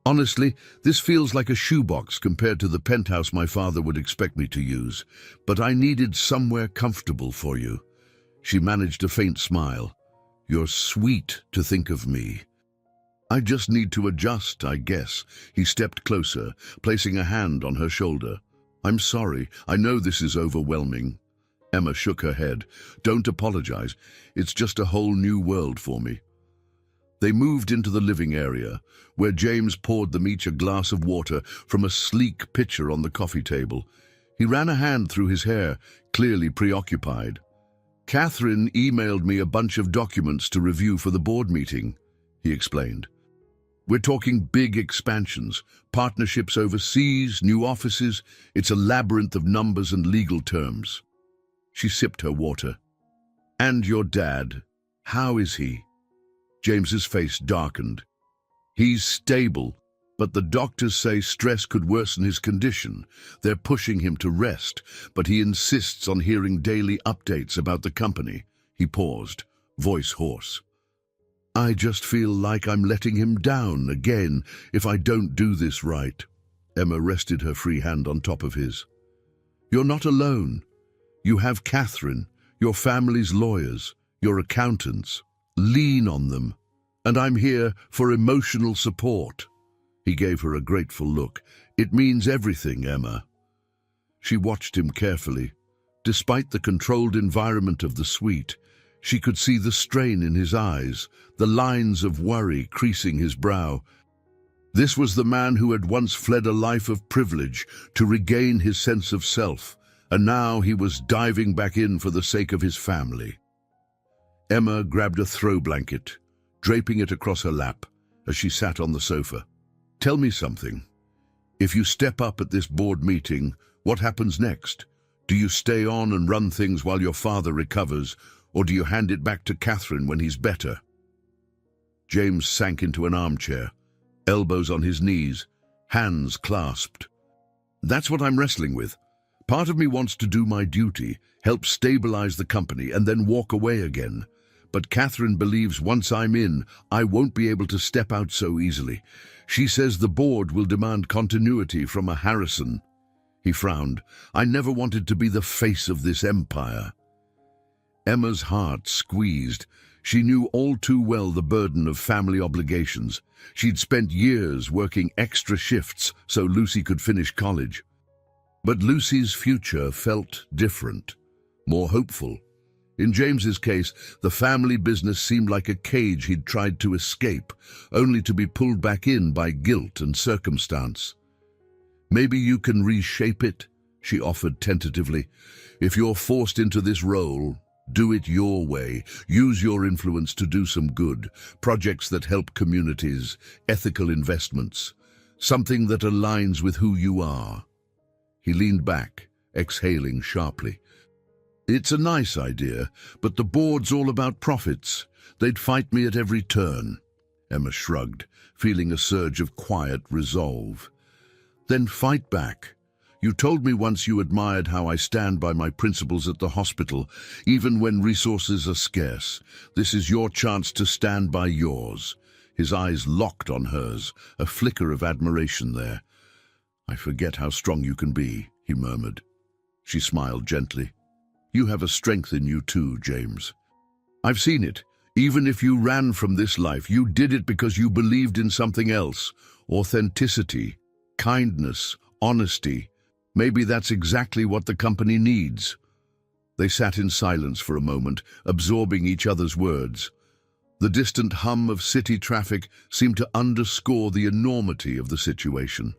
Honestly, this feels like a shoebox compared to the penthouse my father would expect me to use, but I needed somewhere comfortable for you. She managed a faint smile. You're sweet to think of me. I just need to adjust, I guess. He stepped closer, placing a hand on her shoulder. I'm sorry, I know this is overwhelming. Emma shook her head. Don't apologize. It's just a whole new world for me. They moved into the living area, where James poured them each a glass of water from a sleek pitcher on the coffee table. He ran a hand through his hair, clearly preoccupied. Catherine emailed me a bunch of documents to review for the board meeting, he explained. We're talking big expansions, partnerships overseas, new offices. It's a labyrinth of numbers and legal terms. She sipped her water. And your dad, how is he? James's face darkened. He's stable, but the doctors say stress could worsen his condition. They're pushing him to rest, but he insists on hearing daily updates about the company. He paused, voice hoarse. I just feel like I'm letting him down again if I don't do this right. Emma rested her free hand on top of his. You're not alone. You have Catherine, your family's lawyers, your accountants. Lean on them, and I'm here for emotional support. He gave her a grateful look. It means everything, Emma. She watched him carefully. Despite the controlled environment of the suite, she could see the strain in his eyes, the lines of worry creasing his brow. This was the man who had once fled a life of privilege to regain his sense of self, and now he was diving back in for the sake of his family. Emma grabbed a throw blanket, draping it across her lap as she sat on the sofa. Tell me something. If you step up at this board meeting, what happens next? Do you stay on and run things while your father recovers, or do you hand it back to Catherine when he's better? James sank into an armchair, elbows on his knees, hands clasped. That's what I'm wrestling with. Part of me wants to do my duty, help stabilize the company, and then walk away again. But Catherine believes once I'm in, I won't be able to step out so easily. She says the board will demand continuity from a Harrison. He frowned. I never wanted to be the face of this empire. Emma's heart squeezed. She knew all too well the burden of family obligations. She'd spent years working extra shifts so Lucy could finish college. But Lucy's future felt different, more hopeful. In James's case, the family business seemed like a cage he'd tried to escape, only to be pulled back in by guilt and circumstance. Maybe you can reshape it, she offered tentatively. If you're forced into this role, do it your way. Use your influence to do some good, projects that help communities, ethical investments, something that aligns with who you are. He leaned back, exhaling sharply. It's a nice idea, but the board's all about profits. They'd fight me at every turn. Emma shrugged, feeling a surge of quiet resolve. Then fight back. You told me once you admired how I stand by my principles at the hospital, even when resources are scarce. This is your chance to stand by yours. His eyes locked on hers, a flicker of admiration there. I forget how strong you can be, he murmured. She smiled gently. You have a strength in you too, James. I've seen it. Even if you ran from this life, you did it because you believed in something else. Authenticity, kindness, honesty. Maybe that's exactly what the company needs. They sat in silence for a moment, absorbing each other's words. The distant hum of city traffic seemed to underscore the enormity of the situation.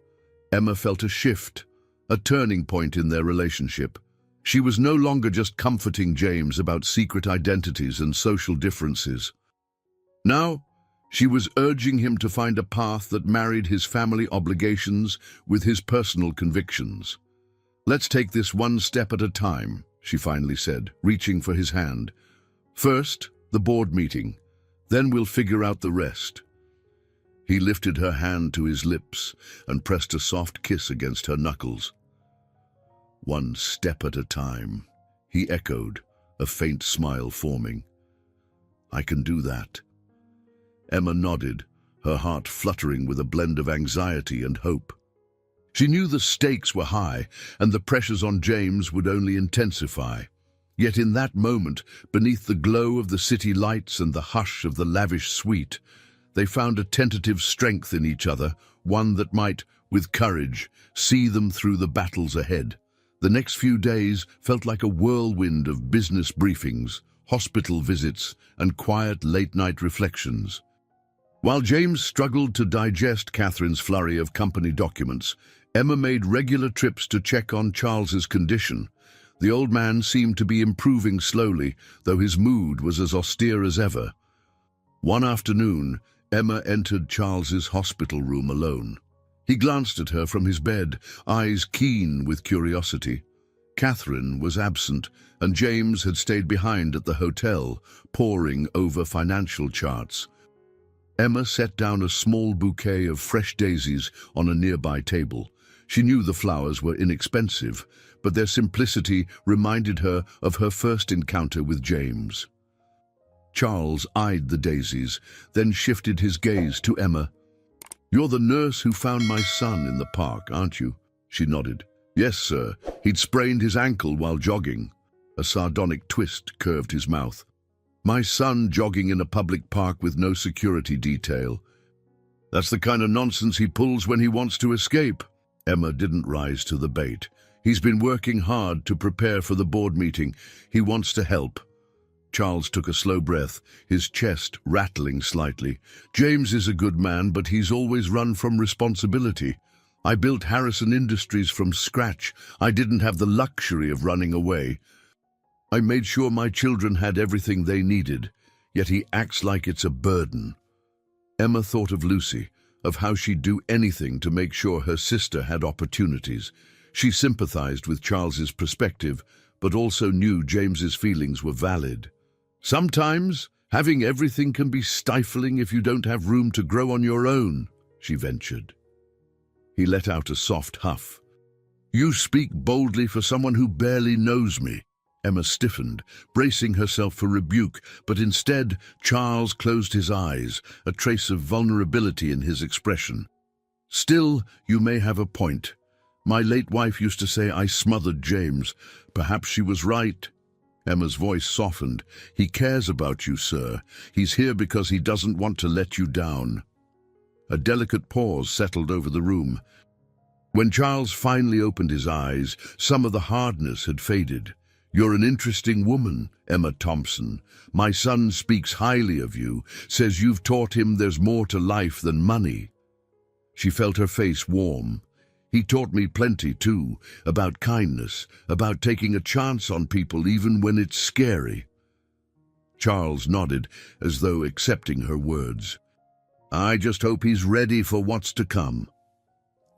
Emma felt a shift, a turning point in their relationship. She was no longer just comforting James about secret identities and social differences. Now, she was urging him to find a path that married his family obligations with his personal convictions. Let's take this one step at a time, she finally said, reaching for his hand. First, the board meeting. Then we'll figure out the rest. He lifted her hand to his lips and pressed a soft kiss against her knuckles. One step at a time, he echoed, a faint smile forming. I can do that. Emma nodded, her heart fluttering with a blend of anxiety and hope. She knew the stakes were high, and the pressures on James would only intensify. Yet in that moment, beneath the glow of the city lights and the hush of the lavish suite, they found a tentative strength in each other, one that might, with courage, see them through the battles ahead. The next few days felt like a whirlwind of business briefings, hospital visits, and quiet late-night reflections. While James struggled to digest Catherine's flurry of company documents, Emma made regular trips to check on Charles's condition. The old man seemed to be improving slowly, though his mood was as austere as ever. One afternoon, Emma entered Charles's hospital room alone. He glanced at her from his bed, eyes keen with curiosity. Catherine was absent, and James had stayed behind at the hotel, poring over financial charts. Emma set down a small bouquet of fresh daisies on a nearby table. She knew the flowers were inexpensive, but their simplicity reminded her of her first encounter with James. Charles eyed the daisies, then shifted his gaze to Emma. "You're the nurse who found my son in the park, aren't you?" She nodded. "Yes, sir. He'd sprained his ankle while jogging." A sardonic twist curved his mouth. "My son jogging in a public park with no security detail. That's the kind of nonsense he pulls when he wants to escape." Emma didn't rise to the bait. "He's been working hard to prepare for the board meeting. He wants to help." Charles took a slow breath, his chest rattling slightly. "James is a good man, but he's always run from responsibility. I built Harrison Industries from scratch. I didn't have the luxury of running away. I made sure my children had everything they needed, yet he acts like it's a burden." Emma thought of Lucy, of how she'd do anything to make sure her sister had opportunities. She sympathized with Charles's perspective, but also knew James's feelings were valid. "Sometimes, having everything can be stifling if you don't have room to grow on your own," she ventured. He let out a soft huff. "You speak boldly for someone who barely knows me." Emma stiffened, bracing herself for rebuke, but instead Charles closed his eyes, a trace of vulnerability in his expression. "Still, you may have a point. My late wife used to say I smothered James. Perhaps she was right." Emma's voice softened. "He cares about you, sir. He's here because he doesn't want to let you down." A delicate pause settled over the room. When Charles finally opened his eyes, some of the hardness had faded. "You're an interesting woman, Emma Thompson. My son speaks highly of you, says you've taught him there's more to life than money." She felt her face warm. "He taught me plenty, too, about kindness, about taking a chance on people even when it's scary." Charles nodded, as though accepting her words. "I just hope he's ready for what's to come."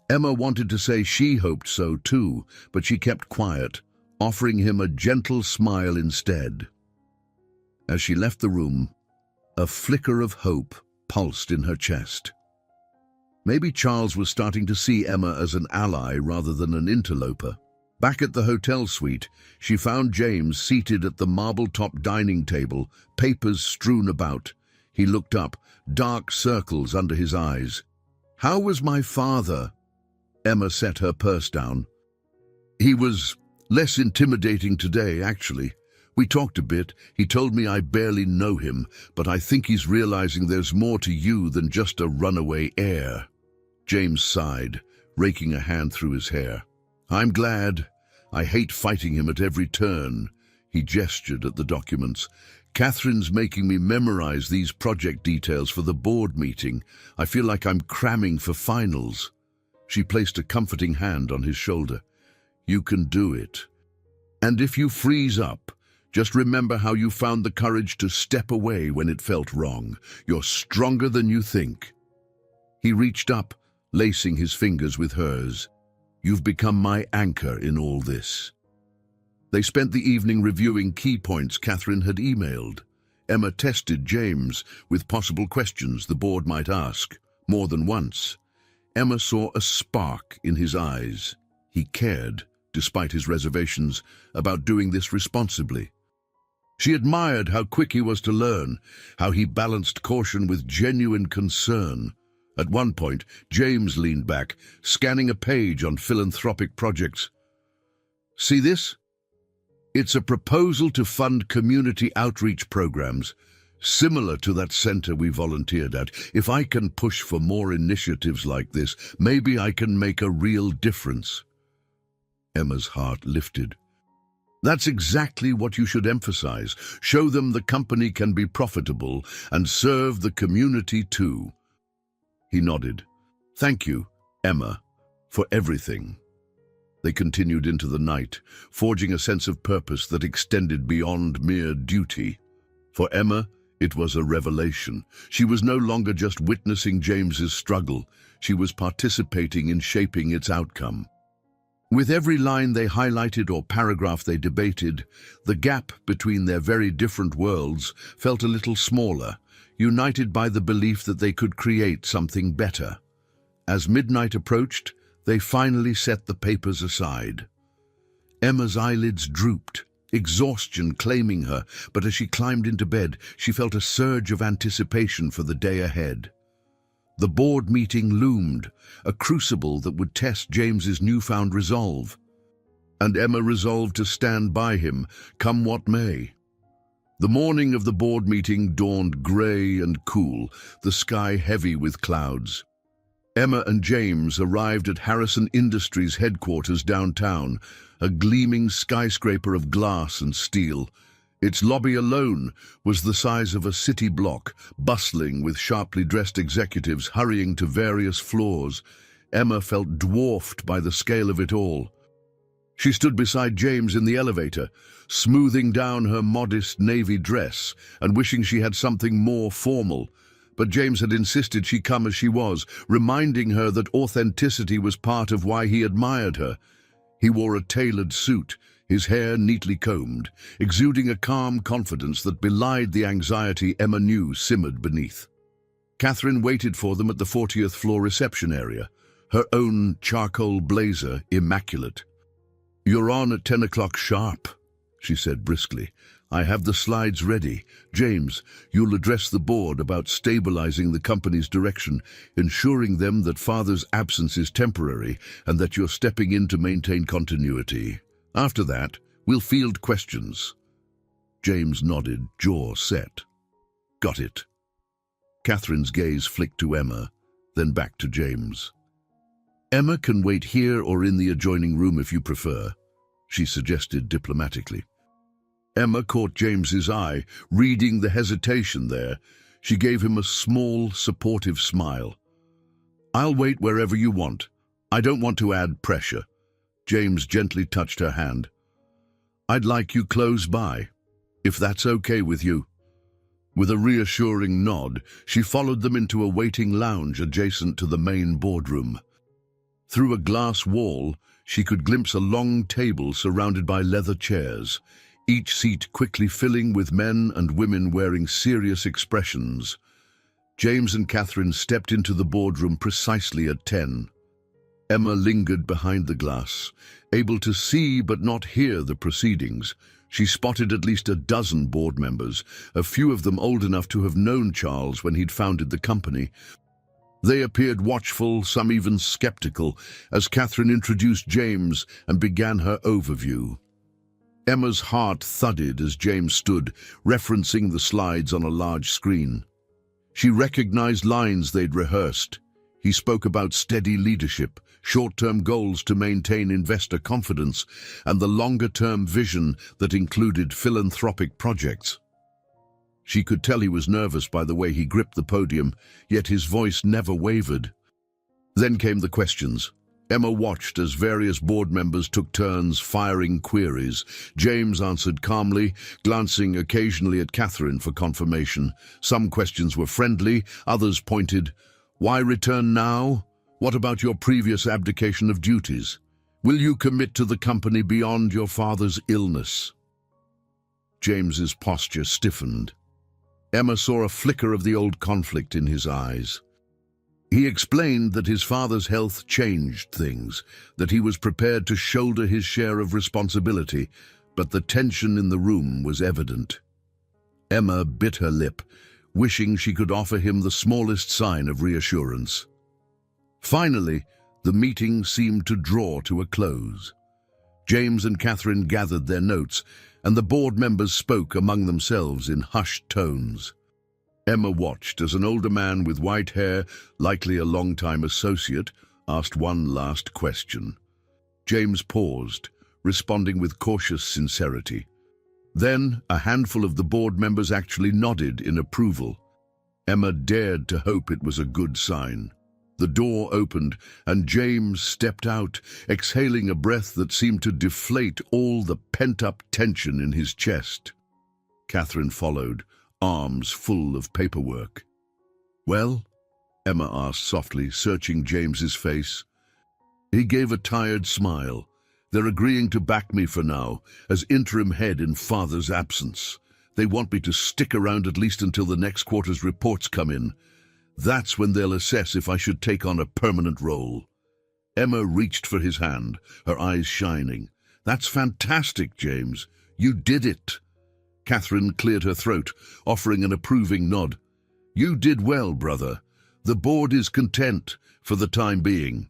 Emma wanted to say she hoped so, too, but she kept quiet, offering him a gentle smile instead. As she left the room, a flicker of hope pulsed in her chest. Maybe Charles was starting to see Emma as an ally rather than an interloper. Back at the hotel suite, she found James seated at the marble-top dining table, papers strewn about. He looked up, dark circles under his eyes. "How was my father?" Emma set her purse down. "He was less intimidating today, actually. We talked a bit. He told me I barely know him, but I think he's realizing there's more to you than just a runaway heir." James sighed, raking a hand through his hair. "I'm glad. I hate fighting him at every turn." He gestured at the documents. "Catherine's making me memorize these project details for the board meeting. I feel like I'm cramming for finals." She placed a comforting hand on his shoulder. "You can do it. And if you freeze up, just remember how you found the courage to step away when it felt wrong. You're stronger than you think." He reached up, lacing his fingers with hers. "You've become my anchor in all this." They spent the evening reviewing key points Catherine had emailed. Emma tested James with possible questions the board might ask, more than once. Emma saw a spark in his eyes. He cared, despite his reservations, about doing this responsibly. She admired how quick he was to learn, how he balanced caution with genuine concern. At one point, James leaned back, scanning a page on philanthropic projects. "See this? It's a proposal to fund community outreach programs, similar to that center we volunteered at. If I can push for more initiatives like this, maybe I can make a real difference." Emma's heart lifted. "That's exactly what you should emphasize. Show them the company can be profitable and serve the community too." He nodded. "Thank you, Emma, for everything." They continued into the night, forging a sense of purpose that extended beyond mere duty. For Emma, it was a revelation. She was no longer just witnessing James's struggle. She was participating in shaping its outcome. With every line they highlighted or paragraph they debated, the gap between their very different worlds felt a little smaller, united by the belief that they could create something better. As midnight approached, they finally set the papers aside. Emma's eyelids drooped, exhaustion claiming her, but as she climbed into bed, she felt a surge of anticipation for the day ahead. The board meeting loomed, a crucible that would test James's newfound resolve. And Emma resolved to stand by him, come what may. The morning of the board meeting dawned grey and cool, the sky heavy with clouds. Emma and James arrived at Harrison Industries headquarters downtown, a gleaming skyscraper of glass and steel. Its lobby alone was the size of a city block, bustling with sharply dressed executives hurrying to various floors. Emma felt dwarfed by the scale of it all. She stood beside James in the elevator, smoothing down her modest navy dress and wishing she had something more formal. But James had insisted she come as she was, reminding her that authenticity was part of why he admired her. He wore a tailored suit, his hair neatly combed, exuding a calm confidence that belied the anxiety Emma knew simmered beneath. Catherine waited for them at the 40th floor reception area, her own charcoal blazer immaculate. "You're on at 10 o'clock sharp," she said briskly. "I have the slides ready. James, you'll address the board about stabilizing the company's direction, ensuring them that Father's absence is temporary and that you're stepping in to maintain continuity. After that, we'll field questions." James nodded, jaw set. "Got it." Catherine's gaze flicked to Emma, then back to James. "Emma can wait here or in the adjoining room if you prefer," she suggested diplomatically. Emma caught James's eye, reading the hesitation there. She gave him a small, supportive smile. "I'll wait wherever you want. I don't want to add pressure." James gently touched her hand. "I'd like you close by, if that's okay with you." With a reassuring nod, she followed them into a waiting lounge adjacent to the main boardroom. Through a glass wall, she could glimpse a long table surrounded by leather chairs, each seat quickly filling with men and women wearing serious expressions. James and Catherine stepped into the boardroom precisely at 10. Emma lingered behind the glass, able to see but not hear the proceedings. She spotted at least a dozen board members, a few of them old enough to have known Charles when he'd founded the company. They appeared watchful, some even skeptical, as Catherine introduced James and began her overview. Emma's heart thudded as James stood, referencing the slides on a large screen. She recognized lines they'd rehearsed. He spoke about steady leadership, short-term goals to maintain investor confidence, and the longer-term vision that included philanthropic projects. She could tell he was nervous by the way he gripped the podium, yet his voice never wavered. Then came the questions. Emma watched as various board members took turns firing queries. James answered calmly, glancing occasionally at Catherine for confirmation. Some questions were friendly, others pointed. "Why return now? What about your previous abdication of duties? Will you commit to the company beyond your father's illness?" James's posture stiffened. Emma saw a flicker of the old conflict in his eyes. He explained that his father's health changed things, that he was prepared to shoulder his share of responsibility, but the tension in the room was evident. Emma bit her lip, wishing she could offer him the smallest sign of reassurance. Finally, the meeting seemed to draw to a close. James and Catherine gathered their notes, and the board members spoke among themselves in hushed tones. Emma watched as an older man with white hair, likely a long-time associate, asked one last question. James paused, responding with cautious sincerity. Then, a handful of the board members actually nodded in approval. Emma dared to hope it was a good sign. The door opened, and James stepped out, exhaling a breath that seemed to deflate all the pent-up tension in his chest. Catherine followed, arms full of paperwork. "Well?" Emma asked softly, searching James's face. He gave a tired smile. "They're agreeing to back me for now, as interim head in Father's absence. They want me to stick around at least until the next quarter's reports come in. That's when they'll assess if I should take on a permanent role." Emma reached for his hand, her eyes shining. "That's fantastic, James. You did it." Catherine cleared her throat, offering an approving nod. "You did well, brother. The board is content for the time being.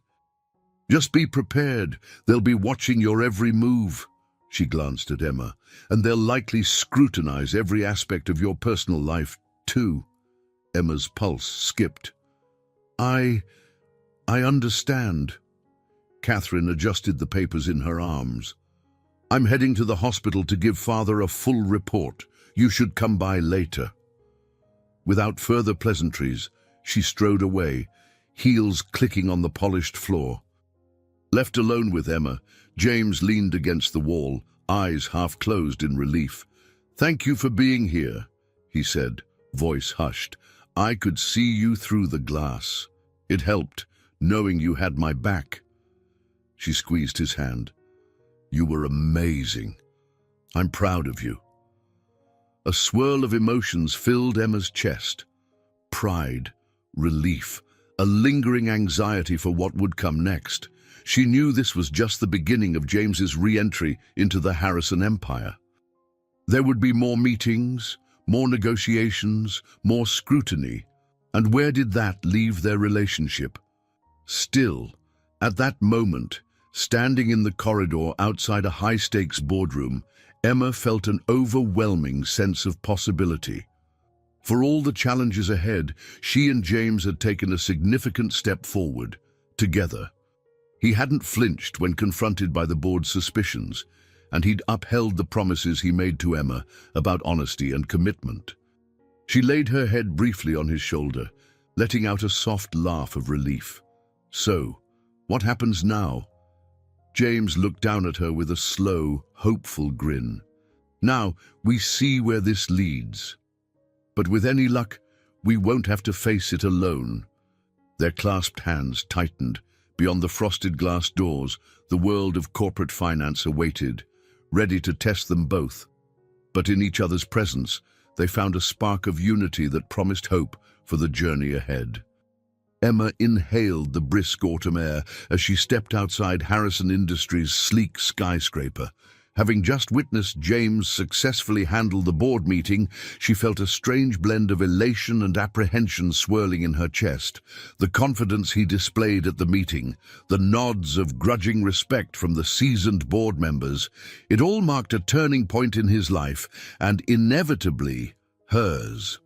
Just be prepared. They'll be watching your every move." She glanced at Emma. "And they'll likely scrutinize every aspect of your personal life, too." Emma's pulse skipped. I understand." Catherine adjusted the papers in her arms. "I'm heading to the hospital to give Father a full report. You should come by later." Without further pleasantries, she strode away, heels clicking on the polished floor. Left alone with Emma, James leaned against the wall, eyes half closed in relief. "Thank you for being here," he said, voice hushed. "I could see you through the glass. It helped, knowing you had my back." She squeezed his hand. "You were amazing. I'm proud of you." A swirl of emotions filled Emma's chest. Pride, relief, a lingering anxiety for what would come next. She knew this was just the beginning of James's re-entry into the Harrison empire. There would be more meetings, more negotiations, more scrutiny. And where did that leave their relationship? Still, at that moment, standing in the corridor outside a high-stakes boardroom, Emma felt an overwhelming sense of possibility. For all the challenges ahead, she and James had taken a significant step forward, together. He hadn't flinched when confronted by the board's suspicions, and he'd upheld the promises he made to Emma about honesty and commitment. She laid her head briefly on his shoulder, letting out a soft laugh of relief. "So, what happens now?" James looked down at her with a slow, hopeful grin. "Now, we see where this leads. But with any luck, we won't have to face it alone." Their clasped hands tightened. Beyond the frosted glass doors, the world of corporate finance awaited, ready to test them both. But in each other's presence, they found a spark of unity that promised hope for the journey ahead. Emma inhaled the brisk autumn air as she stepped outside Harrison Industries' sleek skyscraper. Having just witnessed James successfully handle the board meeting, she felt a strange blend of elation and apprehension swirling in her chest. The confidence he displayed at the meeting, the nods of grudging respect from the seasoned board members, it all marked a turning point in his life, and inevitably hers.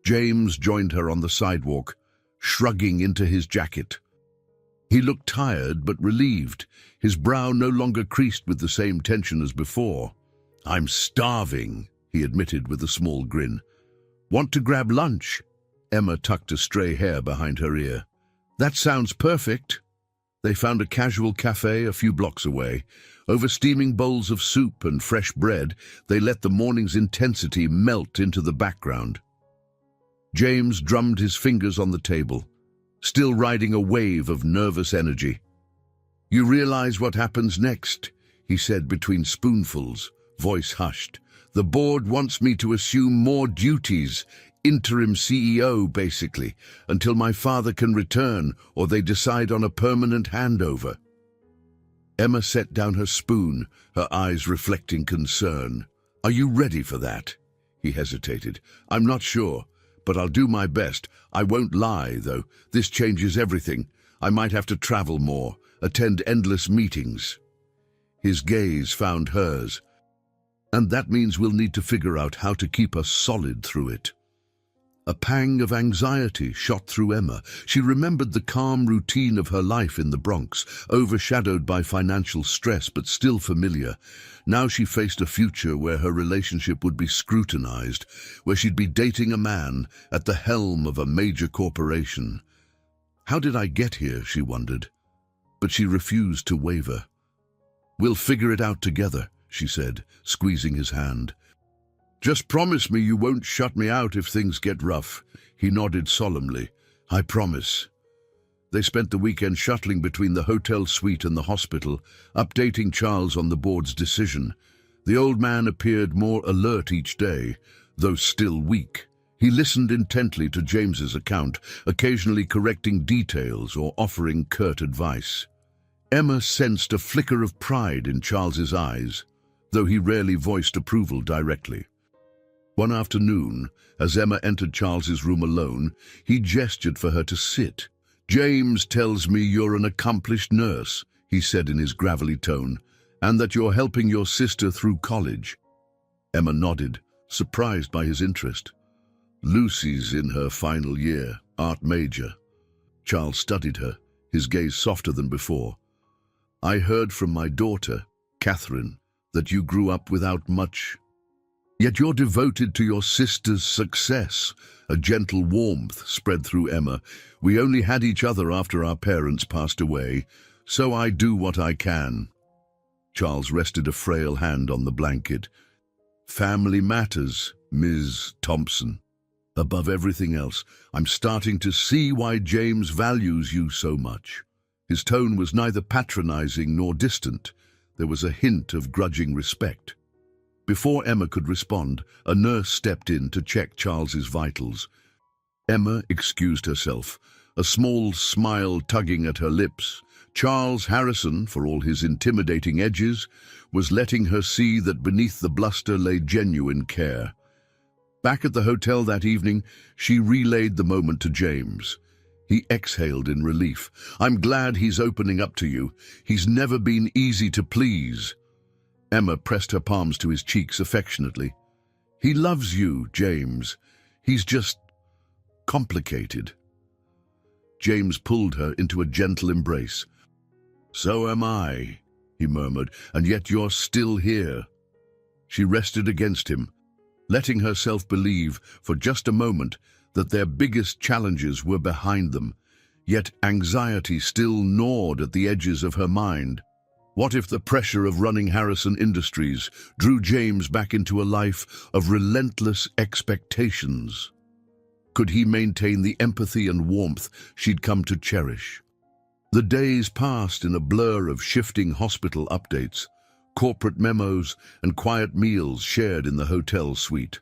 James joined her on the sidewalk, shrugging into his jacket. He looked tired but relieved, his brow no longer creased with the same tension as before. "I'm starving," he admitted with a small grin. "Want to grab lunch?" Emma tucked a stray hair behind her ear. "That sounds perfect." They found a casual cafe a few blocks away. Over steaming bowls of soup and fresh bread, they let the morning's intensity melt into the background. James drummed his fingers on the table, still riding a wave of nervous energy. "You realize what happens next," he said between spoonfuls, voice hushed. "The board wants me to assume more duties, interim CEO, basically, until my father can return or they decide on a permanent handover." Emma set down her spoon, her eyes reflecting concern. "Are you ready for that?" He hesitated. "I'm not sure, but I'll do my best. I won't lie, though. This changes everything. I might have to travel more, attend endless meetings." His gaze found hers. "And that means we'll need to figure out how to keep us solid through it." A pang of anxiety shot through Emma. She remembered the calm routine of her life in the Bronx, overshadowed by financial stress but still familiar. Now she faced a future where her relationship would be scrutinized, where she'd be dating a man at the helm of a major corporation. How did I get here, she wondered. But she refused to waver. "We'll figure it out together," she said, squeezing his hand. "Just promise me you won't shut me out if things get rough." He nodded solemnly. "I promise." They spent the weekend shuttling between the hotel suite and the hospital, updating Charles on the board's decision. The old man appeared more alert each day, though still weak. He listened intently to James's account, occasionally correcting details or offering curt advice. Emma sensed a flicker of pride in Charles's eyes, though he rarely voiced approval directly. One afternoon, as Emma entered Charles's room alone, he gestured for her to sit. "James tells me you're an accomplished nurse," he said in his gravelly tone, "and that you're helping your sister through college." Emma nodded, surprised by his interest. "Lucy's in her final year, art major." Charles studied her, his gaze softer than before. "I heard from my daughter, Catherine, that you grew up without much. Yet you're devoted to your sister's success." A gentle warmth spread through Emma. "We only had each other after our parents passed away, so I do what I can." Charles rested a frail hand on the blanket. "Family matters, Ms. Thompson. Above everything else, I'm starting to see why James values you so much." His tone was neither patronizing nor distant. There was a hint of grudging respect. Before Emma could respond, a nurse stepped in to check Charles's vitals. Emma excused herself, a small smile tugging at her lips. Charles Harrison, for all his intimidating edges, was letting her see that beneath the bluster lay genuine care. Back at the hotel that evening, she relayed the moment to James. He exhaled in relief. "I'm glad he's opening up to you. He's never been easy to please." Emma pressed her palms to his cheeks affectionately. "He loves you, James. He's just complicated." James pulled her into a gentle embrace. "So am I," he murmured, "and yet you're still here." She rested against him, letting herself believe for just a moment that their biggest challenges were behind them, yet anxiety still gnawed at the edges of her mind. What if the pressure of running Harrison Industries drew James back into a life of relentless expectations? Could he maintain the empathy and warmth she'd come to cherish? The days passed in a blur of shifting hospital updates, corporate memos, and quiet meals shared in the hotel suite.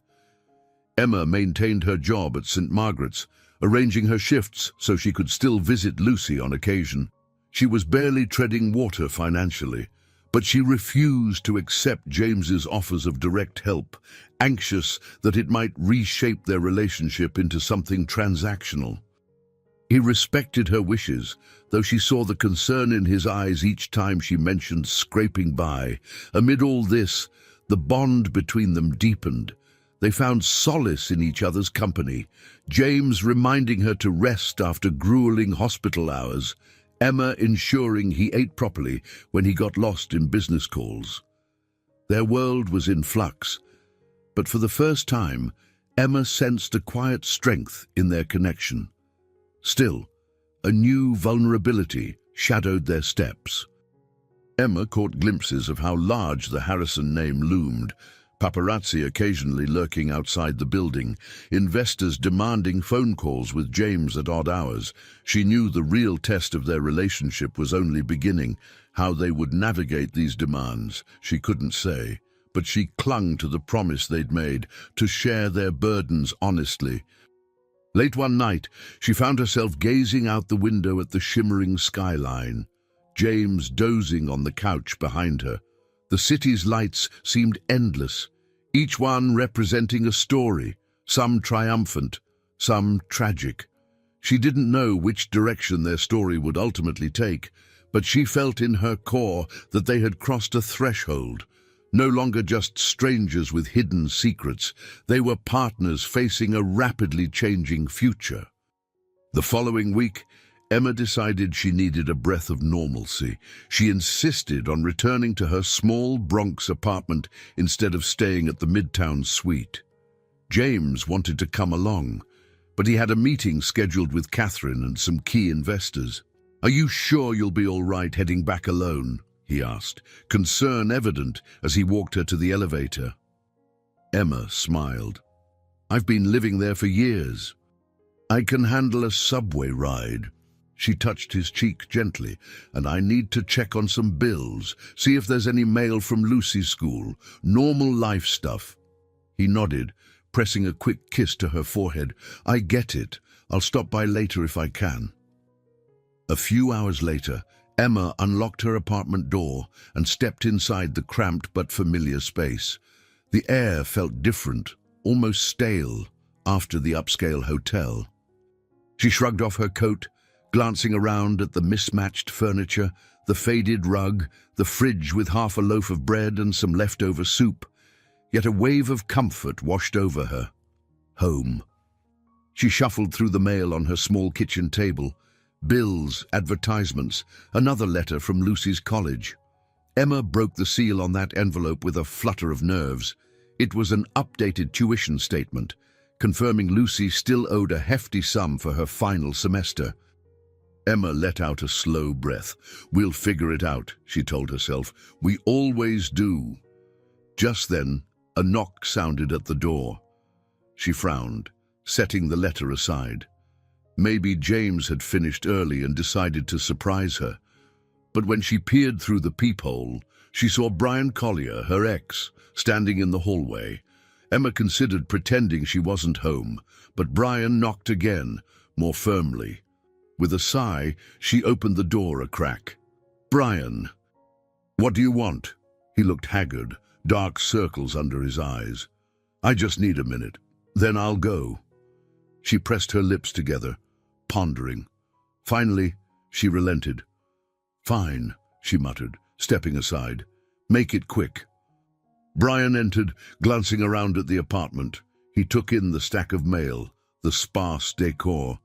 Emma maintained her job at St. Margaret's, arranging her shifts so she could still visit Lucy on occasion. She was barely treading water financially, but she refused to accept James's offers of direct help, anxious that it might reshape their relationship into something transactional. He respected her wishes, though she saw the concern in his eyes each time she mentioned scraping by. Amid all this, the bond between them deepened. They found solace in each other's company, James reminding her to rest after grueling hospital hours, Emma ensuring he ate properly when he got lost in business calls. Their world was in flux, but for the first time, Emma sensed a quiet strength in their connection. Still, a new vulnerability shadowed their steps. Emma caught glimpses of how large the Harrison name loomed, paparazzi occasionally lurking outside the building, investors demanding phone calls with James at odd hours. She knew the real test of their relationship was only beginning. How they would navigate these demands, she couldn't say, but she clung to the promise they'd made to share their burdens honestly. Late one night, she found herself gazing out the window at the shimmering skyline, James dozing on the couch behind her. The city's lights seemed endless, each one representing a story, some triumphant, some tragic. She didn't know which direction their story would ultimately take, but she felt in her core that they had crossed a threshold. No longer just strangers with hidden secrets, they were partners facing a rapidly changing future. The following week, Emma decided she needed a breath of normalcy. She insisted on returning to her small Bronx apartment instead of staying at the Midtown suite. James wanted to come along, but he had a meeting scheduled with Catherine and some key investors. "Are you sure you'll be all right heading back alone?" he asked, concern evident as he walked her to the elevator. Emma smiled. "I've been living there for years. I can handle a subway ride." She touched his cheek gently. "And I need to check on some bills, see if there's any mail from Lucy's school, normal life stuff." He nodded, pressing a quick kiss to her forehead. "I get it. I'll stop by later if I can." A few hours later, Emma unlocked her apartment door and stepped inside the cramped but familiar space. The air felt different, almost stale, after the upscale hotel. She shrugged off her coat, glancing around at the mismatched furniture, the faded rug, the fridge with half a loaf of bread and some leftover soup. Yet a wave of comfort washed over her. Home. She shuffled through the mail on her small kitchen table. Bills, advertisements, another letter from Lucy's college. Emma broke the seal on that envelope with a flutter of nerves. It was an updated tuition statement, confirming Lucy still owed a hefty sum for her final semester. Emma let out a slow breath. "We'll figure it out," she told herself. "We always do." Just then, a knock sounded at the door. She frowned, setting the letter aside. Maybe James had finished early and decided to surprise her. But when she peered through the peephole, she saw Brian Collier, her ex, standing in the hallway. Emma considered pretending she wasn't home, but Brian knocked again, more firmly. With a sigh, she opened the door a crack. "Brian, what do you want?" He looked haggard, dark circles under his eyes. "I just need a minute, then I'll go." She pressed her lips together, pondering. Finally, she relented. "Fine," she muttered, stepping aside. "Make it quick." Brian entered, glancing around at the apartment. He took in the stack of mail, the sparse decor.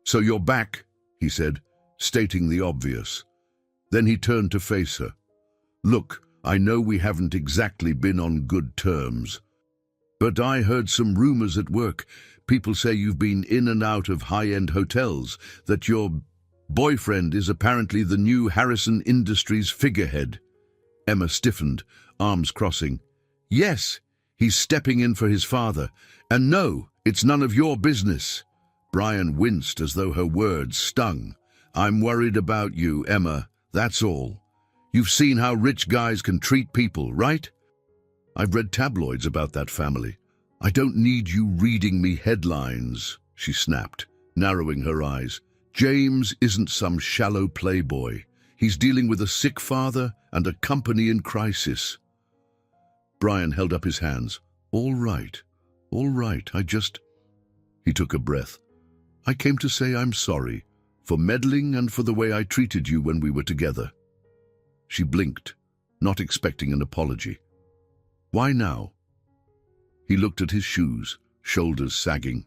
"So you're back," he said, stating the obvious. Then he turned to face her. "Look, I know we haven't exactly been on good terms, but I heard some rumors at work. People say you've been in and out of high-end hotels, that your boyfriend is apparently the new Harrison Industries figurehead." Emma stiffened, arms crossing. "Yes, he's stepping in for his father. And no, it's none of your business." Brian winced as though her words stung. "I'm worried about you, Emma, that's all. You've seen how rich guys can treat people, right?" "I've read tabloids about that family. I don't need you reading me headlines," she snapped, narrowing her eyes. "James isn't some shallow playboy. He's dealing with a sick father and a company in crisis." Brian held up his hands. All right, I just..." He took a breath. "I came to say I'm sorry, for meddling and for the way I treated you when we were together." She blinked, not expecting an apology. "Why now?" He looked at his shoes, shoulders sagging.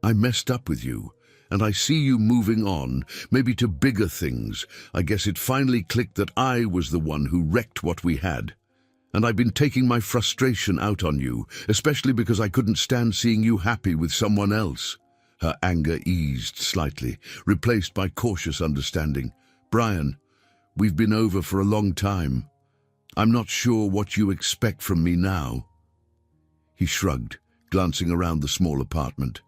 "I messed up with you, and I see you moving on, maybe to bigger things. I guess it finally clicked that I was the one who wrecked what we had. And I've been taking my frustration out on you, especially because I couldn't stand seeing you happy with someone else." Her anger eased slightly, replaced by cautious understanding. "Brian, we've been over for a long time. I'm not sure what you expect from me now." He shrugged, glancing around the small apartment.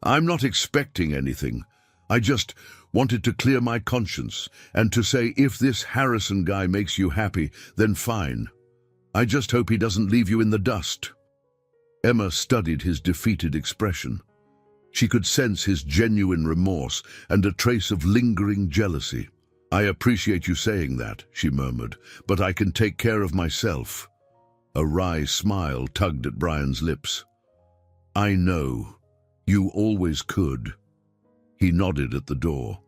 "I'm not expecting anything. I just wanted to clear my conscience and to say if this Harrison guy makes you happy, then fine. I just hope he doesn't leave you in the dust." Emma studied his defeated expression. She could sense his genuine remorse and a trace of lingering jealousy. "I appreciate you saying that," she murmured, "but I can take care of myself." A wry smile tugged at Brian's lips. "I know. You always could." He nodded at the door.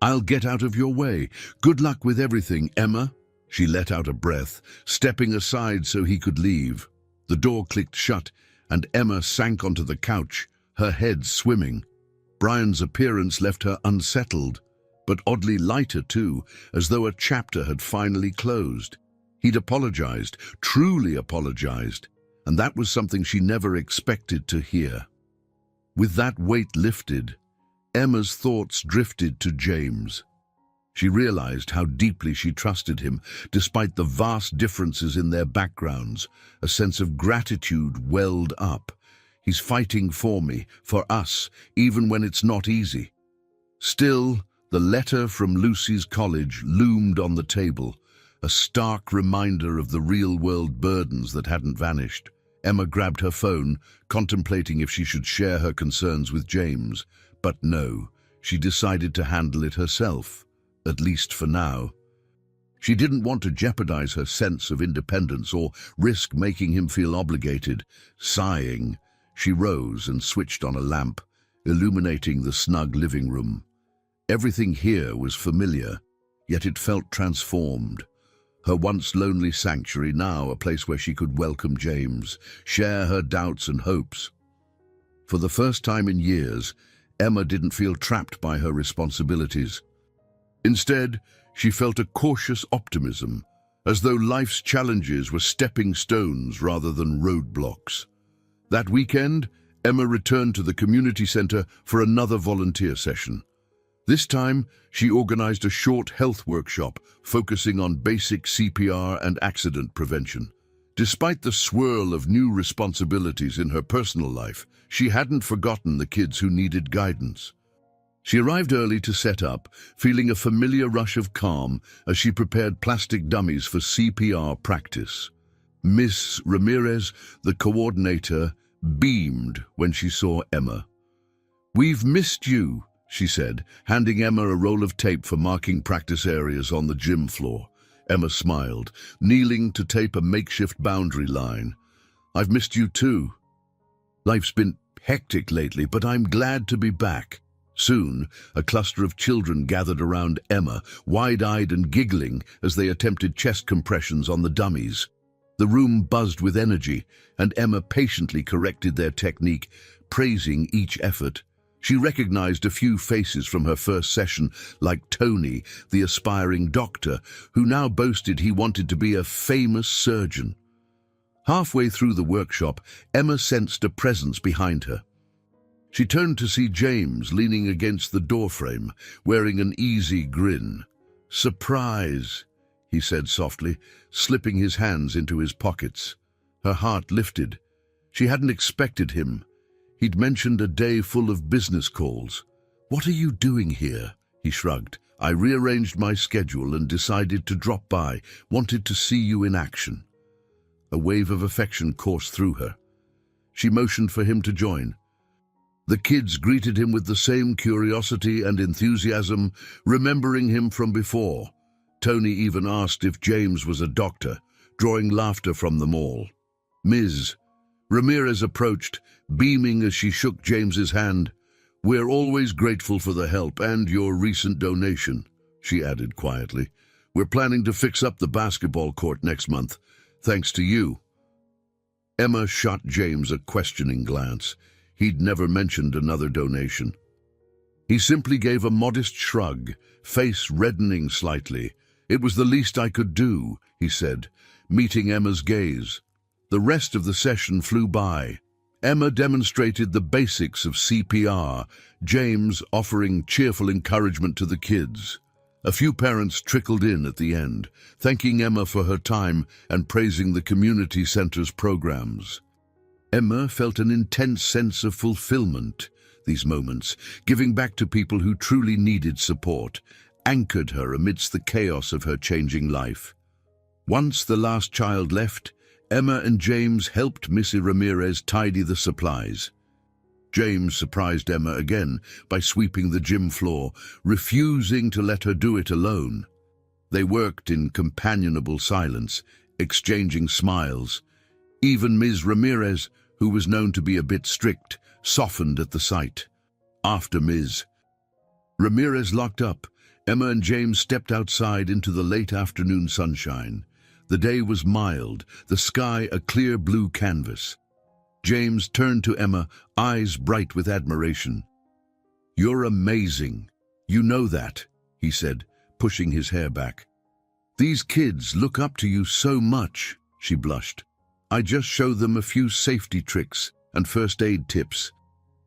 "I'll get out of your way. Good luck with everything, Emma." She let out a breath, stepping aside so he could leave. The door clicked shut, and Emma sank onto the couch, her head swimming. Brian's appearance left her unsettled, but oddly lighter too, as though a chapter had finally closed. He'd apologized, truly apologized, and that was something she never expected to hear. With that weight lifted, Emma's thoughts drifted to James. She realized how deeply she trusted him, despite the vast differences in their backgrounds. A sense of gratitude welled up. He's fighting for me, for us, even when it's not easy. Still, the letter from Lucy's college loomed on the table, a stark reminder of the real-world burdens that hadn't vanished. Emma grabbed her phone, contemplating if she should share her concerns with James. But no, she decided to handle it herself, at least for now. She didn't want to jeopardize her sense of independence or risk making him feel obligated. Sighing, she rose and switched on a lamp, illuminating the snug living room. Everything here was familiar, yet it felt transformed. Her once lonely sanctuary, now a place where she could welcome James, share her doubts and hopes. For the first time in years, Emma didn't feel trapped by her responsibilities. Instead, she felt a cautious optimism, as though life's challenges were stepping stones rather than roadblocks. That weekend, Emma returned to the community center for another volunteer session. This time, she organized a short health workshop focusing on basic CPR and accident prevention. Despite the swirl of new responsibilities in her personal life, she hadn't forgotten the kids who needed guidance. She arrived early to set up, feeling a familiar rush of calm as she prepared plastic dummies for CPR practice. Miss Ramirez, the coordinator, beamed when she saw Emma. "We've missed you," she said, handing Emma a roll of tape for marking practice areas on the gym floor. Emma smiled, kneeling to tape a makeshift boundary line. "I've missed you too. Life's been hectic lately, but I'm glad to be back." Soon, a cluster of children gathered around Emma, wide-eyed and giggling as they attempted chest compressions on the dummies. The room buzzed with energy, and Emma patiently corrected their technique, praising each effort. She recognized a few faces from her first session, like Tony, the aspiring doctor, who now boasted he wanted to be a famous surgeon. Halfway through the workshop, Emma sensed a presence behind her. She turned to see James leaning against the doorframe, wearing an easy grin. "Surprise," he said softly, slipping his hands into his pockets. Her heart lifted. She hadn't expected him. He'd mentioned a day full of business calls. "What are you doing here?" he shrugged. "I rearranged my schedule and decided to drop by. Wanted to see you in action." A wave of affection coursed through her. She motioned for him to join. The kids greeted him with the same curiosity and enthusiasm, remembering him from before. Tony even asked if James was a doctor, drawing laughter from them all. Ms. Ramirez approached, beaming as she shook James's hand. "We're always grateful for the help and your recent donation," she added quietly. "We're planning to fix up the basketball court next month, thanks to you." Emma shot James a questioning glance. He'd never mentioned another donation. He simply gave a modest shrug, face reddening slightly. "It was the least I could do," he said, meeting Emma's gaze. The rest of the session flew by. Emma demonstrated the basics of CPR, James offering cheerful encouragement to the kids. A few parents trickled in at the end, thanking Emma for her time and praising the community center's programs. Emma felt an intense sense of fulfillment. These moments, giving back to people who truly needed support, anchored her amidst the chaos of her changing life. Once the last child left, Emma and James helped Missy Ramirez tidy the supplies. James surprised Emma again by sweeping the gym floor, refusing to let her do it alone. They worked in companionable silence, exchanging smiles. Even Ms. Ramirez, who was known to be a bit strict, softened at the sight. After Ms. Ramirez locked up, Emma and James stepped outside into the late afternoon sunshine. The day was mild, the sky a clear blue canvas. James turned to Emma, eyes bright with admiration. "You're amazing. You know that," he said, pushing his hair back. "These kids look up to you so much," she blushed. "I just show them a few safety tricks and first aid tips.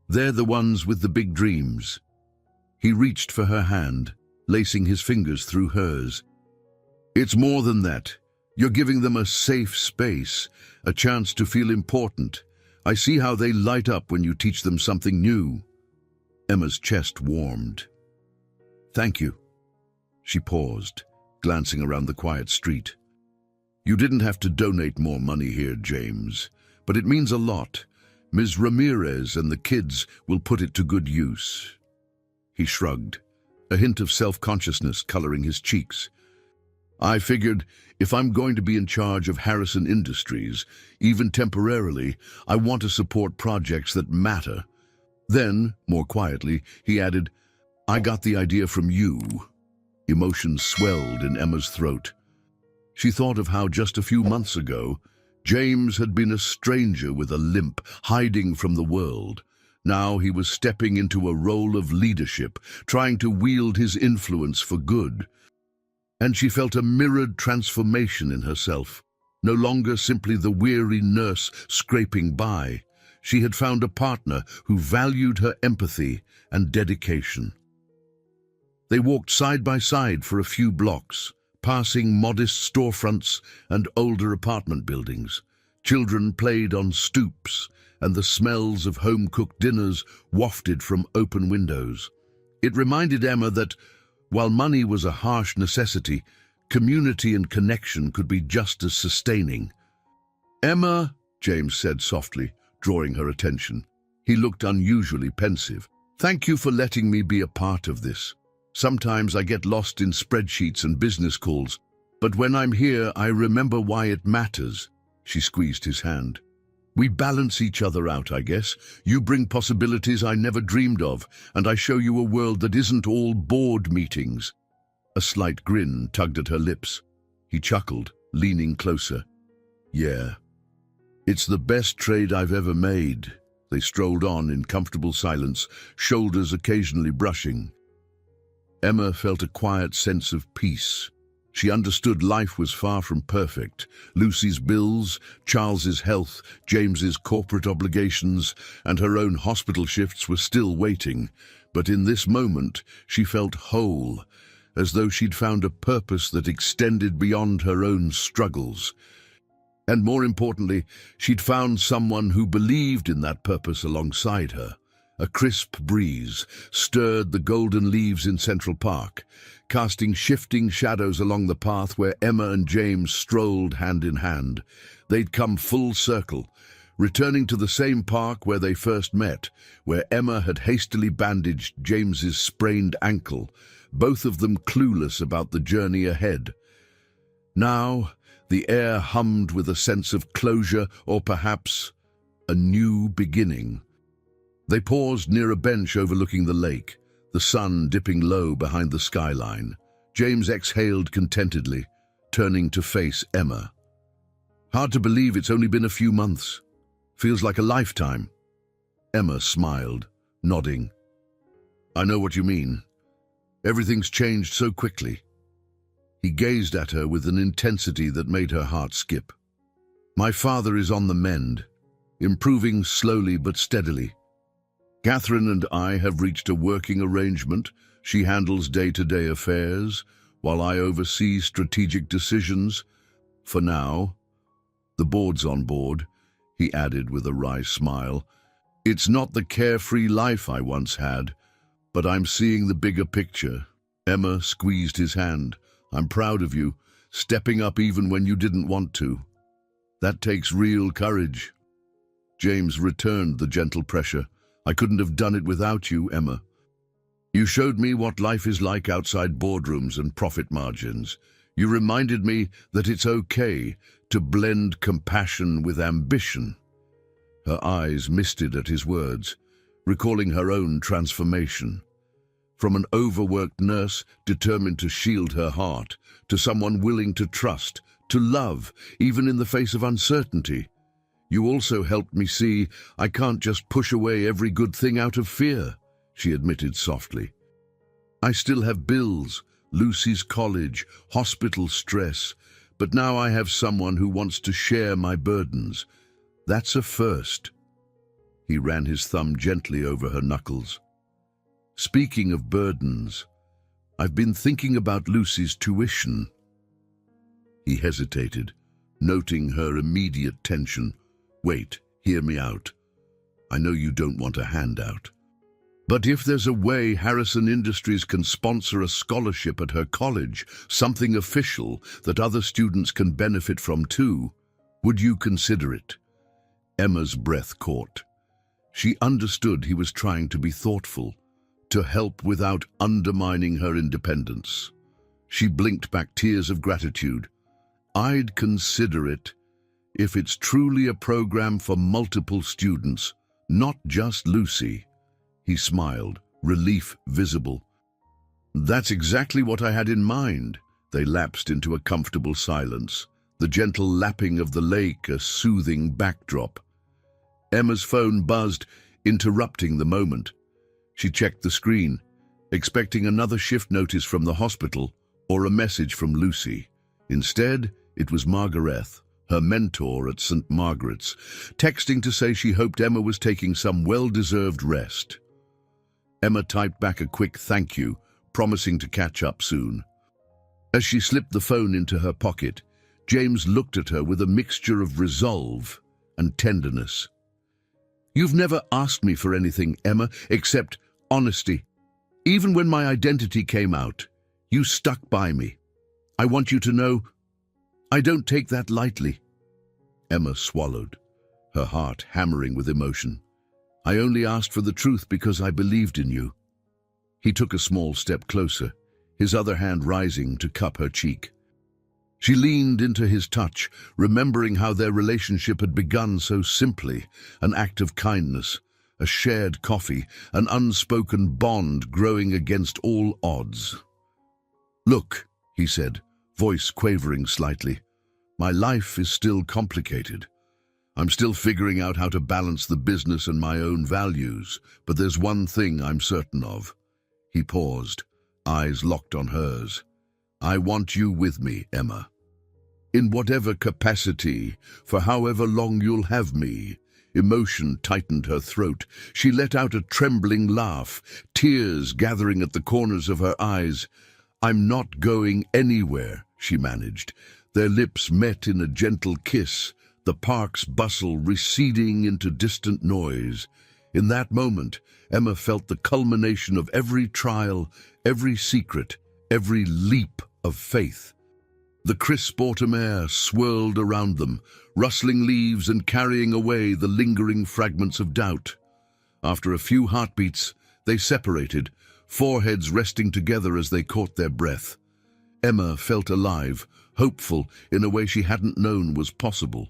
They're the ones with the big dreams." He reached for her hand, lacing his fingers through hers. "It's more than that. You're giving them a safe space, a chance to feel important. I see how they light up when you teach them something new." Emma's chest warmed. "Thank you." She paused, glancing around the quiet street. "You didn't have to donate more money here, James, but it means a lot. Ms. Ramirez and the kids will put it to good use." He shrugged, a hint of self-consciousness coloring his cheeks. "I figured if I'm going to be in charge of Harrison Industries, even temporarily, I want to support projects that matter." Then, more quietly, he added, "I got the idea from you." Emotions swelled in Emma's throat. She thought of how just a few months ago, James had been a stranger with a limp, hiding from the world. Now he was stepping into a role of leadership, trying to wield his influence for good. And she felt a mirrored transformation in herself. No longer simply the weary nurse scraping by. She had found a partner who valued her empathy and dedication. They walked side by side for a few blocks, passing modest storefronts and older apartment buildings. Children played on stoops, and the smells of home-cooked dinners wafted from open windows. It reminded Emma that, while money was a harsh necessity, community and connection could be just as sustaining. "Emma," James said softly, drawing her attention. He looked unusually pensive. "Thank you for letting me be a part of this. Sometimes I get lost in spreadsheets and business calls, but when I'm here, I remember why it matters." She squeezed his hand. "We balance each other out, I guess. You bring possibilities I never dreamed of, and I show you a world that isn't all board meetings." A slight grin tugged at her lips. He chuckled, leaning closer. "Yeah, it's the best trade I've ever made." They strolled on in comfortable silence, shoulders occasionally brushing. Emma felt a quiet sense of peace. She understood life was far from perfect. Lucy's bills, Charles's health, James's corporate obligations, and her own hospital shifts were still waiting. But in this moment, she felt whole, as though she'd found a purpose that extended beyond her own struggles. And more importantly, she'd found someone who believed in that purpose alongside her. A crisp breeze stirred the golden leaves in Central Park, casting shifting shadows along the path where Emma and James strolled hand in hand. They'd come full circle, returning to the same park where they first met, where Emma had hastily bandaged James's sprained ankle, both of them clueless about the journey ahead. Now, the air hummed with a sense of closure, or perhaps a new beginning. They paused near a bench overlooking the lake, the sun dipping low behind the skyline. James exhaled contentedly, turning to face Emma. "Hard to believe it's only been a few months. Feels like a lifetime." Emma smiled, nodding. "I know what you mean. Everything's changed so quickly." He gazed at her with an intensity that made her heart skip. "My father is on the mend, improving slowly but steadily. Catherine and I have reached a working arrangement. She handles day-to-day affairs, while I oversee strategic decisions. For now, the board's on board," he added with a wry smile. "It's not the carefree life I once had, but I'm seeing the bigger picture." Emma squeezed his hand. "I'm proud of you, stepping up even when you didn't want to. That takes real courage." James returned the gentle pressure. "I couldn't have done it without you, Emma. You showed me what life is like outside boardrooms and profit margins. You reminded me that it's okay to blend compassion with ambition. Her eyes misted at his words, recalling her own transformation. From an overworked nurse determined to shield her heart, to someone willing to trust, to love, even in the face of uncertainty. You also helped me see I can't just push away every good thing out of fear, she admitted softly. I still have bills, Lucy's college, hospital stress, but now I have someone who wants to share my burdens. That's a first. He ran his thumb gently over her knuckles. Speaking of burdens, I've been thinking about Lucy's tuition. He hesitated, noting her immediate tension. Wait, hear me out. I know you don't want a handout. But if there's a way Harrison Industries can sponsor a scholarship at her college, something official that other students can benefit from too, would you consider it? Emma's breath caught. She understood he was trying to be thoughtful, to help without undermining her independence. She blinked back tears of gratitude. I'd consider it if it's truly a program for multiple students, not just Lucy. He smiled, relief visible. That's exactly what I had in mind. They lapsed into a comfortable silence, the gentle lapping of the lake a soothing backdrop. Emma's phone buzzed, interrupting the moment. She checked the screen, expecting another shift notice from the hospital or a message from Lucy. Instead, it was Margaret, her mentor at St. Margaret's, texting to say she hoped Emma was taking some well-deserved rest. Emma typed back a quick thank you, promising to catch up soon. As she slipped the phone into her pocket, James looked at her with a mixture of resolve and tenderness. You've never asked me for anything, Emma, except honesty. Even when my identity came out, you stuck by me. I want you to know I don't take that lightly. Emma swallowed, her heart hammering with emotion. I only asked for the truth because I believed in you. He took a small step closer, his other hand rising to cup her cheek. She leaned into his touch, remembering how their relationship had begun so simply, an act of kindness, a shared coffee, an unspoken bond growing against all odds. Look, he said, voice quavering slightly, my life is still complicated. I'm still figuring out how to balance the business and my own values, but there's one thing I'm certain of. He paused, eyes locked on hers. I want you with me, Emma. In whatever capacity, for however long you'll have me. Emotion tightened her throat. She let out a trembling laugh, tears gathering at the corners of her eyes. I'm not going anywhere, she managed. Their lips met in a gentle kiss, the park's bustle receding into distant noise. In that moment, Emma felt the culmination of every trial, every secret, every leap of faith. The crisp autumn air swirled around them, rustling leaves and carrying away the lingering fragments of doubt. After a few heartbeats, they separated, foreheads resting together as they caught their breath. Emma felt alive, hopeful in a way she hadn't known was possible.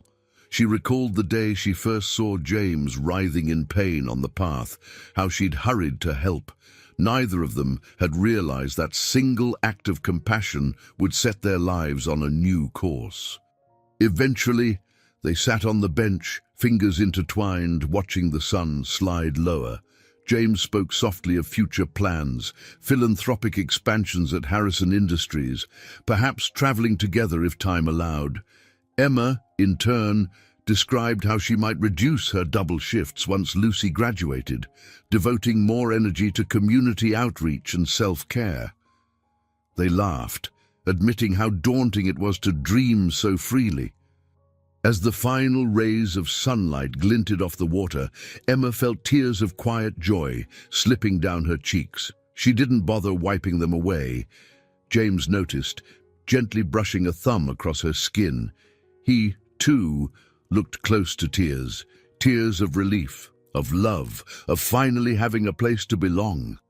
She recalled the day she first saw James writhing in pain on the path, how she'd hurried to help. Neither of them had realized that single act of compassion would set their lives on a new course. Eventually, they sat on the bench, fingers intertwined, watching the sun slide lower. James spoke softly of future plans, philanthropic expansions at Harrison Industries, perhaps traveling together if time allowed. Emma, in turn, described how she might reduce her double shifts once Lucy graduated, devoting more energy to community outreach and self-care. They laughed, admitting how daunting it was to dream so freely. As the final rays of sunlight glinted off the water, Emma felt tears of quiet joy slipping down her cheeks. She didn't bother wiping them away. James noticed, gently brushing a thumb across her skin. He, too, looked close to tears, tears of relief, of love, of finally having a place to belong.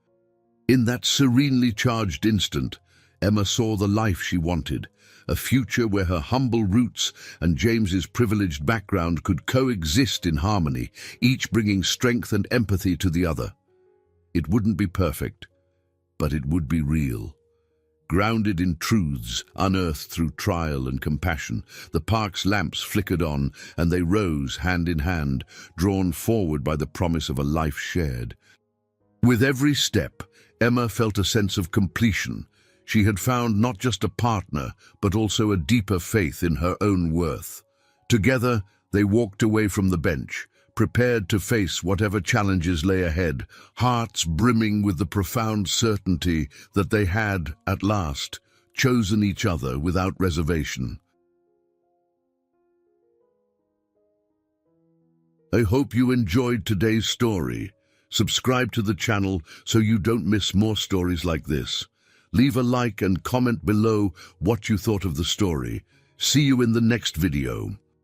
In that serenely charged instant, Emma saw the life she wanted, a future where her humble roots and James's privileged background could coexist in harmony, each bringing strength and empathy to the other. It wouldn't be perfect, but it would be real. Grounded in truths unearthed through trial and compassion, the park's lamps flickered on, and they rose hand in hand, drawn forward by the promise of a life shared. With every step, Emma felt a sense of completion. She had found not just a partner, but also a deeper faith in her own worth. Together, they walked away from the bench, prepared to face whatever challenges lay ahead, hearts brimming with the profound certainty that they had, at last, chosen each other without reservation. I hope you enjoyed today's story. Subscribe to the channel so you don't miss more stories like this. Leave a like and comment below what you thought of the story. See you in the next video.